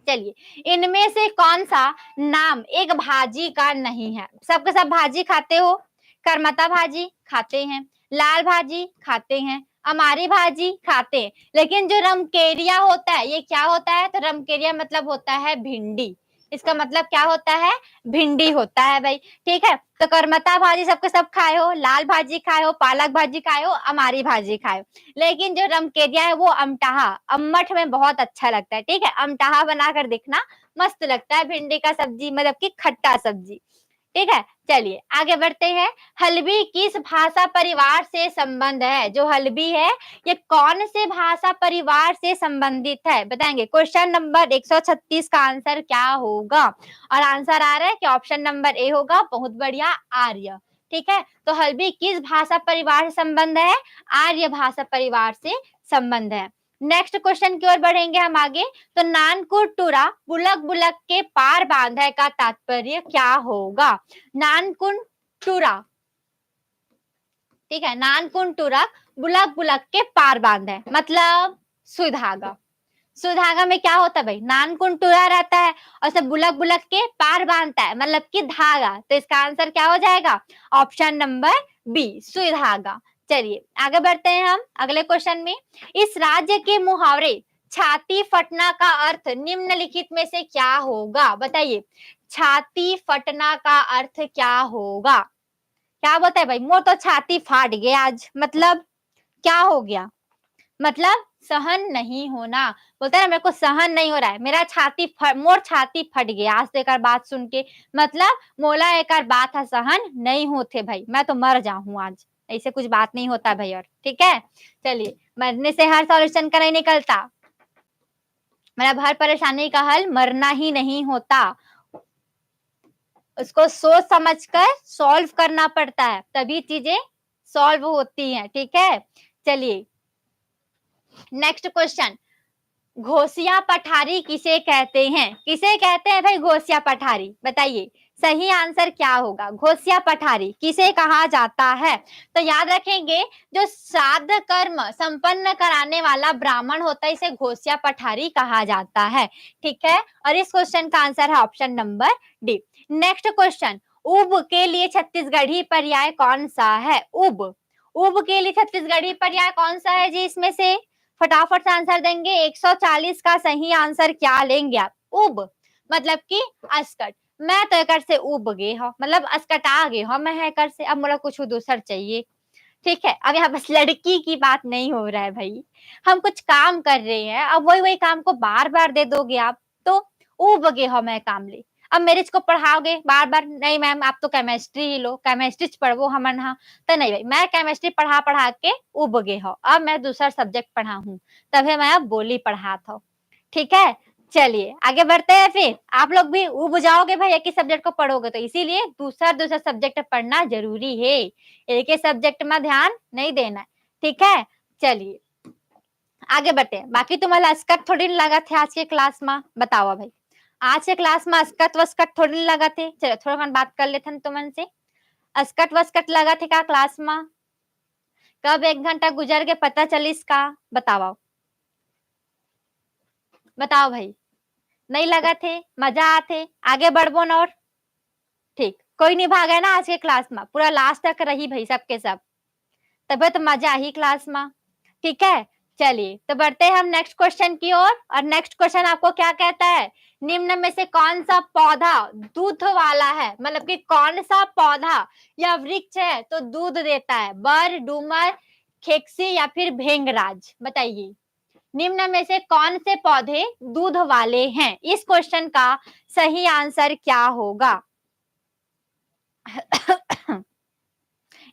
चलिए, इनमें से कौन सा नाम एक भाजी का नहीं है? सबके सब भाजी खाते हो? करमता भाजी खाते हैं, लाल भाजी खाते हैं, अमारी भाजी खाते हैं, लेकिन जो रमकेरिया होता है ये क्या होता है? तो रमकेरिया मतलब होता है भिंडी। इसका मतलब क्या होता है? भिंडी होता है भाई। ठीक है, तो करमता भाजी सबके सब खाए हो, लाल भाजी खाए हो, पालक भाजी खाए हो, अमारी भाजी खाए हो, लेकिन जो रमकेरिया है वो अमटाहा, अम्मठ में बहुत अच्छा लगता है। ठीक है, अमटाहा बनाकर देखना, मस्त लगता है, भिंडी का सब्जी, मतलब कि खट्टा सब्जी। ठीक है, चलिए आगे बढ़ते हैं। हल्बी किस भाषा परिवार से संबंध है? जो हल्बी है ये कौन से भाषा परिवार से संबंधित है? बताएंगे। क्वेश्चन नंबर 136 का आंसर क्या होगा? और आंसर आ रहा है कि ऑप्शन नंबर ए होगा, बहुत बढ़िया, आर्य। ठीक है, तो हल्बी किस भाषा परिवार से संबंध है? आर्य भाषा परिवार से संबंध है। नेक्स्ट क्वेश्चन की ओर बढ़ेंगे हम आगे। तो नानकुटुरा बुलक बुलक के पार बांधे का तात्पर्य क्या होगा? नानकुटुरा, ठीक है, नानकुटुरा बुलक बुलक के पार बांधे मतलब सुई धागा। सुई धागा में क्या होता है भाई? नानकुटुरा रहता है और सब बुलक बुलक के पार बांधता है, मतलब कि धागा। तो इसका आंसर क्या हो जाएगा? ऑप्शन नंबर बी, सुई धागा। चलिए आगे बढ़ते हैं हम अगले क्वेश्चन में। इस राज्य के मुहावरे छाती फटना का अर्थ निम्नलिखित में से क्या होगा? बताइए, छाती फटना का अर्थ क्या होगा? क्या बोलता है भाई? मोर तो छाती फाट गया आज, मतलब क्या हो गया? मतलब सहन नहीं होना। बोलता है ना, मेरे को सहन नहीं हो रहा है, मेरा मोर छाती फट गया आज एक बात सुन के, मतलब मोला एक बात है सहन नहीं होते भाई, मैं तो मर जाऊं आज। ऐसे कुछ बात नहीं होता भाई। और ठीक है, चलिए, मरने से हर सॉल्यूशन का नहीं निकलता, मतलब हर परेशानी का हल मरना ही नहीं होता, उसको सोच समझकर सॉल्व करना पड़ता है, तभी चीजें सॉल्व होती हैं। ठीक है, चलिए नेक्स्ट क्वेश्चन। घोसिया पठारी किसे कहते हैं? किसे कहते हैं भाई घोसिया पठारी? बताइए, सही आंसर क्या होगा? घोसिया पठारी किसे कहा जाता है? तो याद रखेंगे, जो श्राद्ध कर्म संपन्न कराने वाला ब्राह्मण होता है इसे घोसिया पठारी कहा जाता है। ठीक है, और इस क्वेश्चन का आंसर है option number D. Next question. उब के लिए छत्तीसगढ़ी पर्याय कौन सा है? उब, उब के लिए छत्तीसगढ़ी पर्याय कौन सा है जी? इसमें से फटाफट से आंसर देंगे। 140 का सही आंसर क्या लेंगे आप? उब मतलब कि अस्कट। मैं तो एकर से उब गए हो, मतलब अस्कटा गए हो मैं एकर से, अब मुझे कुछ दूसर चाहिए। ठीक है, अब यहाँ बस लड़की की बात नहीं हो रहा है भाई, हम कुछ काम कर रहे हैं, अब वही वही काम को बार बार दे दोगे आप, तो उब गए हो मैं काम ले। अब मेरे को पढ़ाओगे बार बार, नहीं मैम आप तो केमिस्ट्री ही लो, केमिस्ट्री पढ़ो हमन हा, तो नहीं भाई, मैं केमिस्ट्री पढ़ा पढ़ा के उब गए हो, अब मैं दूसरा सब्जेक्ट पढ़ा हूँ, तभी मैं अब बोली पढ़ाता हूँ। ठीक है, चलिए आगे बढ़ते हैं। फिर आप लोग भी उब जाओगे भाई, एक ही सब्जेक्ट को पढ़ोगे, तो इसीलिए दूसरा दूसरा सब्जेक्ट पढ़ना जरूरी है, एक ही सब्जेक्ट में ध्यान नहीं देना है। ठीक है, चलिए आगे बढ़ते हैं। बाकी तुम्हारा अस्कत थोड़ी लगा थे आज के क्लास में? बताओ भाई, आज के क्लास में अस्कत वस्कट थोड़ी लगा थे? चलो थोड़ा बात कर लेते हैं तुमन से, अस्कट वस्कट लगा थे का क्लास में? कब 1 घंटा गुजर के पता चलिस का? बताओ बताओ भाई, नहीं लगा थे? मजा आते? आगे बढ़बो न और। ठीक, कोई नहीं भागा ना आज के क्लास में, पूरा लास्ट तक रही भाई सबके सब, तब तो मजा ही क्लास में। ठीक है, चलिए तो बढ़ते हैं हम नेक्स्ट क्वेश्चन की ओर। और नेक्स्ट क्वेश्चन आपको क्या कहता है? निम्न में से कौन सा पौधा दूध वाला है? मतलब कि कौन सा पौधा या वृक्ष है तो दूध देता है? बर, डूमर, खेक्सी या फिर भेंगराज? बताइए, निम्न में से कौन से पौधे दूध वाले हैं? इस क्वेश्चन का सही आंसर क्या होगा?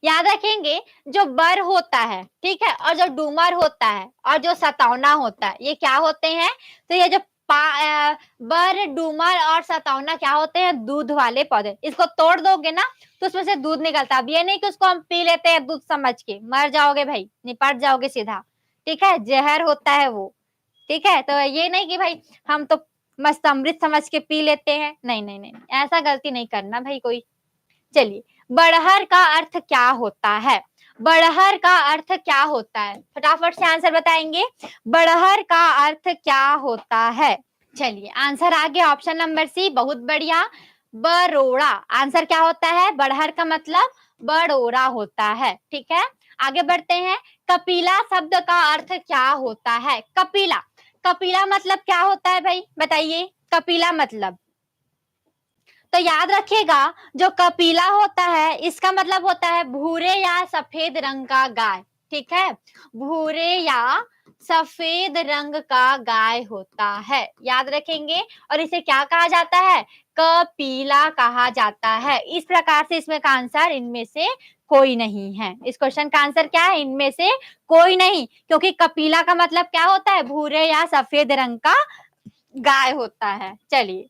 याद रखेंगे, जो बर होता है, ठीक है, और जो डूमर होता है और जो सतौना होता है, ये क्या होते हैं? तो ये जो बर, डूमर और सतौना क्या होते हैं? दूध वाले पौधे। इसको तोड़ दोगे ना तो उसमें से दूध निकलता है। अब ये नहीं कि उसको हम पी लेते हैं दूध समझ के, मर जाओगे भाई, निपट जाओगे सीधा। ठीक है, जहर होता है वो, ठीक है। तो ये नहीं कि भाई हम तो मस्त अमृत समझ के पी लेते हैं, नहीं नहीं नहीं, ऐसा गलती नहीं करना भाई कोई। चलिए, बड़हर का अर्थ क्या होता है? बड़हर का अर्थ क्या होता है? फटाफट से आंसर बताएंगे, बड़हर का अर्थ क्या होता है? चलिए, आंसर आ गया ऑप्शन नंबर सी, बहुत बढ़िया, बरोड़ा। आंसर क्या होता है? बड़हर का मतलब बड़ोरा होता है, ठीक है। आगे बढ़ते हैं, कपिला शब्द का अर्थ क्या होता है? कपिला, कपिला मतलब क्या होता है भाई, बताइए। कपिला मतलब, तो याद रखिएगा, जो कपिला होता है इसका मतलब होता है भूरे या सफेद रंग का गाय, ठीक है। भूरे या सफेद रंग का गाय होता है, याद रखेंगे। और इसे क्या कहा जाता है? कपिला कहा जाता है। इस प्रकार से इसमें का आंसर इनमें से कोई नहीं है। इस क्वेश्चन का आंसर क्या है? इनमें से कोई नहीं, क्योंकि कपिला का मतलब क्या होता है? भूरे या सफेद रंग का गाय होता है। चलिए,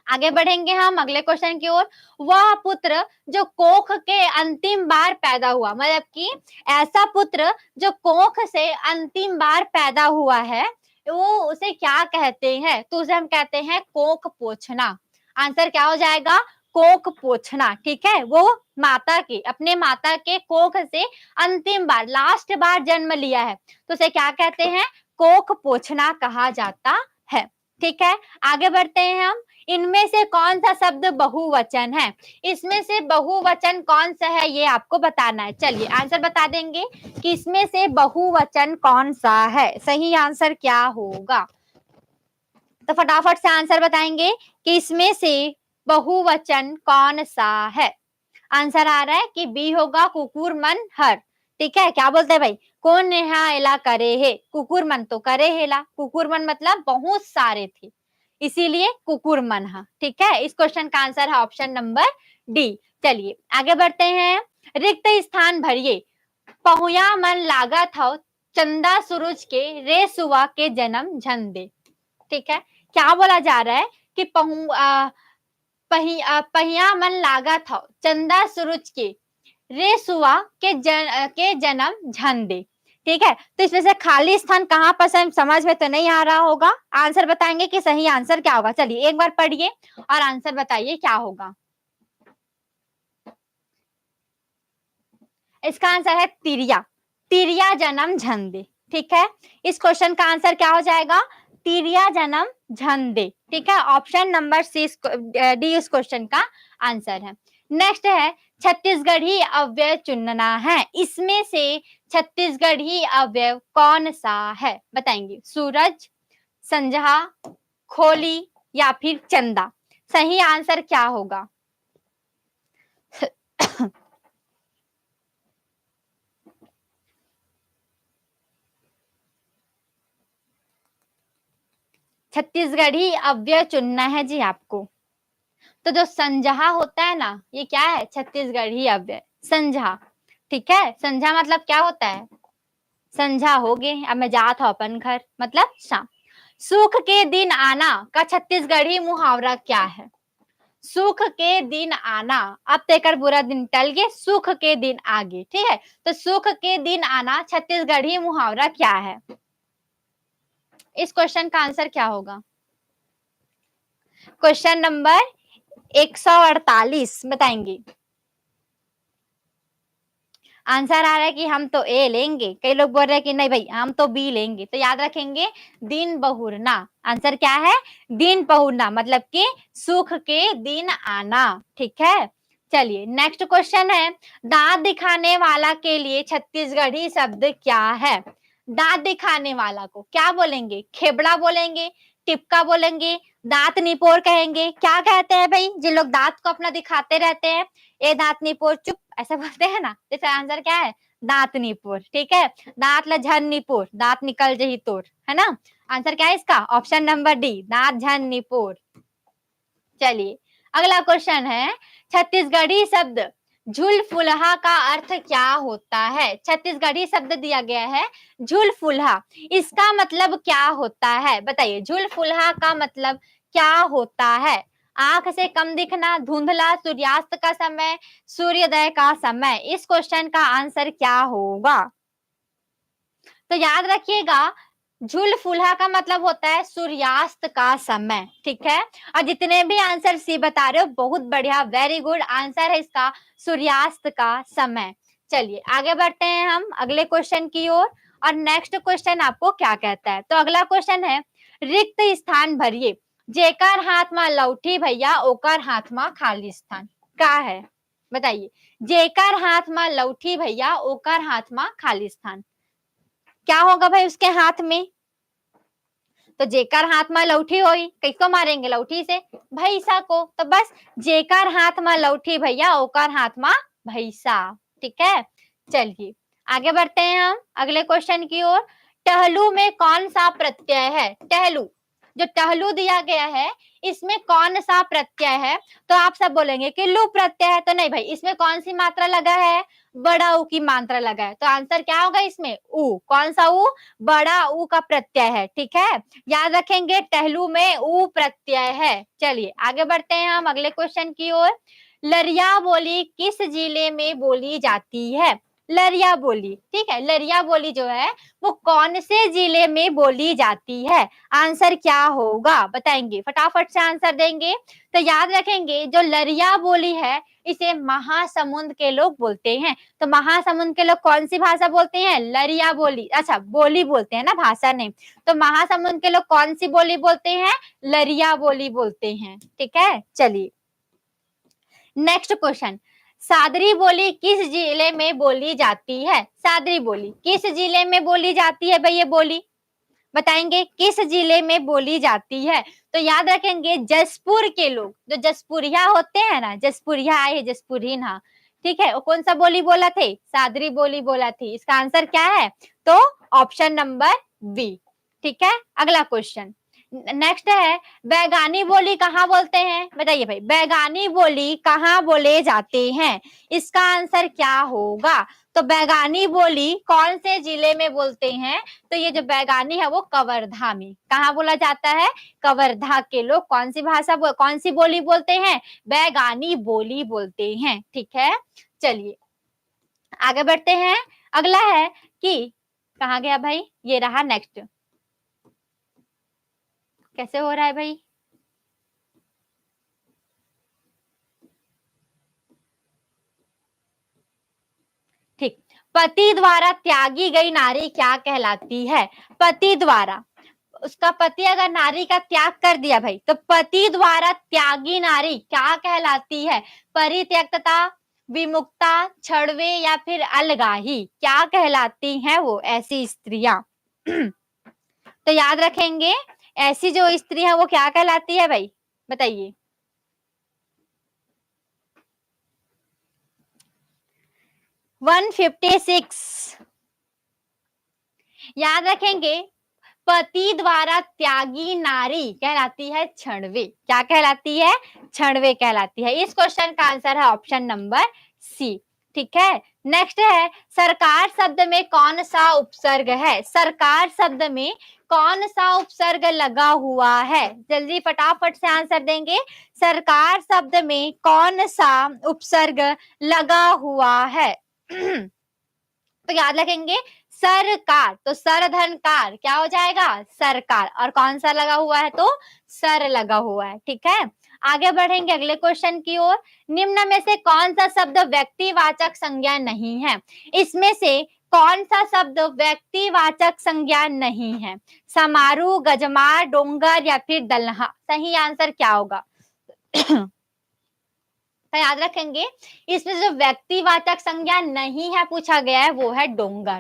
आगे बढ़ेंगे हम अगले क्वेश्चन की ओर। वह पुत्र जो कोख के अंतिम बार पैदा हुआ, मतलब कि ऐसा पुत्र जो कोख से अंतिम बार पैदा हुआ है, वो उसे क्या कहते हैं? तो उसे हम कहते हैं कोख पोछना। आंसर क्या हो जाएगा? कोख पोछना, ठीक है। वो माता के, अपने माता के कोख से अंतिम बार, लास्ट बार जन्म लिया है, तो उसे क्या कहते हैं? कोख पोछना कहा जाता है, ठीक है। आगे बढ़ते हैं हम, इनमें से कौन सा शब्द बहुवचन है? इसमें से बहुवचन कौन सा है ये आपको बताना है। चलिए, आंसर बता देंगे कि इसमें से बहुवचन कौन सा है, सही आंसर क्या होगा। तो फटाफट से आंसर बताएंगे कि इसमें से बहुवचन कौन सा है। आंसर आ रहा है कि बी होगा, कुकुर मन हर, ठीक है। क्या बोलते हैं भाई? कौन नेहा एला करे है, कुकुर मन तो करे हेला, कुकुर मन मतलब बहुत सारे थे, इसीलिए कुकुर मन हा, ठीक है। इस क्वेश्चन का आंसर है ऑप्शन नंबर डी। चलिए, आगे बढ़ते हैं, रिक्त स्थान भरिए, पहुया मन लागत हो, चंदा सूरज के रे सुआ के जन्म झंडे, ठीक है। क्या बोला जा रहा है कि पहिया मन लागत हो, चंदा सूरज के रे सुआ के जन्म झंडे, ठीक है। तो इसमें से खाली स्थान कहाँ पर समझ में तो नहीं आ रहा होगा, आंसर बताएंगे कि सही आंसर क्या होगा। चलिए, एक बार पढ़िए और आंसर बताइए क्या होगा। इसका आंसर है तिरिया, तिरिया जन्म झंडे, ठीक है। इस क्वेश्चन का आंसर क्या हो जाएगा? तिरिया जन्म झंडे, ठीक है। ऑप्शन नंबर सी डी इस क्वेश्चन का आंसर है। नेक्स्ट है, छत्तीसगढ़ी अव्यय चुनना है, इसमें से छत्तीसगढ़ी अव्यय कौन सा है, बताएंगे। सूरज, संजहा, खोली या फिर चंदा, सही आंसर क्या होगा? छत्तीसगढ़ी अव्यय चुनना है जी आपको। तो जो संजहा होता है ना, ये क्या है? छत्तीसगढ़ी अव्यय संजहा, ठीक है। संझा मतलब क्या होता है? संझा हो गए, अब मैं जात हूं अपन घर, मतलब शाम। सुख के दिन आना का छत्तीसगढ़ी मुहावरा क्या है? सुख के दिन आना, अब तेकर बुरा दिन टल गए, सुख के दिन आगे, ठीक है। तो सुख के दिन आना छत्तीसगढ़ी मुहावरा क्या है? इस क्वेश्चन का आंसर क्या होगा? क्वेश्चन नंबर 148 बताएंगे। आंसर आ रहा है कि हम तो ए लेंगे, कई लोग बोल रहे हैं कि नहीं भाई हम तो बी लेंगे। तो याद रखेंगे, दिन बहुरना। आंसर क्या है? दिन बहुरना, मतलब कि सुख के दिन आना, ठीक है। चलिए, नेक्स्ट क्वेश्चन है, दांत दिखाने वाला के लिए छत्तीसगढ़ी शब्द क्या है? दांत दिखाने वाला को क्या बोलेंगे? खेबड़ा बोलेंगे, टिपका बोलेंगे, दांत निपोर कहेंगे, क्या कहते हैं भाई जिन लोग दांत को अपना दिखाते रहते हैं? ए दांत निपोर चुप, ऐसा बोलते हैं ना। तो इसका आंसर क्या है? दांत निपोर, ठीक है। दांत ला झन निपोर, दांत निकल जही तोर, है ना। आंसर क्या है इसका? ऑप्शन नंबर डी, दांत झन निपोर। चलिए, अगला क्वेश्चन है, छत्तीसगढ़ी शब्द झुलफुलहा का अर्थ क्या होता है? छत्तीसगढ़ी शब्द दिया गया है झुलफुलहा, इसका मतलब क्या होता है, बताइए। झुलफुलहा का मतलब क्या होता है? आंख से कम दिखना, धुंधला, सूर्यास्त का समय, सूर्योदय का समय। इस क्वेश्चन का आंसर क्या होगा? तो याद रखिएगा, झुल फुलहा का मतलब होता है सूर्यास्त का समय, ठीक है। और जितने भी आंसर सी बता रहे हो बहुत बढ़िया, वेरी गुड आंसर है इसका सूर्यास्त का समय। चलिए आगे बढ़ते हैं हम अगले क्वेश्चन की ओर। और नेक्स्ट क्वेश्चन आपको क्या कहता है, तो अगला क्वेश्चन है रिक्त स्थान भरिए, जेकर हाथ में लौठी भैया ओकर हाथ में खाली स्थान, क्या है बताइए। जेकर हाथ में लौठी भैया ओकर हाथ में खाली स्थान, क्या होगा भाई उसके हाथ में। तो जेकर हाथ में लौठी होई, किसको मारेंगे, लौठी से भैंसा को, तो बस जेकर हाथ में लौठी भैया ओकर हाथ में भैंसा, ठीक है। चलिए आगे बढ़ते हैं हम अगले क्वेश्चन की ओर। टहलू में कौन सा प्रत्यय है, टहलू, जो टहलू दिया गया है इसमें कौन सा प्रत्यय है, तो आप सब बोलेंगे कि लू प्रत्यय है, तो नहीं भाई, इसमें कौन सी मात्रा लगा है, बड़ा ऊ की मात्रा लगा है, तो आंसर क्या होगा इसमें ऊ, कौन सा ऊ, बड़ा ऊ का प्रत्यय है, ठीक है। याद रखेंगे टहलू में ऊ प्रत्यय है। चलिए आगे बढ़ते हैं हम अगले क्वेश्चन की ओर। लरिया बोली किस जिले में बोली जाती है, लरिया बोली, ठीक है, लरिया बोली जो है वो कौन से जिले में बोली जाती है, आंसर क्या होगा बताएंगे, फटाफट से आंसर देंगे। तो याद रखेंगे जो लरिया बोली है इसे महासमुंद के लोग बोलते हैं, तो महासमुंद के लोग कौन सी भाषा बोलते हैं, लरिया बोली, अच्छा बोली बोलते हैं ना, भाषा नहीं। तो महासमुंद के लोग कौन सी बोली बोलते हैं, लरिया बोली बोलते हैं, ठीक है। चलिए नेक्स्ट क्वेश्चन, सादरी बोली किस जिले में बोली जाती है, सादरी बोली किस जिले में बोली जाती है भाई, ये बोली बताएंगे किस जिले में बोली जाती है। तो याद रखेंगे जसपुर के लोग, जो जसपुरिया होते हैं ना, जसपुरिया आए जसपुरीन, हाँ ठीक है, वो कौन सा बोली बोला थे, सादरी बोली बोला थी, इसका आंसर क्या है, तो ऑप्शन नंबर बी, ठीक है। अगला क्वेश्चन नेक्स्ट है, बैगानी बोली कहाँ बोलते हैं, बताइए भाई, बैगानी बोली कहाँ बोले जाते हैं, इसका आंसर क्या होगा। तो बैगानी बोली कौन से जिले में बोलते हैं, तो ये जो बैगानी है वो कवर्धा में, कहाँ बोला जाता है, कवर्धा के लोग कौन सी भाषा कौन सी बोली बोलते हैं, बैगानी बोली बोलते हैं, ठीक है। चलिए आगे बढ़ते हैं, अगला है कि कहाँ गया भाई, ये रहा नेक्स्ट, कैसे हो रहा है भाई, ठीक, पति द्वारा त्यागी गई नारी क्या कहलाती है, पति द्वारा, उसका पति अगर नारी का त्याग कर दिया भाई, तो पति द्वारा त्यागी नारी क्या कहलाती है, परित्यक्ता, विमुक्ता, छड़वे या फिर अलगाही, क्या कहलाती हैं वो ऐसी स्त्रियां। तो याद रखेंगे ऐसी जो स्त्री है वो क्या कहलाती है भाई, बताइए। 156 याद रखेंगे, पति द्वारा त्यागी नारी कहलाती है छड़वे, क्या कहलाती है, छड़वे कहलाती है। इस क्वेश्चन का आंसर है ऑप्शन नंबर सी, ठीक है। नेक्स्ट है, सरकार शब्द में कौन सा उपसर्ग है, सरकार शब्द में कौन सा उपसर्ग लगा हुआ है, जल्दी फटाफट से आंसर देंगे, सरकार शब्द में कौन सा उपसर्ग लगा हुआ है। तो याद रखेंगे सरकार, तो सरधनकार क्या हो जाएगा, सरकार, और कौन सा लगा हुआ है, तो सर लगा हुआ है, ठीक है। आगे बढ़ेंगे अगले क्वेश्चन की ओर। निम्न में से कौन सा शब्द व्यक्तिवाचक संज्ञा नहीं है, इसमें से कौन सा शब्द व्यक्तिवाचक संज्ञा नहीं है, समारोह, गजमार, डोंगर या फिर दलहा, सही आंसर क्या होगा। तो याद रखेंगे इसमें जो व्यक्तिवाचक संज्ञा नहीं है पूछा गया है वो है डोंगर,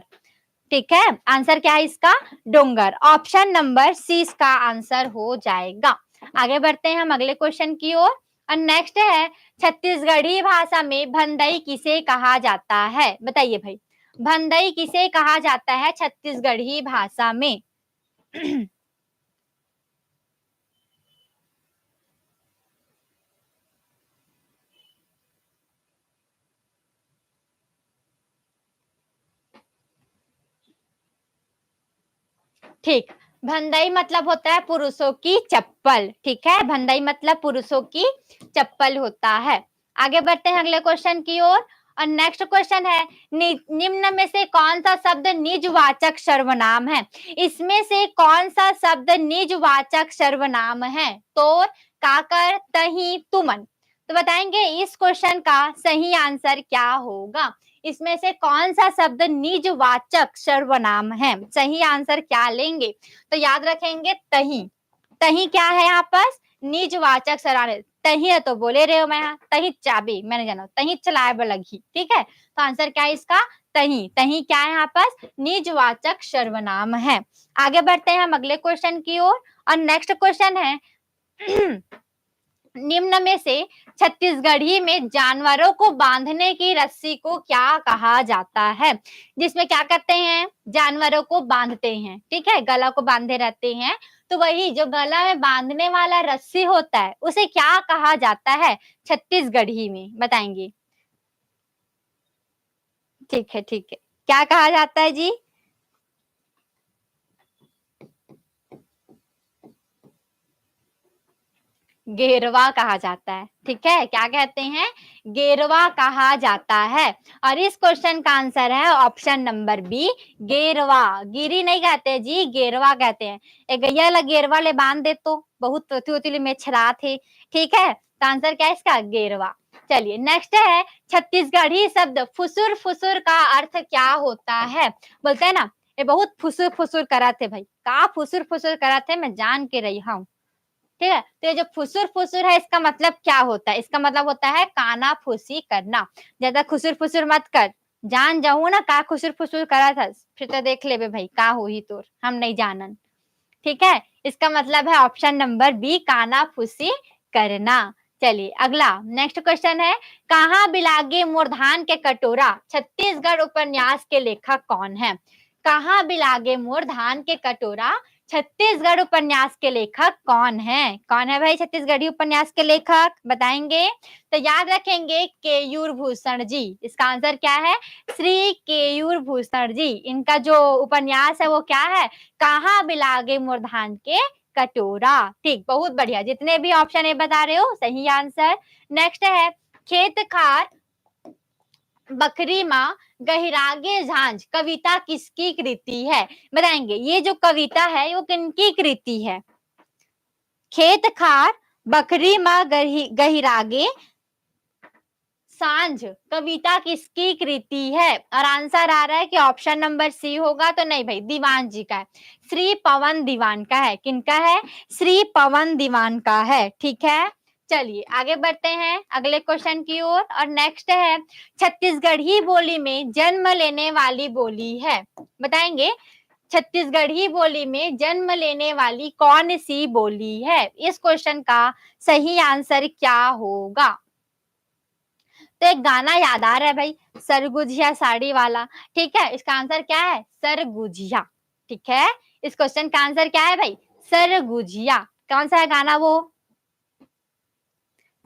ठीक है। आंसर क्या है इसका, डोंगर, ऑप्शन नंबर सी इसका आंसर हो जाएगा। आगे बढ़ते हैं हम अगले क्वेश्चन की ओर। और नेक्स्ट है, छत्तीसगढ़ी भाषा में भंदई किसे कहा जाता है, बताइए भाई, भंदई किसे कहा जाता है छत्तीसगढ़ी भाषा में। ठीक, भंदई मतलब होता है पुरुषों की चप्पल, ठीक है, भंदई मतलब पुरुषों की चप्पल होता है। आगे बढ़ते हैं अगले क्वेश्चन की ओर। और नेक्स्ट क्वेश्चन है निम्न में से कौन सा शब्द निजवाचक सर्वनाम है? इसमें से कौन सा शब्द निजवाचक सर्वनाम है? तोर, काकर, तही, तुमन। तो बताएंगे इस क्वेश्चन का सही आंसर क्या होगा? इसमें से कौन सा शब्द निजवाचक सर्वनाम है? सही आंसर क्या लेंगे? तो याद रखेंगे तही। तही क्या है यहाँ पर? निजवाचक सर्वनाम। तही है तो बोले रहे हो मैं, तही चाबी, मैंने जाना तही चलाए लगी, ठीक है। तो आंसर क्या है इसका? तही। तही क्या है यहाँ पर? निजवाचक सर्वनाम है। आगे बढ़ते हैं हम अगले क्वेश्चन की ओर। और नेक्स्ट क्वेश्चन है निम्न में से छत्तीसगढ़ी में जानवरों को बांधने की रस्सी को क्या कहा जाता है? जिसमें क्या करते हैं? जानवरों को बांधते हैं, ठीक है, गला को बांधे रहते हैं। तो वही जो गला में बांधने वाला रस्सी होता है उसे क्या कहा जाता है छत्तीसगढ़ी में? बताएंगे। ठीक है, ठीक है, क्या कहा जाता है जी? गेरवा कहा जाता है, ठीक है। क्या कहते हैं? गेरवा कहा जाता है। और इस क्वेश्चन का आंसर है ऑप्शन नंबर बी, गेरवा। गिरी नहीं कहते जी, गेरवा कहते हैं। एक गैया ला गेरवा ले बांध दे तो बहुत पोती में छरा थे, ठीक है। तो आंसर क्या है इसका? गेरवा। चलिए नेक्स्ट है छत्तीसगढ़ी शब्द फुसुर फुसुर का अर्थ क्या होता है? बोलते हैं ना ये बहुत फुसुर फुसुर करा थे भाई, का फुसुर फुसुर करा थे, मैं जान के रही हूँ, ठीक है। तो ये जो फुसुर फुसुर है इसका मतलब क्या होता है? इसका मतलब होता है काना फूसी करना। ज्यादा खुसुर फुसुर मत कर, जान जाऊ ना का खुसुर फुसुर करा था, फिर तो देख ले भाई का हो ही तोर, हम नहीं जानन, ठीक है। इसका मतलब है ऑप्शन नंबर बी, काना फूसी करना। चलिए अगला नेक्स्ट क्वेश्चन है कहाँ बिलागे मोरधान के कटोरा छत्तीसगढ़ उपन्यास के लेखक कौन है? कहाँ बिलागे मोरधान के कटोरा छत्तीसगढ़ उपन्यास के लेखक कौन है? कौन है भाई छत्तीसगढ़ी उपन्यास के लेखक? बताएंगे। तो याद रखेंगे केयूर भूषण जी। इसका आंसर क्या है? श्री केयूर भूषण जी। इनका जो उपन्यास है वो क्या है? कहाँ बिलागे मोरधान के कटोरा। ठीक, बहुत बढ़िया, जितने भी ऑप्शन है बता रहे हो सही आंसर। नेक्स्ट है खेत खार बकरी माँ गहिरागे झांझ कविता किसकी कृति है? बताएंगे। ये जो कविता है वो किनकी कृति है? खेत खार बकरी माँ गहिरागे सांझ कविता किसकी कृति है? और आंसर आ रहा है कि ऑप्शन नंबर सी होगा, तो नहीं भाई, दीवान जी का है, श्री पवन दीवान का है। किनका है? श्री पवन दीवान का है, ठीक है। चलिए आगे बढ़ते हैं अगले क्वेश्चन की ओर। और नेक्स्ट है छत्तीसगढ़ी बोली में जन्म लेने वाली बोली है। बताएंगे छत्तीसगढ़ी बोली में जन्म लेने वाली कौन सी बोली है? इस क्वेश्चन का सही आंसर क्या होगा? तो एक गाना याद आ रहा है भाई, सरगुजिया साड़ी वाला, ठीक है। इसका आंसर क्या है? सरगुजिया, ठीक है। इस क्वेश्चन का आंसर क्या है भाई? सरगुजिया। कौन सा है गाना वो?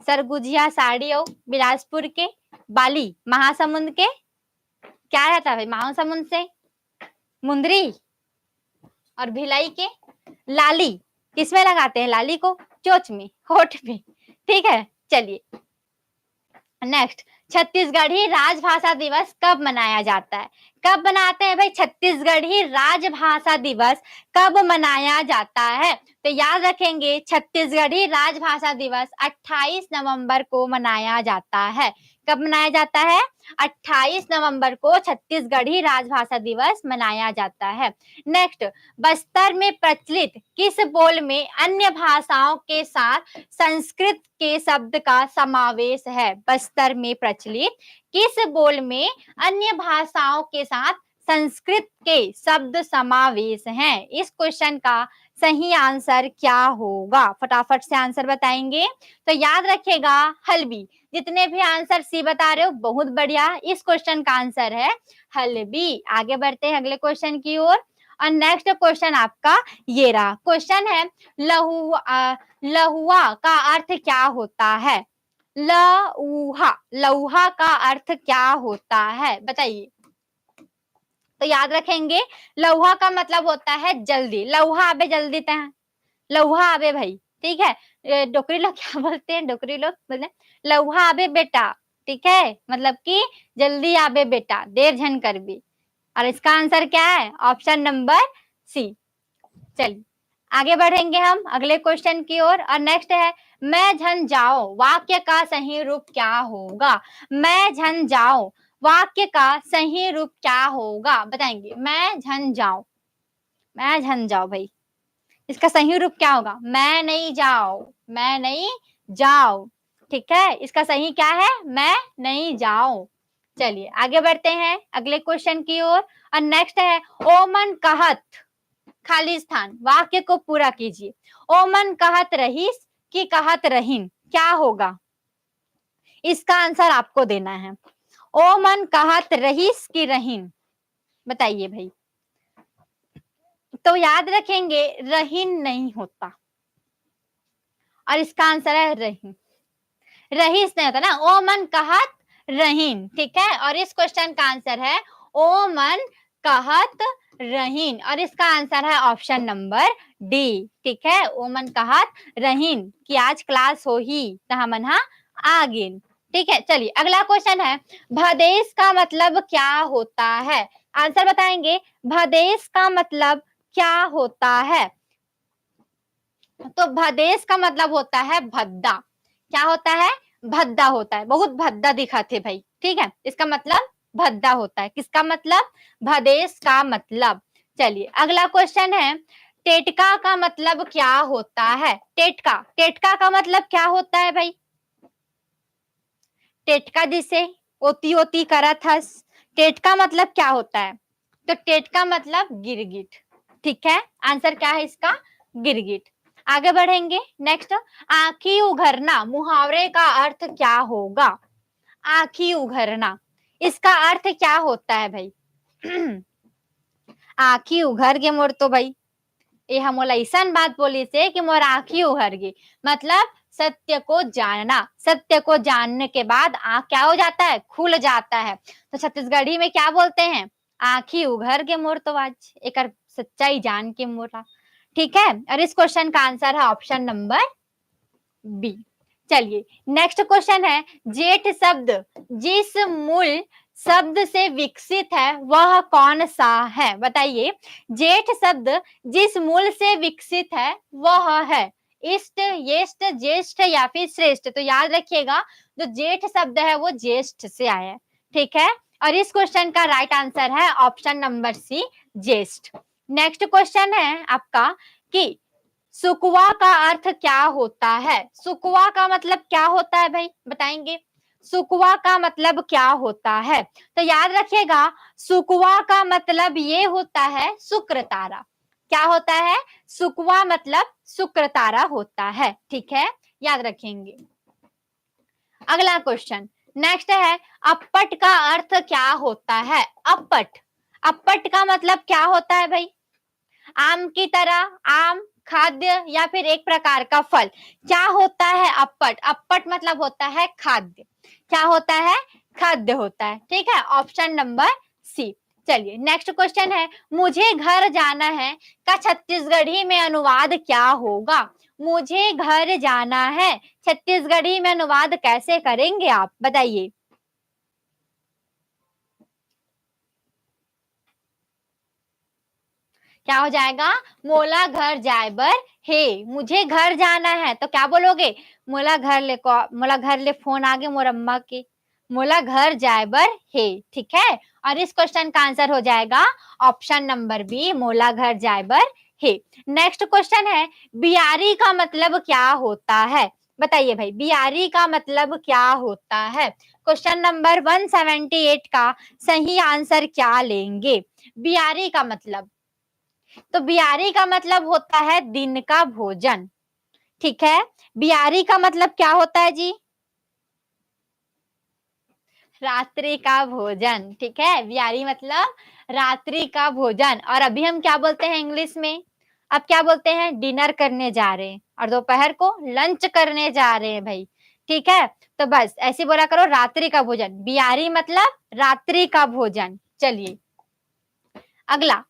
सरगुजिया साड़ी हो बिलासपुर के, बाली महासमुंद के, क्या रहता है भाई महासमुंद से? मुंदरी और भिलाई के लाली। किसमें लगाते हैं लाली को? चोच में, होठ में, ठीक है। चलिए नेक्स्ट छत्तीसगढ़ी राजभाषा दिवस कब मनाया जाता है? कब मनाते हैं भाई छत्तीसगढ़ी राजभाषा दिवस? कब मनाया जाता है? तो याद रखेंगे छत्तीसगढ़ी राजभाषा दिवस 28 नवंबर को मनाया जाता है। कब मनाया जाता है? 28 नवंबर को छत्तीसगढ़ी राजभाषा दिवस मनाया जाता है। नेक्स्ट बस्तर में प्रचलित किस बोल में अन्य भाषाओं के साथ संस्कृत के शब्द का समावेश है? बस्तर में प्रचलित किस बोल में अन्य भाषाओं के साथ संस्कृत के शब्द समावेश हैं? इस क्वेश्चन का सही आंसर क्या होगा? फटाफट से आंसर बताएंगे। तो याद रखिएगा हल्बी। जितने भी आंसर सी बता रहे हो बहुत बढ़िया, इस क्वेश्चन का आंसर है हल्बी। आगे बढ़ते हैं अगले क्वेश्चन की ओर। और नेक्स्ट क्वेश्चन आपका ये रहा। क्वेश्चन है लहुआ का अर्थ क्या होता है? लऊहा, लऊहा का अर्थ क्या होता है? बताइए। तो याद रखेंगे लऊहा का मतलब होता है जल्दी। लऊहा आबे जल्दी तय, लऊहा आबे भाई, ठीक है। डोकरी लोग क्या बोलते हैं? डोकरी लोग बोलते हैं लऊहा आबे बेटा, ठीक है, मतलब कि जल्दी आबे बेटा, देर झन करबी। और इसका आंसर क्या है? Option number C. चलिए आगे बढ़ेंगे हम अगले क्वेश्चन की ओर। और नेक्स्ट है मैं झन जाऊं वाक्य का सही रूप क्या होगा? मैं झन जाऊं वाक्य का सही रूप क्या होगा? बताएंगे। मैं झन जाऊं, मैं झन जाऊं भाई, इसका सही रूप क्या होगा? मैं नहीं जाऊं, मैं नहीं जाऊं। ठीक है, इसका सही क्या है? मैं नहीं जाऊं। चलिए आगे बढ़ते हैं अगले क्वेश्चन की ओर। और नेक्स्ट है ओमन कहत, खाली स्थान, वाक्य को पूरा कीजिए। ओमन कहत रहीस कि कहत रहीन, क्या होगा? इसका आंसर आपको देना है। ओमन कहत रहीस कि रहीन, बताइए भाई। तो याद रखेंगे रहीन नहीं होता, और इसका आंसर है रहीन। रहीस नहीं होता ना, ओमन कहत रहीन। ठीक है, और इस क्वेश्चन का आंसर है ओमन कहत रहीन, और इसका आंसर है ऑप्शन नंबर डी। ठीक है, ओमन कहत रहीन कि आज क्लास हो ही तो हमन हा आगिन। ठीक है, चलिए अगला क्वेश्चन है भदेश का मतलब क्या होता है? आंसर बताएंगे। भदेश का मतलब क्या होता है? तो भदेश का मतलब होता है भद्दा। क्या होता है? भद्दा होता है, बहुत भद्दा दिखाते भाई। ठीक है, इसका मतलब भद्दा होता है। किसका मतलब? भदेश का मतलब। चलिए अगला क्वेश्चन है टेटका का मतलब क्या होता है? टेटका, टेटका का मतलब क्या होता है भाई? टेटका जिसे ओती ओती करत हस, टेटका मतलब क्या होता है? तो टेटका मतलब गिरगिट। ठीक है, आंसर क्या है इसका? गिरगिट। आगे बढ़ेंगे नेक्स्ट। आंखी उघरना मुहावरे का अर्थ क्या होगा? आंखी उघरना, इसका अर्थ क्या होता है भाई? आंखी उघर गे मोर, तो भाई ये हम ऐसा बात बोली से कि मोर आंखी उघर गई, मतलब सत्य को जानना। सत्य को जानने के बाद आंख क्या हो जाता है? खुल जाता है। तो छत्तीसगढ़ी में क्या बोलते हैं? आंखी उघर के मोर, तो आज एक सच्चाई जान के मोरा। ठीक है, और इस क्वेश्चन का आंसर है ऑप्शन नंबर बी। चलिए नेक्स्ट क्वेश्चन है जेठ शब्द जिस मूल शब्द से विकसित है वह कौन सा है? बताइए। जेठ शब्द जिस मूल से विकसित है वह है इष्ट, येष्ट, ज्येष्ठ या फिर श्रेष्ठ। तो याद रखिएगा जो जेठ शब्द है वो ज्येष्ठ से आया है। ठीक है, और इस क्वेश्चन का राइट आंसर है ऑप्शन नंबर सी, ज्येष्ठ। नेक्स्ट क्वेश्चन है आपका कि सुकवा का अर्थ क्या होता है? सुकवा का मतलब क्या होता है भाई? बताएंगे। सुकवा का मतलब क्या होता है? तो याद रखिएगा सुकवा का मतलब ये होता है शुक्र तारा। क्या होता है? सुकवा मतलब शुक्र तारा होता है। ठीक है, याद रखेंगे। अगला क्वेश्चन नेक्स्ट है अप्पट का अर्थ क्या होता है? अप्पट, अप्पट का मतलब क्या होता है भाई? आम की तरह, आम, खाद्य या फिर एक प्रकार का फल। क्या होता है अप्पट? अप्पट मतलब होता है खाद्य। क्या होता है? खाद्य होता है। ठीक है, ऑप्शन नंबर सी। चलिए नेक्स्ट क्वेश्चन है मुझे घर जाना है का छत्तीसगढ़ी में अनुवाद क्या होगा? मुझे घर जाना है छत्तीसगढ़ी में अनुवाद कैसे करेंगे आप? बताइए। क्या हो जाएगा? मोला घर जाए बर हे, मुझे घर जाना है तो क्या बोलोगे? मोला घर ले को, मोला घर ले फोन आगे मोर अम्मा के, मोला घर जाए बर हे। ठीक है, और इस क्वेश्चन का आंसर हो जाएगा ऑप्शन नंबर बी, मोला घर जाए बर हे। नेक्स्ट क्वेश्चन है बियारी का मतलब क्या होता है? बताइए भाई, बियारी का मतलब क्या होता है? क्वेश्चन नंबर 178 का सही आंसर क्या लेंगे? बियारी का मतलब, तो बियारी का मतलब होता है दिन का भोजन। ठीक है, बियारी का मतलब क्या होता है जी? रात्रि का भोजन। ठीक है, बियारी मतलब रात्रि का भोजन। और अभी हम क्या बोलते हैं इंग्लिश में? अब क्या बोलते हैं? डिनर करने जा रहे हैं, और दोपहर को लंच करने जा रहे हैं भाई। ठीक है, तो बस ऐसे बोला करो रात्रि का भोजन। बियारी मतलब रात्रि का भोजन। चलिए अगला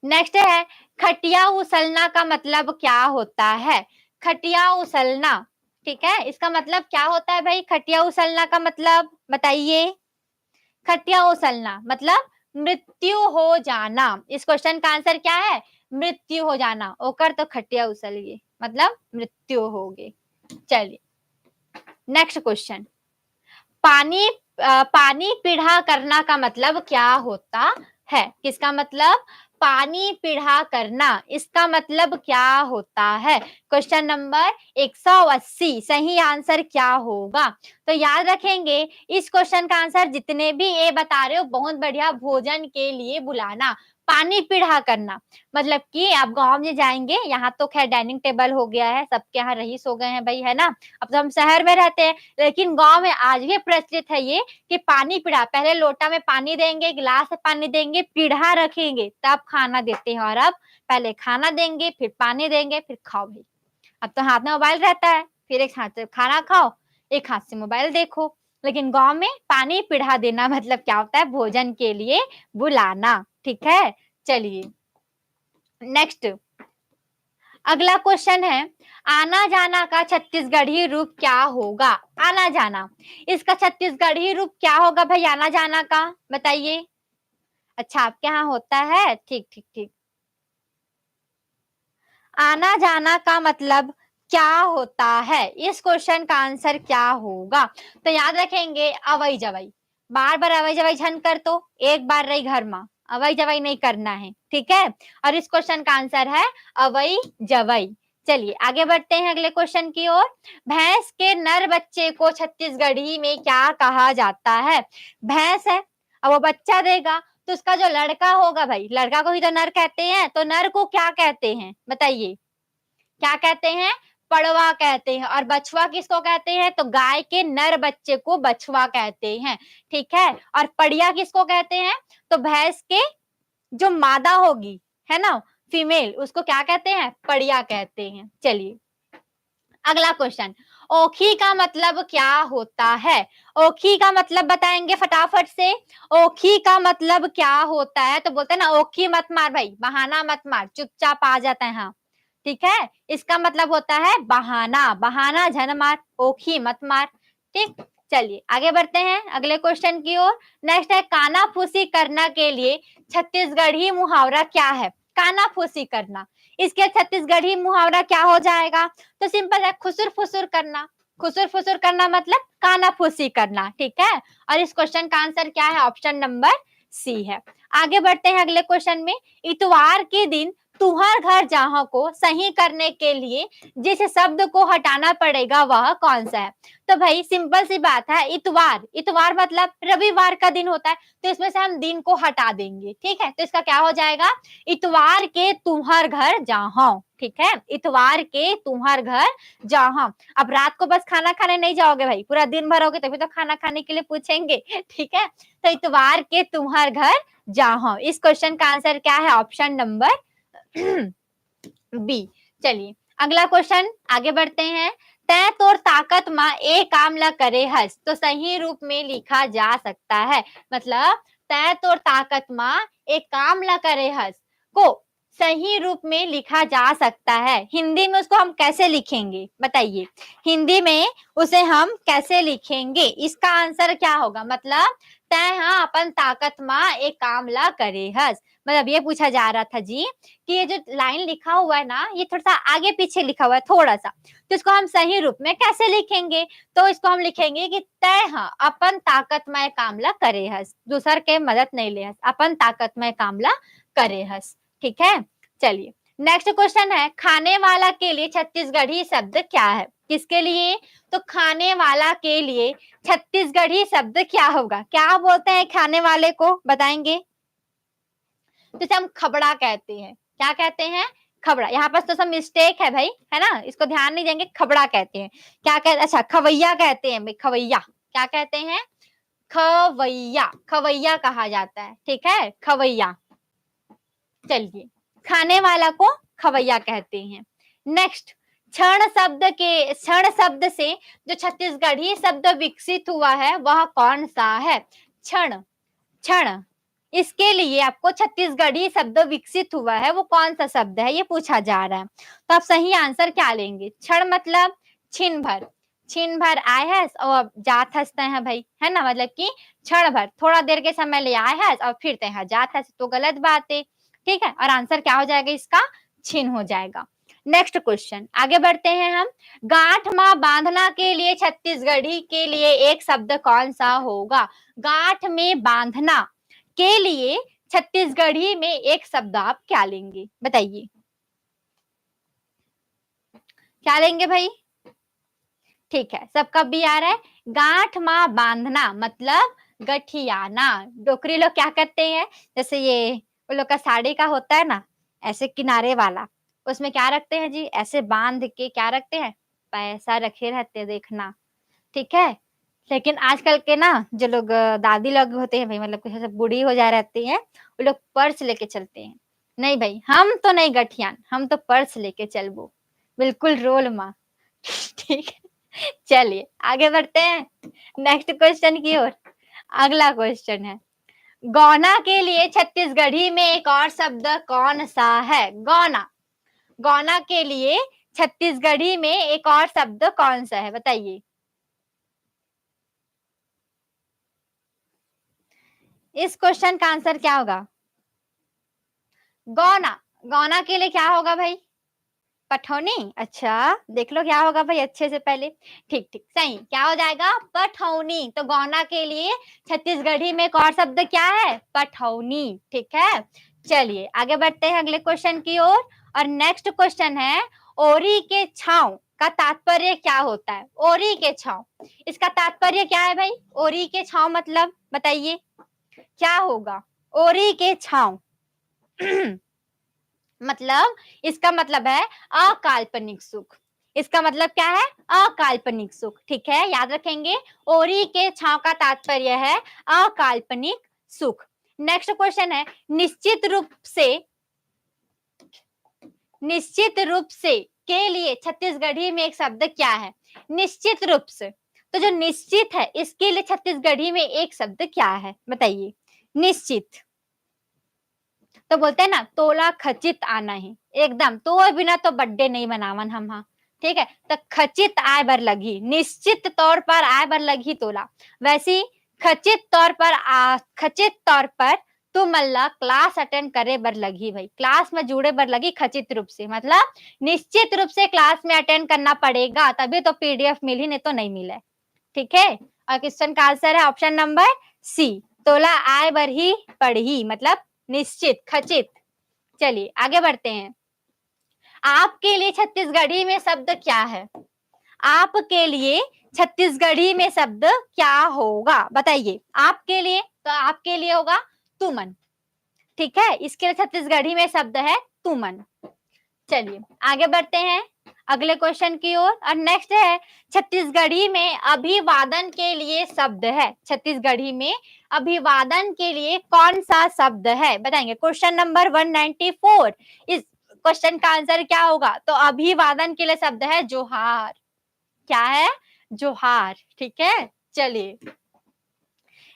नेक्स्ट है खटिया उछलना का मतलब क्या होता है? खटिया उछलना, ठीक है, इसका मतलब क्या होता है भाई? खटिया उछलना का मतलब बताइए। खटिया उछलना मतलब मृत्यु हो जाना। इस क्वेश्चन का आंसर क्या है? मृत्यु हो जाना। ओकर तो खटिया उछल गई मतलब मृत्यु हो गई। चलिए नेक्स्ट क्वेश्चन। पानी पानी पीढ़ा करना का मतलब क्या होता है? किसका मतलब? पानी पीढ़ा करना, इसका मतलब क्या होता है? क्वेश्चन नंबर 180 सही आंसर क्या होगा? तो याद रखेंगे इस क्वेश्चन का आंसर जितने भी ये बता रहे हो बहुत बढ़िया, भोजन के लिए बुलाना, पानी पीढ़ा करना मतलब कि आप गांव में जाएंगे, यहाँ तो खैर डाइनिंग टेबल हो गया है, सबके यहाँ रईस हो गए हैं भाई, है ना। अब तो हम शहर में रहते हैं, लेकिन गांव में आज भी प्रचलित है ये कि पानी पीढ़ा, पहले लोटा में पानी देंगे, गिलास में पानी देंगे, पीढ़ा रखेंगे, तब खाना देते हैं। और अब पहले खाना देंगे, फिर पानी देंगे, फिर खाओ भाई। अब तो हाथ में मोबाइल रहता है, फिर एक हाथ से खाना खाओ, एक हाथ से मोबाइल देखो। लेकिन गांव में पानी पीढ़ा देना मतलब क्या होता है? भोजन के लिए बुलाना। ठीक है, चलिए नेक्स्ट अगला क्वेश्चन है, आना जाना का छत्तीसगढ़ी रूप क्या होगा? आना जाना, इसका छत्तीसगढ़ी रूप क्या होगा भाई? आना जाना का बताइए। अच्छा आपके यहाँ होता है, ठीक ठीक ठीक। आना जाना का मतलब क्या होता है? इस क्वेश्चन का आंसर क्या होगा? तो याद रखेंगे अवई जवई, बार बार अवई जवई झन कर, तो एक बार रही घर में, अवई जवई नहीं करना है, ठीक है। और इस क्वेश्चन का आंसर है अवई जवई। चलिए आगे बढ़ते हैं अगले क्वेश्चन की ओर। भैंस के नर बच्चे को छत्तीसगढ़ी में क्या कहा जाता है? भैंस है, अब वो बच्चा देगा, तो उसका जो लड़का होगा भाई, लड़का को ही तो नर कहते हैं, तो नर को क्या कहते हैं बताइए? क्या कहते हैं? पड़वा कहते हैं। और बछवा किसको कहते हैं? तो गाय के नर बच्चे को बछवा कहते हैं, ठीक है। और पड़िया किसको कहते हैं? तो भैंस के जो मादा होगी, है ना, फीमेल, उसको क्या कहते हैं? पड़िया कहते हैं। चलिए अगला क्वेश्चन, ओखी का मतलब क्या होता है? ओखी का मतलब बताएंगे फटाफट से। ओखी का मतलब क्या होता है? तो बोलते हैं ना, ओखी मत मार भाई, बहाना मत मार, चुपचाप आ जाता है, हाँ ठीक है। इसका मतलब होता है बहाना, बहाना झन मार, ओखी मत मार, ठीक। चलिए आगे बढ़ते हैं अगले क्वेश्चन की ओर। नेक्स्ट है, कानाफूसी करना के लिए छत्तीसगढ़ी मुहावरा क्या है? कानाफूसी करना, इसके छत्तीसगढ़ी मुहावरा क्या हो जाएगा? तो सिंपल है, खुसुर फुसुर करना। खुसुर फुसुर करना मतलब कानाफूसी करना, ठीक है। और इस क्वेश्चन का आंसर क्या है? ऑप्शन नंबर सी है। आगे बढ़ते हैं अगले क्वेश्चन में। इतवार के दिन तुहर घर जहां को सही करने के लिए जिस शब्द को हटाना पड़ेगा वह कौन सा है? तो भाई सिंपल सी बात है, इतवार, इतवार मतलब रविवार का दिन होता है, तो इसमें से हम दिन को हटा देंगे, ठीक है। तो इसका क्या हो जाएगा? इतवार के तुम्हार घर जहां, ठीक है, इतवार के तुम्हार घर जहां। अब रात को बस खाना खाने नहीं जाओगे भाई, पूरा दिन भर रहोगे तभी तो खाना खाने के लिए पूछेंगे, ठीक है। तो इतवार के तुम्हार घर जहां, इस क्वेश्चन का आंसर क्या है? Option number B. चलिए अगला क्वेश्चन आगे बढ़ते हैं। तय तोर ताकत माँ ए काम ला करे हस, तो सही रूप में लिखा जा सकता है, मतलब तय तोर ताकत माँ एक काम ला करे हस को सही रूप में लिखा जा सकता है। हिंदी में उसको हम कैसे लिखेंगे बताइए? हिंदी में उसे हम कैसे लिखेंगे? इसका आंसर क्या होगा? मतलब तय हाँ अपन ताकत माँ एक काम ला करे हस, मतलब ये पूछा जा रहा था जी कि ये जो लाइन लिखा हुआ है ना, ये थोड़ा सा आगे पीछे लिखा हुआ है थोड़ा सा, तो इसको हम सही रूप में कैसे लिखेंगे? तो इसको हम लिखेंगे कि तय हाँ अपन ताकतमय कामला करे हस, दूसर के मदद नहीं ले हस, अपन ताकतमय कामला करे हस, ठीक है। चलिए नेक्स्ट क्वेश्चन है, खाने वाला के लिए छत्तीसगढ़ी शब्द क्या है? किसके लिए? तो खाने वाला के लिए छत्तीसगढ़ी शब्द क्या होगा? क्या बोलते हैं खाने वाले को बताएंगे? तो इसे हम खबड़ा कहते हैं। क्या कहते हैं? खबड़ा। यहाँ पर तो सब मिस्टेक है भाई, है ना, इसको ध्यान नहीं देंगे, खबड़ा कहते हैं। क्या कहते? अच्छा खवैया कहते हैं भाई, खवैया। क्या कहते हैं? खवैया, खवैया कहा जाता है, ठीक है, खवैया। चलिए खाने वाला को खवैया कहते हैं। नेक्स्ट, क्षण शब्द के, क्षण शब्द से जो छत्तीसगढ़ी शब्द विकसित हुआ है वह कौन सा है? क्षण, क्षण, इसके लिए आपको छत्तीसगढ़ी शब्द विकसित हुआ है वो कौन सा शब्द है, ये पूछा जा रहा है। तो आप सही आंसर क्या लेंगे? क्षण मतलब छिन भर, छिन भर आए है और अब जात हंसते हैं भाई, है ना, मतलब कि क्षण भर, थोड़ा देर के समय लिए आए है और फिर तय जात है, तो गलत बात है। ठीक है, और आंसर क्या हो जाएगा इसका, छिन हो जाएगा। नेक्स्ट क्वेश्चन आगे बढ़ते हैं हम। गांठ मां बांधना के लिए छत्तीसगढ़ी के लिए एक शब्द कौन सा होगा? गांठ में बांधना के लिए छत्तीसगढ़ी में एक शब्द आप क्या लेंगे, बताइए क्या लेंगे भाई? ठीक है, सबका भी आ रहा है। गांठ मां बांधना मतलब गठियाना। डोकरी लोग क्या करते हैं, जैसे ये वो लोग का साड़ी का होता है ना, ऐसे किनारे वाला, उसमें क्या रखते हैं जी, ऐसे बांध के क्या रखते हैं, पैसा रखे रहते हैं, देखना। ठीक है, लेकिन आजकल के ना जो लोग दादी लोग होते हैं भाई, मतलब कुछ ऐसे बूढ़ी हो जा रहती है, वो लोग पर्स लेके चलते हैं। नहीं भाई, हम तो नहीं गठियान, हम तो पर्स लेके चलबो, बिल्कुल रोल माँ। ठीक है, चलिए आगे बढ़ते हैं नेक्स्ट क्वेश्चन की ओर। अगला क्वेश्चन है, गौना के लिए छत्तीसगढ़ी में एक और शब्द कौन सा है? गौना, गौना के लिए छत्तीसगढ़ी में एक और शब्द कौन सा है, बताइए। इस क्वेश्चन का आंसर क्या होगा? गौना, गौना के लिए क्या होगा भाई? पठौनी। अच्छा, देख लो क्या होगा भाई अच्छे से पहले। ठीक ठीक, सही, क्या हो जाएगा, पठौनी। तो गौना के लिए छत्तीसगढ़ी में एक और शब्द क्या है, पठौनी। ठीक है, चलिए आगे बढ़ते हैं अगले क्वेश्चन की ओर। और नेक्स्ट क्वेश्चन है, ओरी के छांव का तात्पर्य क्या होता है? ओरी के छांव, इसका तात्पर्य क्या है भाई? ओरी के छांव मतलब बताइए क्या होगा? ओरी के छांव मतलब, इसका मतलब है अकाल्पनिक सुख। इसका मतलब क्या है, अकाल्पनिक सुख। ठीक है, याद रखेंगे, ओरी के छांव का तात्पर्य है अकाल्पनिक सुख। नेक्स्ट क्वेश्चन है, निश्चित रूप से के लिए छत्तीसगढ़ी में एक शब्द क्या है? निश्चित रूप से, तो जो निश्चित है इसके लिए छत्तीसगढ़ी में एक शब्द क्या है, बताइए। निश्चित तो बोलते हैं ना, तोला खचित आना ही, एकदम तो बिना तो बर्थडे नहीं मनावन हम। हाँ ठीक है, तो खचित आय बर लगी, निश्चित तौर पर आय बर लगी तोला, वैसी खचित तौर पर तू मल्ला क्लास अटेंड करे बर लगी भाई, क्लास में जुड़े बर लगी खचित रूप से, मतलब निश्चित रूप से क्लास में अटेंड करना पड़ेगा, तभी तो पीडीएफ मिली, नहीं तो नहीं मिले। ठीक है, और क्वेश्चन का आंसर है ऑप्शन नंबर सी, तोला आय बर ही पढ़ी, मतलब निश्चित, खचित। चलिए आगे बढ़ते हैं। आपके लिए छत्तीसगढ़ी में शब्द क्या है? आपके लिए छत्तीसगढ़ी में शब्द क्या होगा, बताइए। आपके लिए, तो आपके लिए होगा तुमन। ठीक है, इसके लिए छत्तीसगढ़ी में शब्द है तुमन। चलिए आगे बढ़ते हैं अगले क्वेश्चन की ओर। और नेक्स्ट है, छत्तीसगढ़ी में अभिवादन के लिए शब्द है, छत्तीसगढ़ी में अभिवादन के लिए कौन सा शब्द है, बताएंगे। क्वेश्चन नंबर 194, इस क्वेश्चन का आंसर क्या होगा? तो अभिवादन के लिए शब्द है जोहार। क्या है? जोहार। ठीक है, चलिए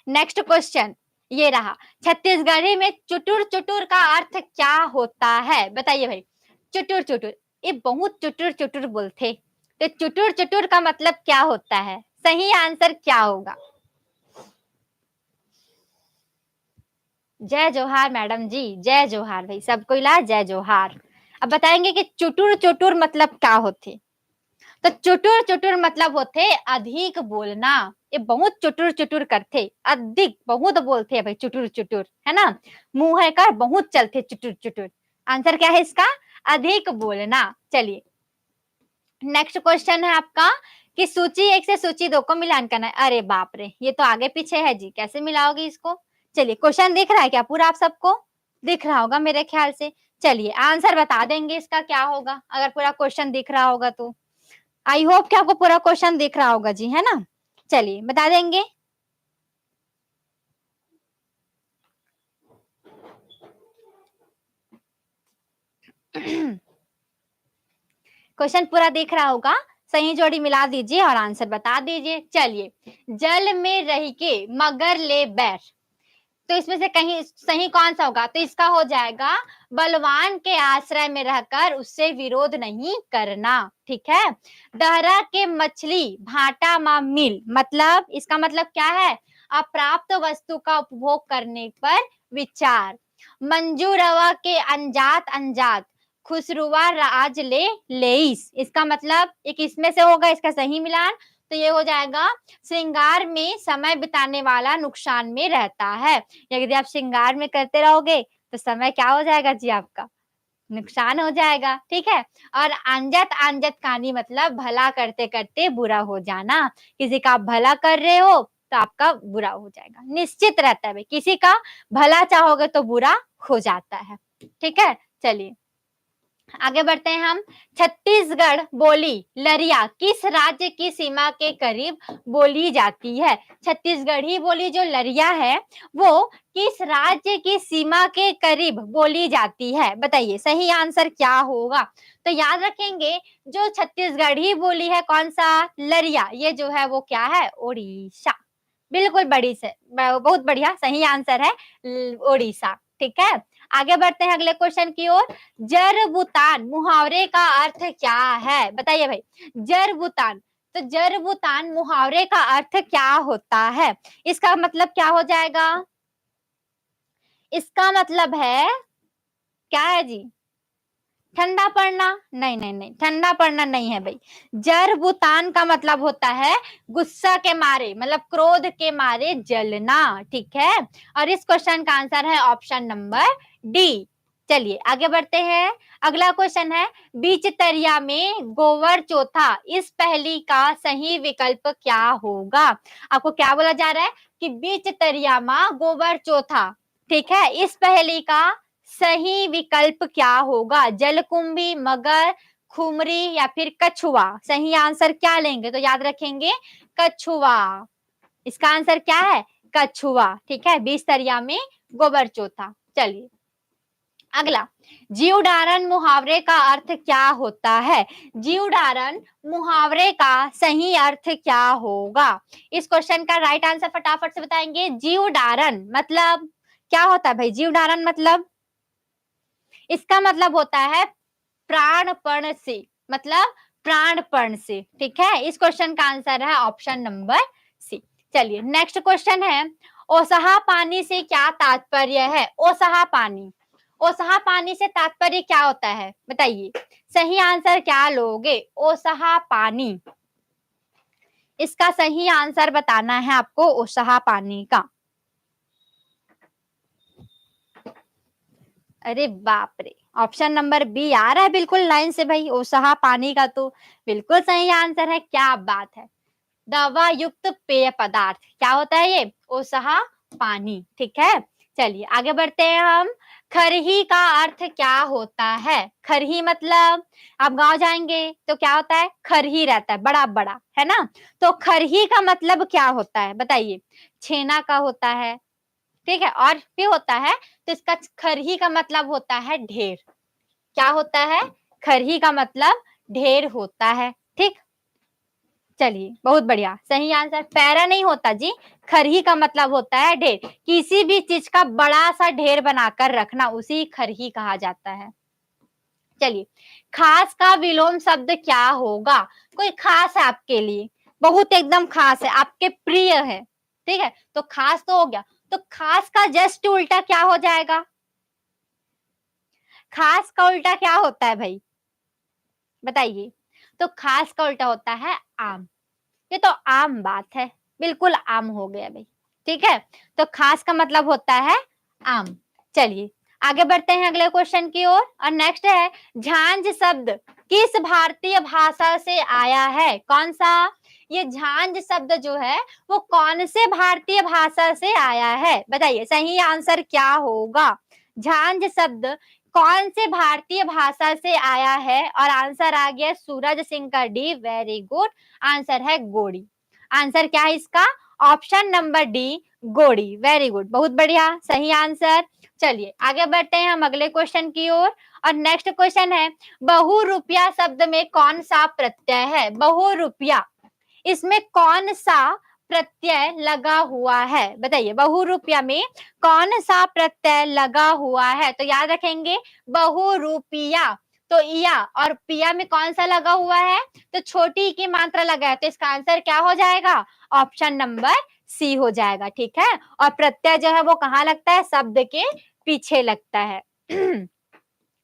नेक्स्ट क्वेश्चन ये रहा, छत्तीसगढ़ी में चुटुर चुटुर का अर्थ क्या होता है, बताइए भाई। चुटुर चुटुर, ये बहुत चुटुर चुटुर बोलते, तो चुटुर चुटुर का मतलब क्या होता है? सही आंसर क्या होगा? जय जोहार मैडम जी, जय जोहार भाई, सबको ला जय जोहार। अब बताएंगे कि चुटुर चुटुर मतलब क्या होते। तो चुटुर चुटुर मतलब होते अधिक बोलना, ये बहुत चुटुर चुटुर करते, अधिक बहुत बोलते हैं भाई, चुटुर चुटुर, है ना, मुंह है कर बहुत चलते चुटुर चुटुर। आंसर क्या है इसका? अधिक बोलना। चलिए नेक्स्ट क्वेश्चन है आपका कि सूची 1 से सूची 2 को मिलान करना है। अरे बाप रे, ये तो आगे पीछे है जी, कैसे मिलाओगे इसको? चलिए, क्वेश्चन दिख रहा है क्या पूरा? आप सबको दिख रहा होगा मेरे ख्याल से। चलिए आंसर बता देंगे इसका क्या होगा, अगर पूरा क्वेश्चन दिख रहा होगा तो। आई होप कि आपको पूरा क्वेश्चन दिख रहा होगा जी, है ना। चलिए बता देंगे। क्वेश्चन पूरा दिख रहा होगा, सही जोड़ी मिला दीजिए और आंसर बता दीजिए। चलिए, जल में रह के मगर ले बैर, तो इसमें से कहीं सही कौन सा होगा? तो इसका हो जाएगा बलवान के आश्रय में रहकर उससे विरोध नहीं करना, ठीक है। दहरा के मछली भाटा मा मिल, मतलब इसका मतलब क्या है? अप्राप्त वस्तु का उपभोग करने पर विचार। मंजू रवा के अनजात अनजात खुसरुआ राज ले लेइस, इसका मतलब एक इसमें से होगा इसका सही मिलान, तो ये हो जाएगा श्रृंगार में समय बिताने वाला नुकसान में रहता है। यदि आप श्रृंगार में करते रहोगे तो समय क्या हो जाएगा जी आपका? नुकसान हो जाएगा, ठीक है। और अनजत अनजत कहानी मतलब भला करते करते बुरा हो जाना, किसी का आप भला कर रहे हो तो आपका बुरा हो जाएगा, निश्चित रहता है भाई, किसी का भला चाहोगे तो बुरा हो जाता है, ठीक है। चलिए आगे बढ़ते हैं हम। छत्तीसगढ़ बोली लरिया किस राज्य की सीमा के करीब बोली जाती है? छत्तीसगढ़ी बोली जो लरिया है वो किस राज्य की सीमा के करीब बोली जाती है? बताइए सही आंसर क्या होगा? तो याद रखेंगे जो छत्तीसगढ़ी बोली है कौन सा? लरिया, ये जो है वो क्या है? ओडिशा। बिल्कुल बड़ी से बहुत बढ़िया, सही आंसर है ओडिशा, ठीक है। आगे बढ़ते हैं अगले क्वेश्चन की ओर। जरबुतान मुहावरे का अर्थ क्या है? बताइए भाई, जरबुतान, तो जरबुतान मुहावरे का अर्थ क्या होता है? इसका मतलब क्या हो जाएगा? इसका मतलब है क्या है जी? ठंडा पड़ना? नहीं नहीं नहीं, ठंडा पड़ना नहीं है भाई। जरबुतान का मतलब होता है गुस्सा के मारे, मतलब क्रोध के मारे जलना, ठीक है। और इस क्वेश्चन का आंसर है ऑप्शन नंबर डी। चलिए आगे बढ़ते हैं। अगला क्वेश्चन है बीच तरिया में गोवर चौथा, इस पहली का सही विकल्प क्या होगा? आपको क्या बोला जा रहा है कि बीच तरिया में गोबर चौथा, ठीक है, इस पहली का सही विकल्प क्या होगा? जलकुंभी, मगर, खुमरी या फिर कछुआ? सही आंसर क्या लेंगे? तो याद रखेंगे कछुआ। इसका आंसर क्या है? कछुआ, ठीक है। बीस तरिया में गोबर चौथा। चलिए अगला, जीवडारण मुहावरे का अर्थ क्या होता है? जीवडारण मुहावरे का सही अर्थ क्या होगा? इस क्वेश्चन का राइट आंसर फटाफट से बताएंगे। जीवडारण मतलब क्या होता है भाई? जीवडारण मतलब इसका मतलब होता है प्राणपण से, मतलब प्राणपण से, ठीक है। इस क्वेश्चन का आंसर है ऑप्शन नंबर सी। चलिए नेक्स्ट क्वेश्चन है, ओसहा पानी से क्या तात्पर्य है? ओसहा पानी, ओसहा पानी से तात्पर्य क्या होता है? बताइए सही आंसर क्या लोगे? ओसहा पानी, इसका सही आंसर बताना है आपको ओसहा पानी का। अरे बाप रे, ऑप्शन नंबर बी आ रहा है बिल्कुल लाइन से भाई, ओसहा पानी का तो बिल्कुल सही आंसर है। क्या बात है, दवा युक्त पेय पदार्थ क्या होता है ये? ओसहा पानी, ठीक है। चलिए आगे बढ़ते हैं हम। खरही का अर्थ क्या होता है? खरही मतलब आप गांव जाएंगे तो क्या होता है? खरही रहता है, बड़ा बड़ा, है ना। तो खरही का मतलब क्या होता है? बताइए। छेना का होता है, ठीक है, और भी होता है। तो इसका खरही का मतलब होता है ढेर। क्या होता है? खरही का मतलब ढेर होता है, ठीक। चलिए बहुत बढ़िया, सही आंसर पैरा नहीं होता जी, खरही का मतलब होता है ढेर। किसी भी चीज का बड़ा सा ढेर बनाकर रखना उसी खरही कहा जाता है। चलिए खास का विलोम शब्द क्या होगा? कोई खास है आपके लिए, बहुत एकदम खास है, आपके प्रिय है, ठीक है, तो खास तो हो गया। तो खास का जस्ट उल्टा क्या हो जाएगा? खास का उल्टा क्या होता है भाई? बताइए। तो खास का उल्टा होता है आम। ये तो आम बात है, बिल्कुल आम हो गया भाई, ठीक है। तो खास का मतलब होता है आम। चलिए आगे बढ़ते हैं अगले क्वेश्चन की ओर। और नेक्स्ट है झांझ शब्द किस भारतीय भाषा से आया है? कौन सा? ये झांझ शब्द जो है वो कौन से भारतीय भाषा से आया है? बताइए सही आंसर क्या होगा? झांझ शब्द कौन से भारतीय भाषा से आया है? और आंसर आ गया सूरज सिंह का डी, वेरी गुड। आंसर है गोड़ी। आंसर क्या है इसका? ऑप्शन नंबर डी, गोड़ी, वेरी गुड, बहुत बढ़िया, सही आंसर। चलिए आगे बढ़ते हैं हम अगले क्वेश्चन की ओर। और नेक्स्ट क्वेश्चन है बहुरूपिया शब्द में कौन सा प्रत्यय है? बहुरूपिया, इसमें कौन सा प्रत्यय लगा हुआ है? बताइए, बहुरूपिया में कौन सा प्रत्यय लगा हुआ है? तो याद रखेंगे बहुरूपिया, तो इया और पिया में कौन सा लगा हुआ है? तो छोटी की मात्रा लगा है, तो इसका आंसर क्या हो जाएगा? ऑप्शन नंबर सी हो जाएगा। ठीक है, और प्रत्यय जो है वो कहाँ लगता है? शब्द के पीछे लगता है।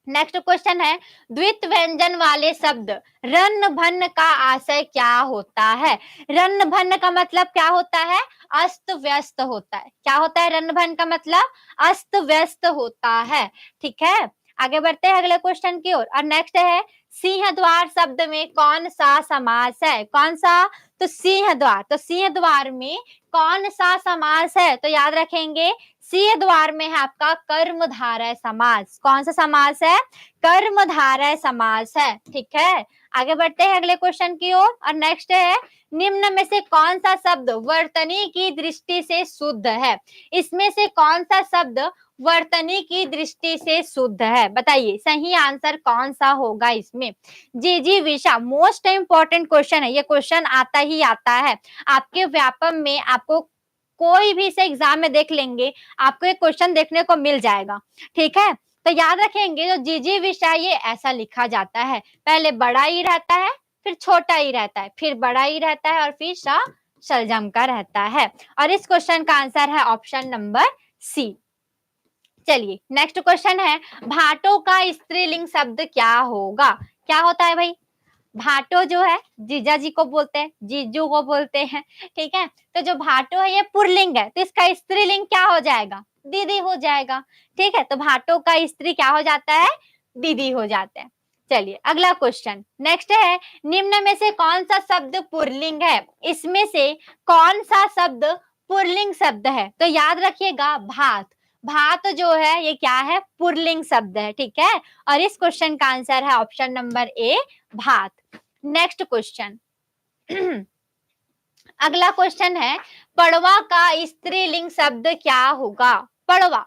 नेक्स्ट क्वेश्चन है, द्वित व्यंजन वाले शब्द रन भन का आशय क्या होता है? रन भन का मतलब क्या होता है? अस्त व्यस्त होता है। क्या होता है रन भन का मतलब? अस्त व्यस्त होता है। ठीक है, आगे बढ़ते हैं अगले क्वेश्चन की ओर। और नेक्स्ट है, सिंह द्वार शब्द में कौन सा समास है? कौन सा? तो सिंह द्वार, तो सिंह द्वार में कौन सा समास है? तो याद रखेंगे सिंह द्वार में है आपका कर्मधारय समास। कौन सा समास है? कर्मधारय समास है। ठीक है, आगे बढ़ते हैं अगले क्वेश्चन की ओर। और नेक्स्ट है, निम्न में से कौन सा शब्द वर्तनी की दृष्टि से शुद्ध है? इसमें से कौन सा शब्द वर्तनी की दृष्टि से शुद्ध है? बताइए सही आंसर कौन सा होगा इसमें? जी विशा, मोस्ट इंपॉर्टेंट क्वेश्चन है, ये क्वेश्चन आता ही आता है आपके व्यापम में। आपको कोई भी से एग्जाम में देख लेंगे, आपको एक क्वेश्चन देखने को मिल जाएगा। ठीक है, तो याद रखेंगे जो जी विषय ये ऐसा लिखा जाता है, पहले बड़ा ही रहता है, फिर छोटा ही रहता है, फिर बड़ा ही रहता है, और फिर शलजम का रहता है। और इस क्वेश्चन का आंसर है ऑप्शन नंबर सी। चलिए नेक्स्ट क्वेश्चन है, भाटो का स्त्रीलिंग शब्द क्या होगा? क्या होता है भाई? भाटो जो है जीजा जी को बोलते हैं, जीजू को बोलते हैं। ठीक है, तो जो भाटो है ये पुरलिंग है, तो इसका स्त्रीलिंग क्या हो जाएगा? दीदी हो जाएगा। ठीक है, तो भाटो का स्त्री क्या हो जाता है? दीदी हो जाता है। चलिए अगला क्वेश्चन नेक्स्ट है, निम्न में से कौन सा शब्द पुरलिंग है? इसमें से कौन सा शब्द पुरलिंग शब्द है? तो याद रखिएगा भात। भात जो है ये क्या है? पुरलिंग शब्द है। ठीक है, और इस क्वेश्चन का आंसर है ऑप्शन नंबर ए, भात। नेक्स्ट क्वेश्चन अगला क्वेश्चन है, पड़वा का स्त्रीलिंग शब्द क्या होगा? पड़वा,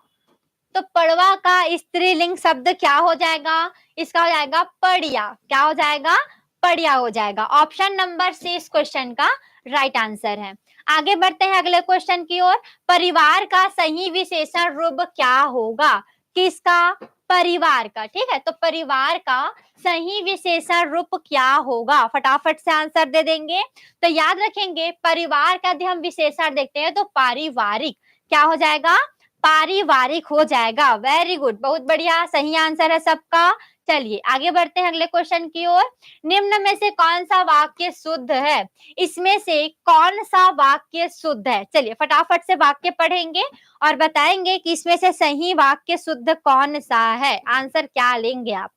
तो पड़वा का स्त्रीलिंग शब्द क्या हो जाएगा? इसका हो जाएगा पड़िया। क्या हो जाएगा? पड़िया हो जाएगा। ऑप्शन नंबर सी इस क्वेश्चन का राइट आंसर है। आगे बढ़ते हैं अगले क्वेश्चन की ओर। परिवार का सही विशेषण रूप क्या होगा? किसका? परिवार का। ठीक है, तो परिवार का सही विशेषण रूप क्या होगा? फटाफट से आंसर दे देंगे। तो याद रखेंगे परिवार का यदि हम विशेषण देखते हैं तो पारिवारिक। क्या हो जाएगा? पारिवारिक हो जाएगा। वेरी गुड, बहुत बढ़िया, सही आंसर है सबका। चलिए आगे बढ़ते हैं अगले क्वेश्चन की ओर। निम्न में से कौन सा वाक्य शुद्ध है? इसमें से कौन सा वाक्य शुद्ध है? चलिए फटाफट से वाक्य पढ़ेंगे और बताएंगे कि इसमें से सही वाक्य शुद्ध कौन सा है। आंसर क्या लेंगे आप?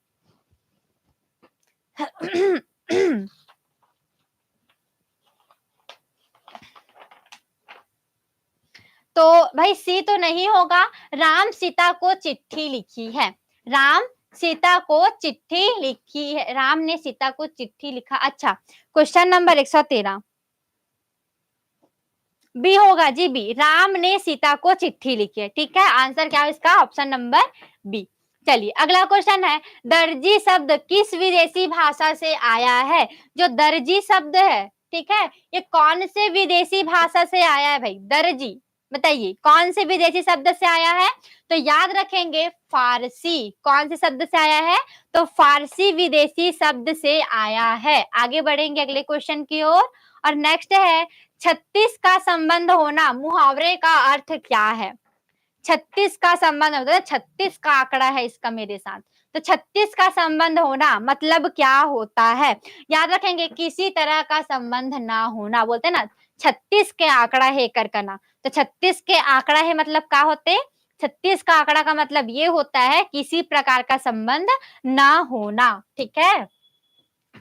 तो भाई सी तो नहीं होगा। राम सीता को चिट्ठी लिखी है। राम सीता को चिट्ठी लिखी है। राम ने सीता को चिट्ठी लिखा। अच्छा, क्वेश्चन नंबर 113 बी होगा जी, बी। राम ने सीता को चिट्ठी लिखी है। ठीक है, आंसर क्या है इसका? Option number B. चलिए अगला क्वेश्चन है, दर्जी शब्द किस विदेशी भाषा से आया है? जो दर्जी शब्द है, ठीक है, ये कौन से विदेशी भाषा से आया है भाई? दर्जी, बताइए कौन से विदेशी शब्द से आया है? तो याद रखेंगे फारसी। कौन से शब्द से आया है? तो फारसी विदेशी शब्द से आया है। आगे बढ़ेंगे अगले क्वेश्चन की ओर। और नेक्स्ट है, 36 का संबंध होना मुहावरे का अर्थ क्या है? 36 का संबंध होता है, 36 का आंकड़ा है इसका मेरे साथ, तो 36 का संबंध होना मतलब क्या होता है? याद रखेंगे किसी तरह का संबंध ना होना, बोलते हैं ना 36 के आंकड़ा है कर करना, तो 36 के आंकड़ा है मतलब क्या होते? 36 का आंकड़ा का मतलब ये होता है किसी प्रकार का संबंध ना होना। ठीक है,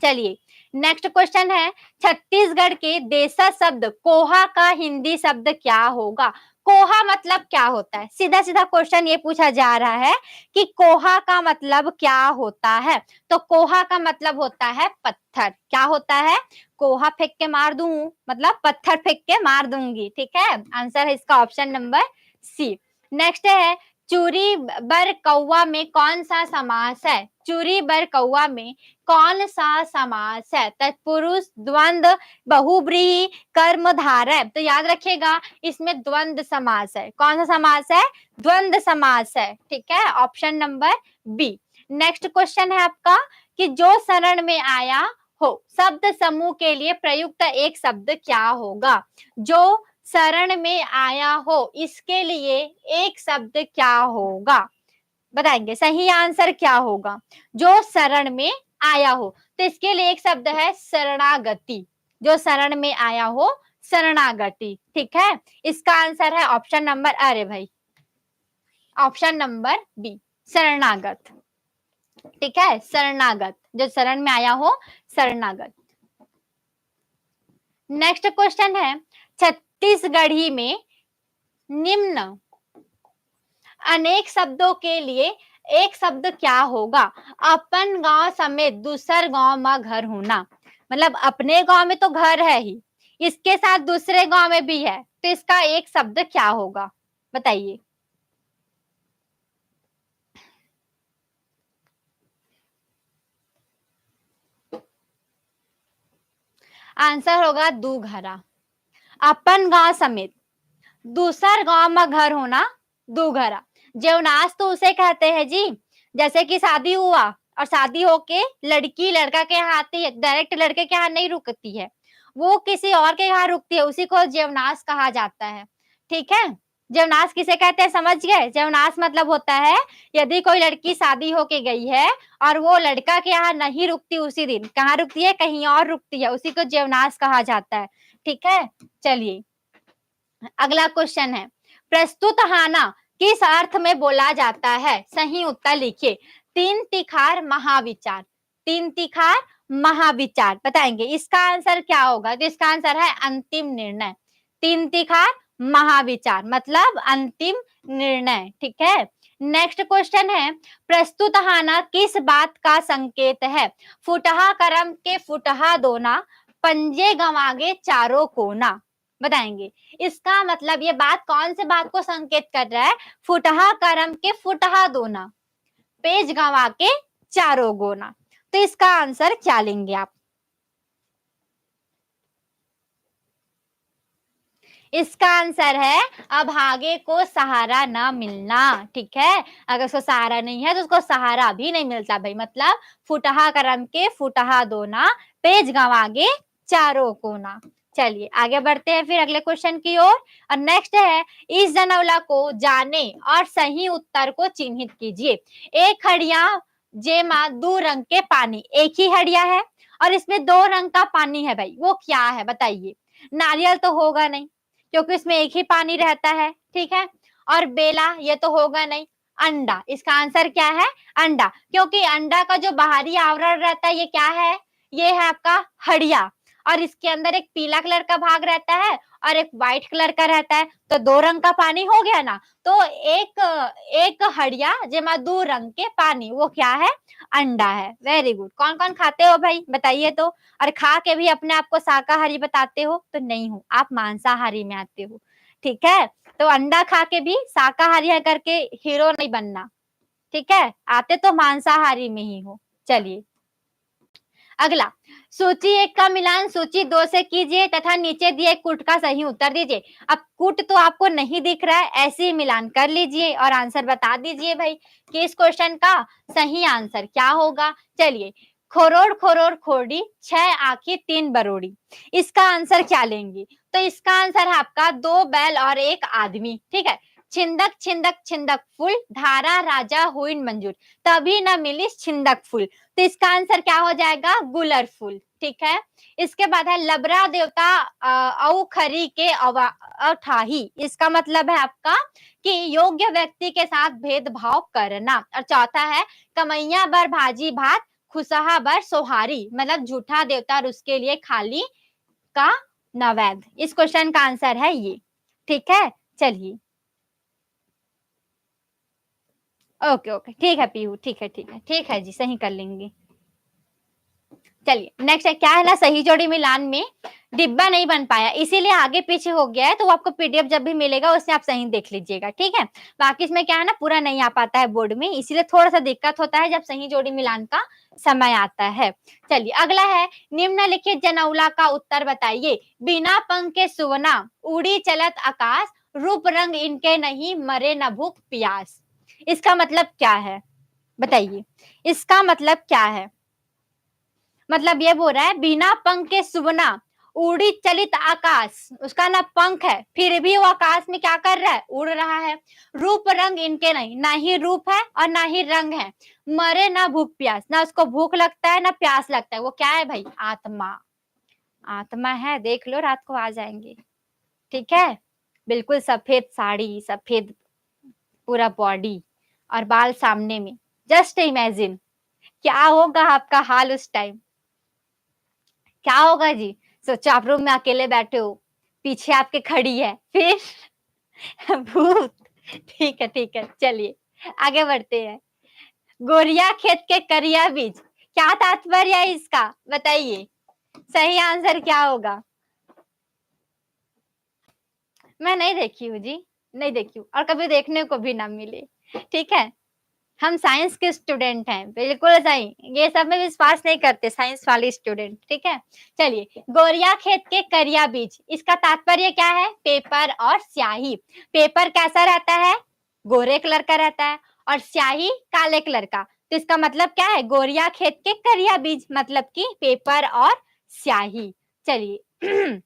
चलिए नेक्स्ट क्वेश्चन है, छत्तीसगढ़ के देशज शब्द कोहा का हिंदी शब्द क्या होगा? कोहा मतलब क्या होता है? सीधा सीधा क्वेश्चन ये पूछा जा रहा है कि कोहा का मतलब क्या होता है? तो कोहा का मतलब होता है पत्थर। क्या होता है? कोहा फेंक के मार दूं मतलब पत्थर फेंक के मार दूंगी। ठीक है, आंसर है इसका ऑप्शन नंबर सी। नेक्स्ट है, चूरी बर कौवा में कौन सा समास है? चूरी बर कौआ में कौन सा समास है? तत्पुरुष, द्वंद्व, बहुब्रीहि, कर्मधारय। तो याद रखिएगा इसमें द्वंद्व समास है। कौन सा समास है? द्वंद्व समास है। ठीक है, option number B. Next question है आपका कि जो शरण में आया हो शब्द समूह के लिए प्रयुक्त एक शब्द क्या होगा? जो शरण में आया हो इसके लिए एक शब्द क्या होगा? बताएंगे सही आंसर क्या होगा? जो शरण में आया हो, तो इसके लिए एक शब्द है शरणागति। जो शरण में आया हो शरणागति। ठीक है, इसका आंसर है ऑप्शन नंबर, अरे भाई ऑप्शन नंबर बी, शरणागत। ठीक है, शरणागत, जो शरण में आया हो शरणागत। नेक्स्ट क्वेश्चन है छत्तीसगढ़ी में निम्न अनेक शब्दों के लिए एक शब्द क्या होगा? अपन गांव समेत दूसर गांव में घर होना। मतलब अपने गांव में तो घर है ही, इसके साथ दूसरे गांव में भी है, तो इसका एक शब्द क्या होगा? बताइए। आंसर होगा दूघरा। अपन गांव समेत दूसर गांव में घर होना, दूघरा। जेवनास तो उसे कहते हैं जी, जैसे कि शादी हुआ और शादी होके लड़की लड़का के यहाँ आती है, डायरेक्ट लड़के के यहाँ नहीं रुकती है, वो किसी और के यहाँ रुकती है, उसी को जेवनास कहा जाता है। ठीक है, जेवनास किसे कहते हैं समझ गए? जेवनास मतलब होता है यदि कोई लड़की शादी होके गई है और वो लड़का के यहाँ नहीं रुकती उसी दिन, कहाँ रुकती है? कहीं और रुकती है, उसी को जेवनास कहा जाता है। ठीक है, चलिए अगला क्वेश्चन है प्रस्तुत हाना किस अर्थ में बोला जाता है? सही उत्तर लिखिए। तीन तिखार महाविचार। तीन तिखार महाविचार बताएंगे इसका आंसर क्या होगा? तो इसका आंसर है अंतिम निर्णय। तीन तिखार महाविचार मतलब अंतिम निर्णय। ठीक है, नेक्स्ट क्वेश्चन है प्रस्तुत हाना किस बात का संकेत है? फुटहा करम के फुटहा दोना, पंजे गंवागे चारों कोना। बताएंगे इसका मतलब ये बात कौन से बात को संकेत कर रहा है? फुटहा करम के फुटहा दोना, पेज गंवा के चारों गोना। तो इसका आंसर क्या लेंगे आप? इसका आंसर है अभागे को सहारा ना मिलना। ठीक है, अगर उसको सहारा नहीं है तो उसको सहारा भी नहीं मिलता भाई। मतलब फुटहा करम के फुटहा दोना, पेज गंवागे चारों कोना। चलिए आगे बढ़ते हैं फिर अगले क्वेश्चन की ओर। और नेक्स्ट है इस जनौला को जाने और सही उत्तर को चिन्हित कीजिए। एक हड़िया जेमा दो रंग के पानी, एक ही हड़िया है और इसमें दो रंग का पानी है भाई, वो क्या है बताइए? नारियल तो होगा नहीं क्योंकि इसमें एक ही पानी रहता है। ठीक है, और बेला ये तो होगा नहीं। अंडा, इसका आंसर क्या है? अंडा, क्योंकि अंडा का जो बाहरी आवरण रहता है ये क्या है? ये है आपका हड़िया, और इसके अंदर एक पीला कलर का भाग रहता है और एक व्हाइट कलर का रहता है, तो दो रंग का पानी हो गया ना। तो एक हड़िया जेमा दो रंग के पानी, वो क्या है? अंडा है। Very good. कौन कौन खाते हो भाई बताइए तो? और खा के भी अपने आप को शाकाहारी बताते हो? तो नहीं हो, आप मांसाहारी में आते हो। ठीक है, तो अंडा खा के भी शाकाहारी है करके हीरो नहीं बनना। ठीक है, आते तो मांसाहारी में ही हो। चलिए अगला, सूची 1 का मिलान सूची 2 से कीजिए तथा नीचे दिए कुट का सही उत्तर दीजिए। अब कुट तो आपको नहीं दिख रहा है, ऐसे ही मिलान कर लीजिए और आंसर बता दीजिए भाई कि इस क्वेश्चन का सही आंसर क्या होगा। चलिए, खोरोड़ खोरोड़ खोड़ी, 6 आंखें 3 बरोड़ी, इसका आंसर क्या लेंगे? तो इसका आंसर है आपका 2 बैल और 1 आदमी। ठीक है, छिंदक छिंदक छिंदक फूल, धारा राजा हुइन मंजूर, तभी न मिली छिंदक फूल। तो इसका आंसर क्या हो जाएगा? गुलर फूल। ठीक है, इसके बाद है लबरा देवता औ खरी के अठाही, इसका मतलब है आपका कि योग्य व्यक्ति के साथ भेदभाव करना। और चौथा है कमैया बर भाजी भात, खुशहा बर सोहारी, मतलब झूठा देवता और उसके लिए खाली का नवैध। इस क्वेश्चन का आंसर है ये। ठीक है, चलिए ओके ओके ठीक है पीहू, ठीक है ठीक है ठीक है जी, सही कर लेंगे। चलिए नेक्स्ट है, क्या है ना, सही जोड़ी मिलान में डिब्बा नहीं बन पाया, इसीलिए आगे पीछे हो गया है, तो वो आपको पीडीएफ जब भी मिलेगा उससे आप सही देख लीजिएगा, ठीक है। बाकी इसमें क्या है ना, पूरा नहीं आ पाता है बोर्ड में, इसीलिए थोड़ा सा दिक्कत होता है जब सही जोड़ी मिलान का समय आता है। चलिए अगला है, निम्नलिखित जनौला का उत्तर बताइए। बिना पंख के सुवना, उड़ी चलत आकाश, रूप रंग इनके नहीं, मरे न भूख प्यास। इसका मतलब क्या है बताइए, इसका मतलब क्या है? मतलब ये बोल रहा है बिना पंख के सुवना, उड़ी चलित आकाश, उसका ना पंख है फिर भी वो आकाश में क्या कर रहा है, उड़ रहा है। रूप रंग इनके नहीं, ना ही रूप है और ना ही रंग है। मरे ना भूख प्यास, ना उसको भूख लगता है ना प्यास लगता है, वो क्या है भाई, आत्मा। आत्मा है, देख लो रात को आ जाएंगे, ठीक है। बिल्कुल सफेद साड़ी, सफेद पूरा बॉडी और बाल सामने में, जस्ट इमेजिन क्या होगा आपका हाल उस टाइम, क्या होगा जी। सोचो आप रूम में अकेले बैठे हो, पीछे आपके खड़ी है, फिर भूत। ठीक है चलिए आगे बढ़ते हैं। गोरिया खेत के करिया बीज, क्या तात्पर्य है इसका बताइए, सही आंसर क्या होगा? मैं नहीं देखी हूँ जी, नहीं देखी हूँ और कभी देखने को भी ना मिले, ठीक है। हम साइंस के स्टूडेंट हैं, बिल्कुल सही, ये सब में विश्वास नहीं करते साइंस वाले स्टूडेंट, ठीक है। चलिए, गोरिया खेत के करिया बीज, इसका तात्पर्य क्या है, पेपर और स्याही। पेपर कैसा रहता है, गोरे कलर का रहता है, और स्याही काले कलर का, तो इसका मतलब क्या है, गोरिया खेत के करिया बीज, मतलब कि पेपर और स्याही। चलिए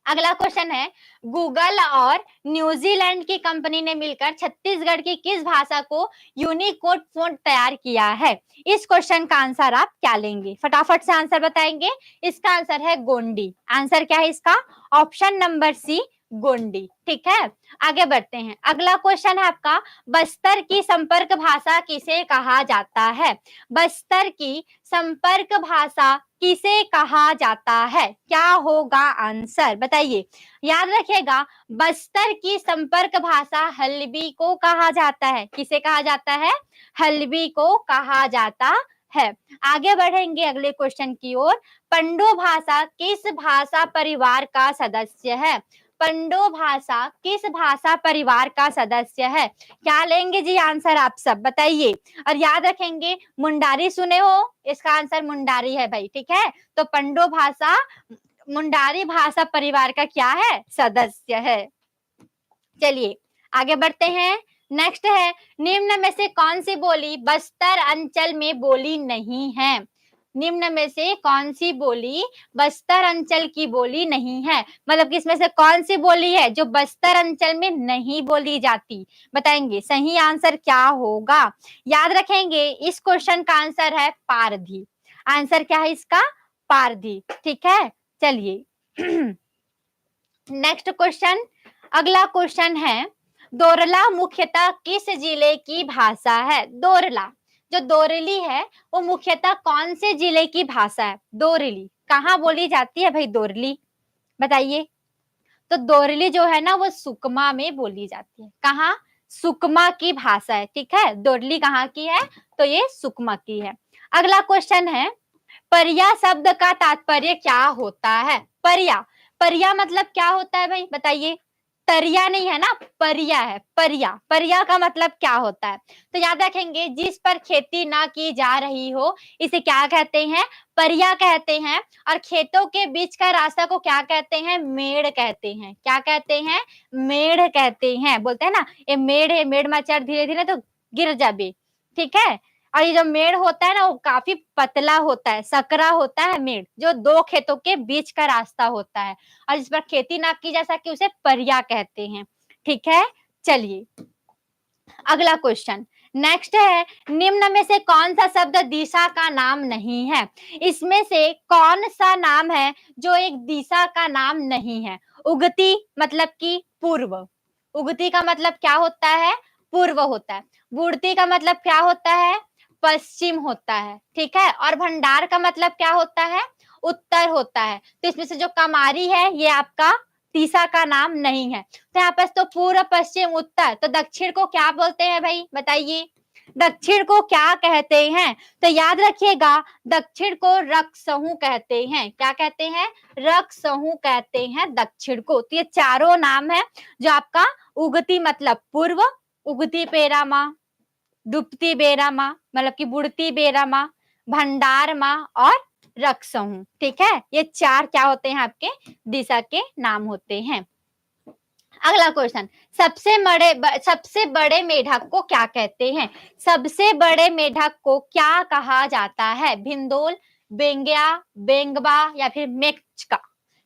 अगला क्वेश्चन है, गूगल और न्यूजीलैंड की कंपनी ने मिलकर छत्तीसगढ़ की किस भाषा को यूनिकोड फोंट तैयार किया है? इस क्वेश्चन का आंसर आप क्या लेंगे, फटाफट से आंसर बताएंगे। इसका आंसर है गोंडी। आंसर क्या है इसका, ऑप्शन नंबर सी, गोंडी, ठीक है। आगे बढ़ते हैं, अगला क्वेश्चन है आपका, बस्तर की संपर्क भाषा किसे कहा जाता है? बस्तर की संपर्क भाषा किसे कहा जाता है, क्या होगा आंसर बताइए। याद रखिएगा, बस्तर की संपर्क भाषा हल्बी को कहा जाता है, किसे कहा जाता है, हल्बी को कहा जाता है। आगे बढ़ेंगे अगले क्वेश्चन की ओर, पंडो भाषा किस भाषा परिवार का सदस्य है? पंडो भाषा किस भाषा परिवार का सदस्य है, क्या लेंगे जी आंसर आप सब बताइए। और याद रखेंगे, मुंडारी सुने हो, इसका आंसर मुंडारी है भाई, ठीक है। तो पंडो भाषा मुंडारी भाषा परिवार का क्या है, सदस्य है। चलिए आगे बढ़ते हैं, नेक्स्ट है, निम्न में से कौन सी बोली बस्तर अंचल में बोली नहीं है? निम्न में से कौन सी बोली बस्तर अंचल की बोली नहीं है, मतलब कि इसमें से कौन सी बोली है जो बस्तर अंचल में नहीं बोली जाती, बताएंगे। सही आंसर क्या होगा, याद रखेंगे, इस क्वेश्चन का आंसर है पारधी। आंसर क्या है इसका, पारधी, ठीक है। चलिए नेक्स्ट क्वेश्चन, अगला क्वेश्चन है, दोरला मुख्यतः किस जिले की भाषा है? दोरला, जो दोरली है वो मुख्यतः कौन से जिले की भाषा है? दोरली कहाँ बोली जाती है भाई, दोरली बताइए। तो दोरली जो है ना वो सुकमा में बोली जाती है, कहाँ, सुकमा की भाषा है, ठीक है। दोरली कहाँ की है, तो ये सुकमा की है। अगला क्वेश्चन है, परिया शब्द का तात्पर्य क्या होता है? परिया, परिया मतलब क्या होता है भाई बताइए। तरिया नहीं है ना, परिया है, परिया, परिया का मतलब क्या होता है? तो याद रखेंगे, जिस पर खेती ना की जा रही हो इसे क्या कहते हैं, परिया कहते हैं। और खेतों के बीच का रास्ता को क्या कहते हैं, मेड़ कहते हैं। क्या कहते हैं, मेड़ कहते हैं। बोलते हैं ना, ये मेड़ है, मेड़ में चढ़ धीरे धीरे तो गिर जाबे, ठीक है। और ये जो मेड़ होता है ना वो काफी पतला होता है, सकरा होता है मेड़, जो दो खेतों के बीच का रास्ता होता है और जिस पर खेती ना की जा सके उसे परिया कहते हैं, ठीक है। चलिए अगला क्वेश्चन, नेक्स्ट है, निम्न में से कौन सा शब्द दिशा का नाम नहीं है? इसमें से कौन सा नाम है जो एक दिशा का नाम नहीं है? उगती मतलब कि पूर्व, उगती का मतलब क्या होता है, पूर्व होता है। बुड़ती का मतलब क्या होता है, पश्चिम होता है, ठीक है। और भंडार का मतलब क्या होता है, उत्तर होता है। तो इसमें से जो कमारी है ये आपका दिशा का नाम नहीं है। तो यहाँ पर तो पूर्व पश्चिम उत्तर, तो दक्षिण को क्या बोलते हैं भाई बताइए। दक्षिण को क्या कहते हैं? तो याद रखिएगा, दक्षिण को रक्सहू कहते हैं। क्या कहते हैं? रक्सहू कहते हैं दक्षिण को। तो ये चारों नाम है जो आपका उगती मतलब पूर्व, उगती पेरा माँ, डूबती बेरा माँ मतलब कि बुड़ती बेरा माँ, भंडार माँ और रक्सहू। ठीक है, ये चार क्या होते हैं? आपके दिशा के नाम होते हैं। अगला क्वेश्चन, सबसे बड़े मेढक को क्या कहते हैं? सबसे बड़े मेढक को क्या कहा जाता है? भिंडोल, बेंगिया, बेंगबा या फिर मेचका?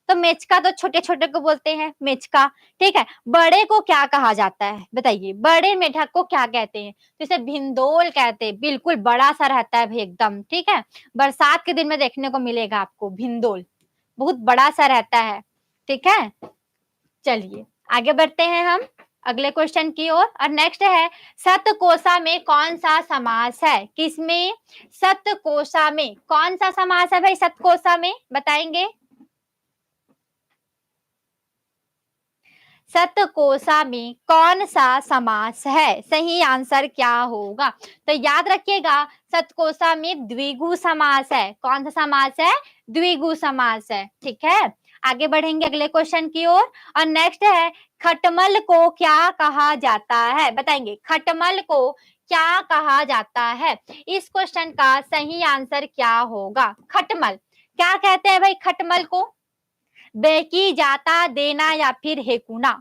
तो मेचका तो छोटे छोटे को बोलते हैं, मेचका। ठीक है, बड़े को क्या कहा जाता है बताइए? बड़े मेढक को क्या कहते हैं? जैसे भिंडोल कहते हैं, बिल्कुल बड़ा सा रहता है भाई एकदम। ठीक है, बरसात के दिन में देखने को मिलेगा आपको भिंडोल, बहुत बड़ा सा रहता है। ठीक है, चलिए आगे बढ़ते हैं हम अगले क्वेश्चन की ओर। और नेक्स्ट है, सतकोशा में कौन सा समास है? किसमें? सतकोशा में कौन सा समास है भाई? सतकोशा में बताएंगे? सतकोशा में कौन सा समास है? सही आंसर क्या होगा? तो याद रखिएगा, सतकोशा में द्विगु समास है। कौन सा समास है? द्विगु समास है। ठीक है, आगे बढ़ेंगे अगले क्वेश्चन की ओर। और नेक्स्ट है, खटमल को क्या कहा जाता है? बताएंगे, खटमल को क्या कहा जाता है? इस क्वेश्चन का सही आंसर क्या होगा? खटमल क्या कहते हैं भाई खटमल को? बेकी जाता देना या फिर हेकुना?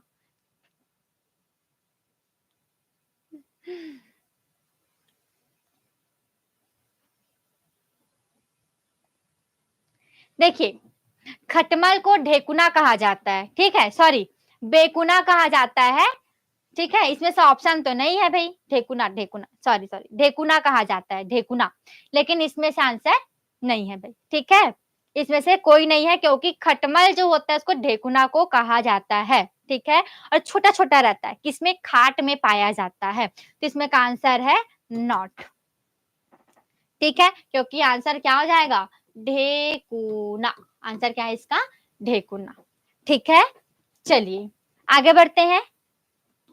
देखिए, खटमल को ढेकुना कहा जाता है। ठीक है, सॉरी, बेकुना कहा जाता है। ठीक है, इसमें से ऑप्शन तो नहीं है भाई, ढेकुना, ढेकुना, सॉरी सॉरी, ढेकुना कहा जाता है, ढेकुना। लेकिन इसमें से आंसर नहीं है भाई। ठीक है, इसमें से कोई नहीं है, क्योंकि खटमल जो होता है उसको ढेकुना को कहा जाता है। ठीक है, और छोटा छोटा रहता है, किसमें? खाट में पाया जाता है। तो इसमें का आंसर है नॉट। ठीक है, क्योंकि आंसर क्या हो जाएगा? ढेकुना। आंसर क्या है इसका? ढेकुना। ठीक है, चलिए आगे बढ़ते हैं।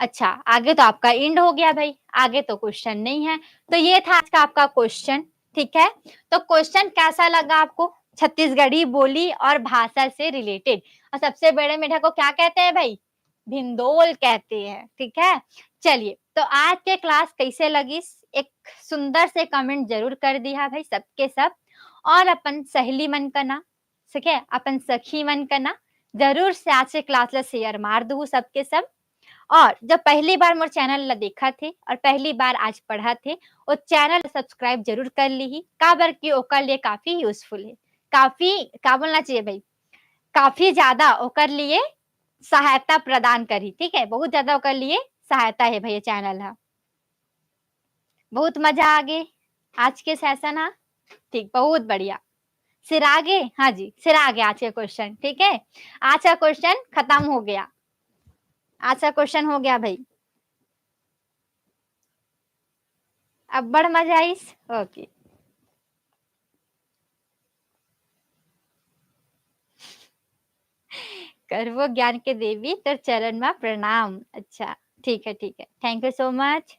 अच्छा, आगे तो आपका इंड हो गया भाई, आगे तो क्वेश्चन नहीं है। तो ये था आज का आपका क्वेश्चन। ठीक है, तो क्वेश्चन कैसा लगा आपको? छत्तीसगढ़ी बोली और भाषा से रिलेटेड। और सबसे बड़े मेढक को क्या कहते हैं भाई? भिंडोल कहते हैं। ठीक है, चलिए तो आज के क्लास कैसे लगी? एक सुंदर से कमेंट जरूर कर दिया भाई सबके सब। और अपन सहेली मन करना, ठीक है, अपन सखी मन करना, जरूर से आज के क्लास ला शेयर मार दू सबके सब। और जब पहली बार मोर चैनल ला देखा थे और पहली बार आज पढ़ा थे, वो चैनल सब्सक्राइब जरूर कर ली, काबर की ओकर लिए काफी यूजफुल है। काफी क्या बोलना चाहिए भाई, काफी ज्यादा ओकर लिए सहायता प्रदान करी। ठीक है, बहुत ज्यादा ओकर लिए सहायता है भाई, ये चैनल है। बहुत मजा आ गई आज के सेशन। हाँ ठीक, बहुत बढ़िया। सिर आगे, हाँ जी, सिर आगे आज के क्वेश्चन। ठीक है, आज का क्वेश्चन खत्म हो गया, आज का क्वेश्चन हो गया भाई। अब बड़ मजा आई। ओके, करवो ज्ञान के देवी तो चरण में प्रणाम। अच्छा, ठीक है ठीक है, थैंक यू सो मच।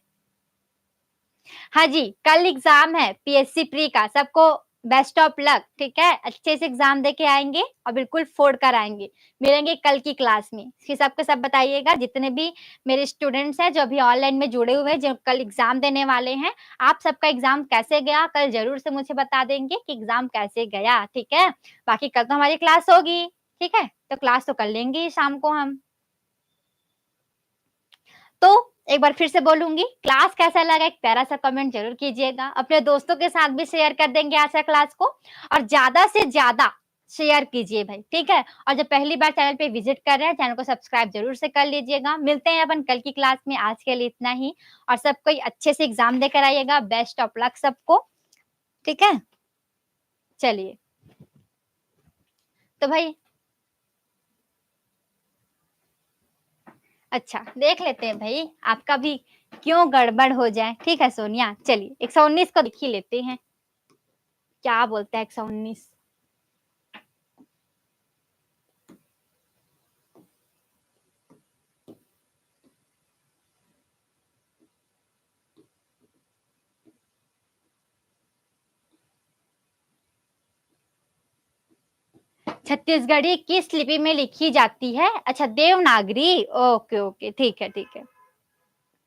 हाँ जी, कल एग्जाम है पीएससी प्री का, सबको बेस्ट ऑफ लक। ठीक है, अच्छे से एग्जाम देके आएंगे और बिल्कुल फोड़ कर आएंगे। मिलेंगे कल की क्लास में, फिर सबके सब बताइएगा, जितने भी मेरे स्टूडेंट्स हैं जो अभी ऑनलाइन में जुड़े हुए हैं, जो कल एग्जाम देने वाले हैं, आप सबका एग्जाम कैसे गया कल जरूर से मुझे बता देंगे कि एग्जाम कैसे गया। ठीक है, बाकी कल तो हमारी क्लास होगी। ठीक है, तो क्लास तो कर लेंगे शाम को हम। तो एक बार फिर से बोलूंगी, क्लास कैसा लगा एक प्यारा सा कमेंट जरूर कीजिएगा, अपने दोस्तों के साथ भी शेयर कर देंगे आज का क्लास को, और ज्यादा से ज्यादा शेयर कीजिए भाई। ठीक है, और जो पहली बार चैनल पे विजिट कर रहे हैं, चैनल को सब्सक्राइब जरूर से कर लीजिएगा। मिलते हैं अपन कल की क्लास में, आज के लिए इतना ही। और सबको अच्छे से एग्जाम देकर आइएगा, बेस्ट ऑफ लक सबको। ठीक है, चलिए तो भाई, अच्छा देख लेते हैं भाई आपका भी क्यों गड़बड़ हो जाए। ठीक है सोनिया, चलिए 119 को देख ही लेते हैं, क्या बोलता है 119। छत्तीसगढ़ी किस लिपि में लिखी जाती है? अच्छा, देवनागरी। ओके, ओके, ठीक है, ठीक है।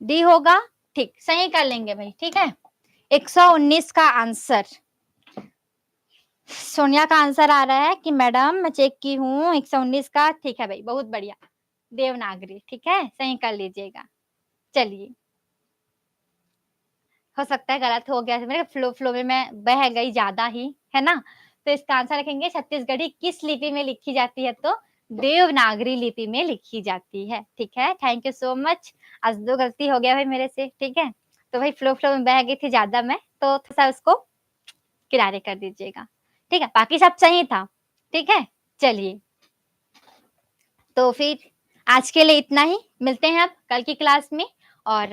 डी होगा। ठीक, सही कर लेंगे भाई, ठीक है। 119 का आंसर। सोनिया का आंसर आ रहा है कि मैडम मैं चेक की हूँ 119 का। ठीक है भाई, बहुत बढ़िया। देवनागरी, ठीक है, सही कर लीजिएगा। चलिए, हो सकता है गलत हो गया, मेरे फ्लो फ्लो में मैं बह गई ज्यादा ही, है ना। तो इसका आंसर रखेंगे छत्तीसगढ़ी किस लिपि में लिखी जाती है, तो देवनागरी लिपि में लिखी जाती है। ठीक है, थैंक यू सो मच। आज 2 गलती हो गया भाई मेरे से, ठीक है। तो भाई फ्लो फ्लो में बह गई थी ज्यादा मैं, तो थोड़ा सा उसको किनारे कर दीजिएगा, ठीक है। बाकी सब सही था, ठीक है। चलिए, तो फिर आज के लिए इतना ही, मिलते हैं अब कल की क्लास में। और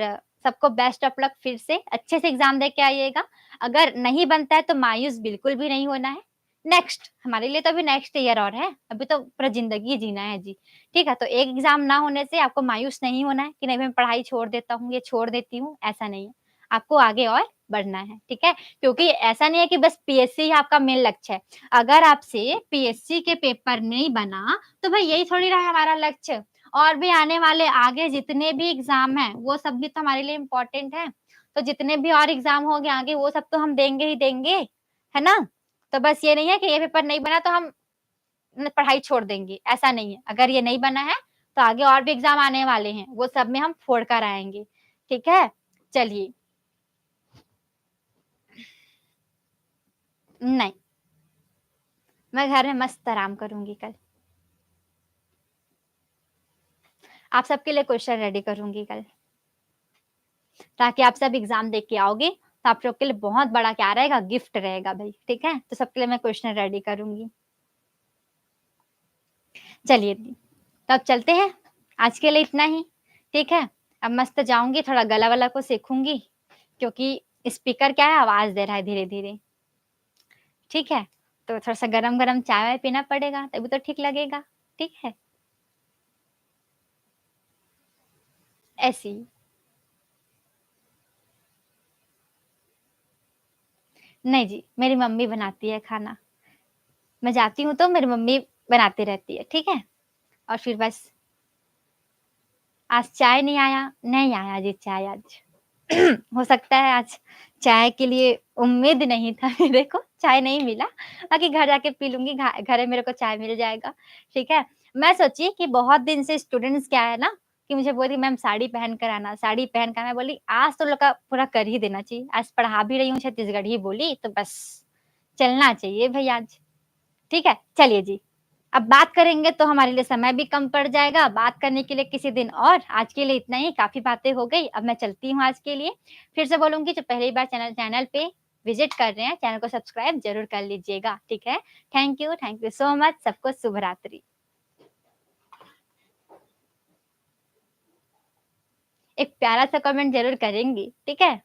सबको बेस्ट ऑफ लक, फिर से अच्छे से एग्जाम दे के आइएगा। अगर नहीं बनता है तो मायूस बिल्कुल भी नहीं होना है। नेक्स्ट हमारे लिए तो अभी नेक्स्ट ईयर और है, अभी तो पूरा जिंदगी जीना है जी। ठीक है, तो एक एग्जाम ना होने से आपको मायूस नहीं होना है कि नहीं मैं पढ़ाई छोड़ देता हूँ, ये छोड़ देती हूँ, ऐसा नहीं है। आपको आगे और बढ़ना है, ठीक है। क्योंकि ऐसा नहीं है कि बस पीएससी ही आपका मेन लक्ष्य है। अगर आपसे पीएससी के पेपर नहीं बना तो भाई यही थोड़ी रहा हमारा लक्ष्य। और भी आने वाले आगे जितने भी एग्जाम हैं वो सब भी तो हमारे लिए इम्पोर्टेंट है। तो जितने भी और एग्जाम होंगे आगे वो सब तो हम देंगे ही देंगे, है ना। तो बस ये नहीं है कि ये पेपर नहीं बना तो हम पढ़ाई छोड़ देंगे, ऐसा नहीं है। अगर ये नहीं बना है तो आगे और भी एग्जाम आने वाले हैं, वो सब में हम फोड़ कर आएंगे, ठीक है। चलिए, नहीं, मैं घर में मस्त आराम करूंगी कल। आप सबके लिए क्वेश्चन रेडी करूंगी कल, ताकि आप सब एग्जाम देख के आओगे तो आप लोग के लिए बहुत बड़ा क्या रहेगा, गिफ्ट रहेगा भाई, ठीक है। तो सबके लिए मैं क्वेश्चन रेडी करूंगी। चलिए, तो अब चलते हैं, आज के लिए इतना ही, ठीक है। अब मस्त जाऊंगी, थोड़ा गला वाला को सीखूंगी, क्योंकि स्पीकर क्या है, आवाज दे रहा है धीरे धीरे, ठीक है। तो थोड़ा सा गरम गरम चाय वाय पीना पड़ेगा तभी तो ठीक लगेगा, ठीक है। ऐसी ही। नहीं जी, मेरी मम्मी बनाती है खाना। मैं जाती हूँ तो मेरी मम्मी बनाती रहती है, ठीक है। और फिर बस आज चाय नहीं आया, नहीं आया जी चाय आज। हो सकता है आज चाय के लिए उम्मीद नहीं था मेरे को, चाय नहीं मिला। बाकी घर जाके पी लूँगी, घरे मेरे को चाय मिल जाएगा, ठीक है। मैं सोची कि बहुत दिन से स्टूडेंट्स क्या है ना कि मुझे बोल रही मैम साड़ी पहन कर आना, साड़ी पहन कर। मैं बोली आज तो लोग का पूरा कर ही देना चाहिए, आज पढ़ा भी रही हूँ छत्तीसगढ़ी बोली, तो बस चलना चाहिए भई आज, ठीक है। चलिए जी, अब बात करेंगे तो हमारे लिए समय भी कम पड़ जाएगा, बात करने के लिए किसी दिन और। आज के लिए इतना ही, काफ़ी बातें हो गई, अब मैं चलती हूँ आज के लिए। फिर से बोलूँगी, जो पहली बार चैनल पे विज़िट कर रहे हैं, चैनल को सब्सक्राइब ज़रूर कर लीजिएगा, ठीक है। थैंक यू सो मच, सबको शुभ रात्रि। एक प्यारा सा कमेंट ज़रूर करेंगी, ठीक है।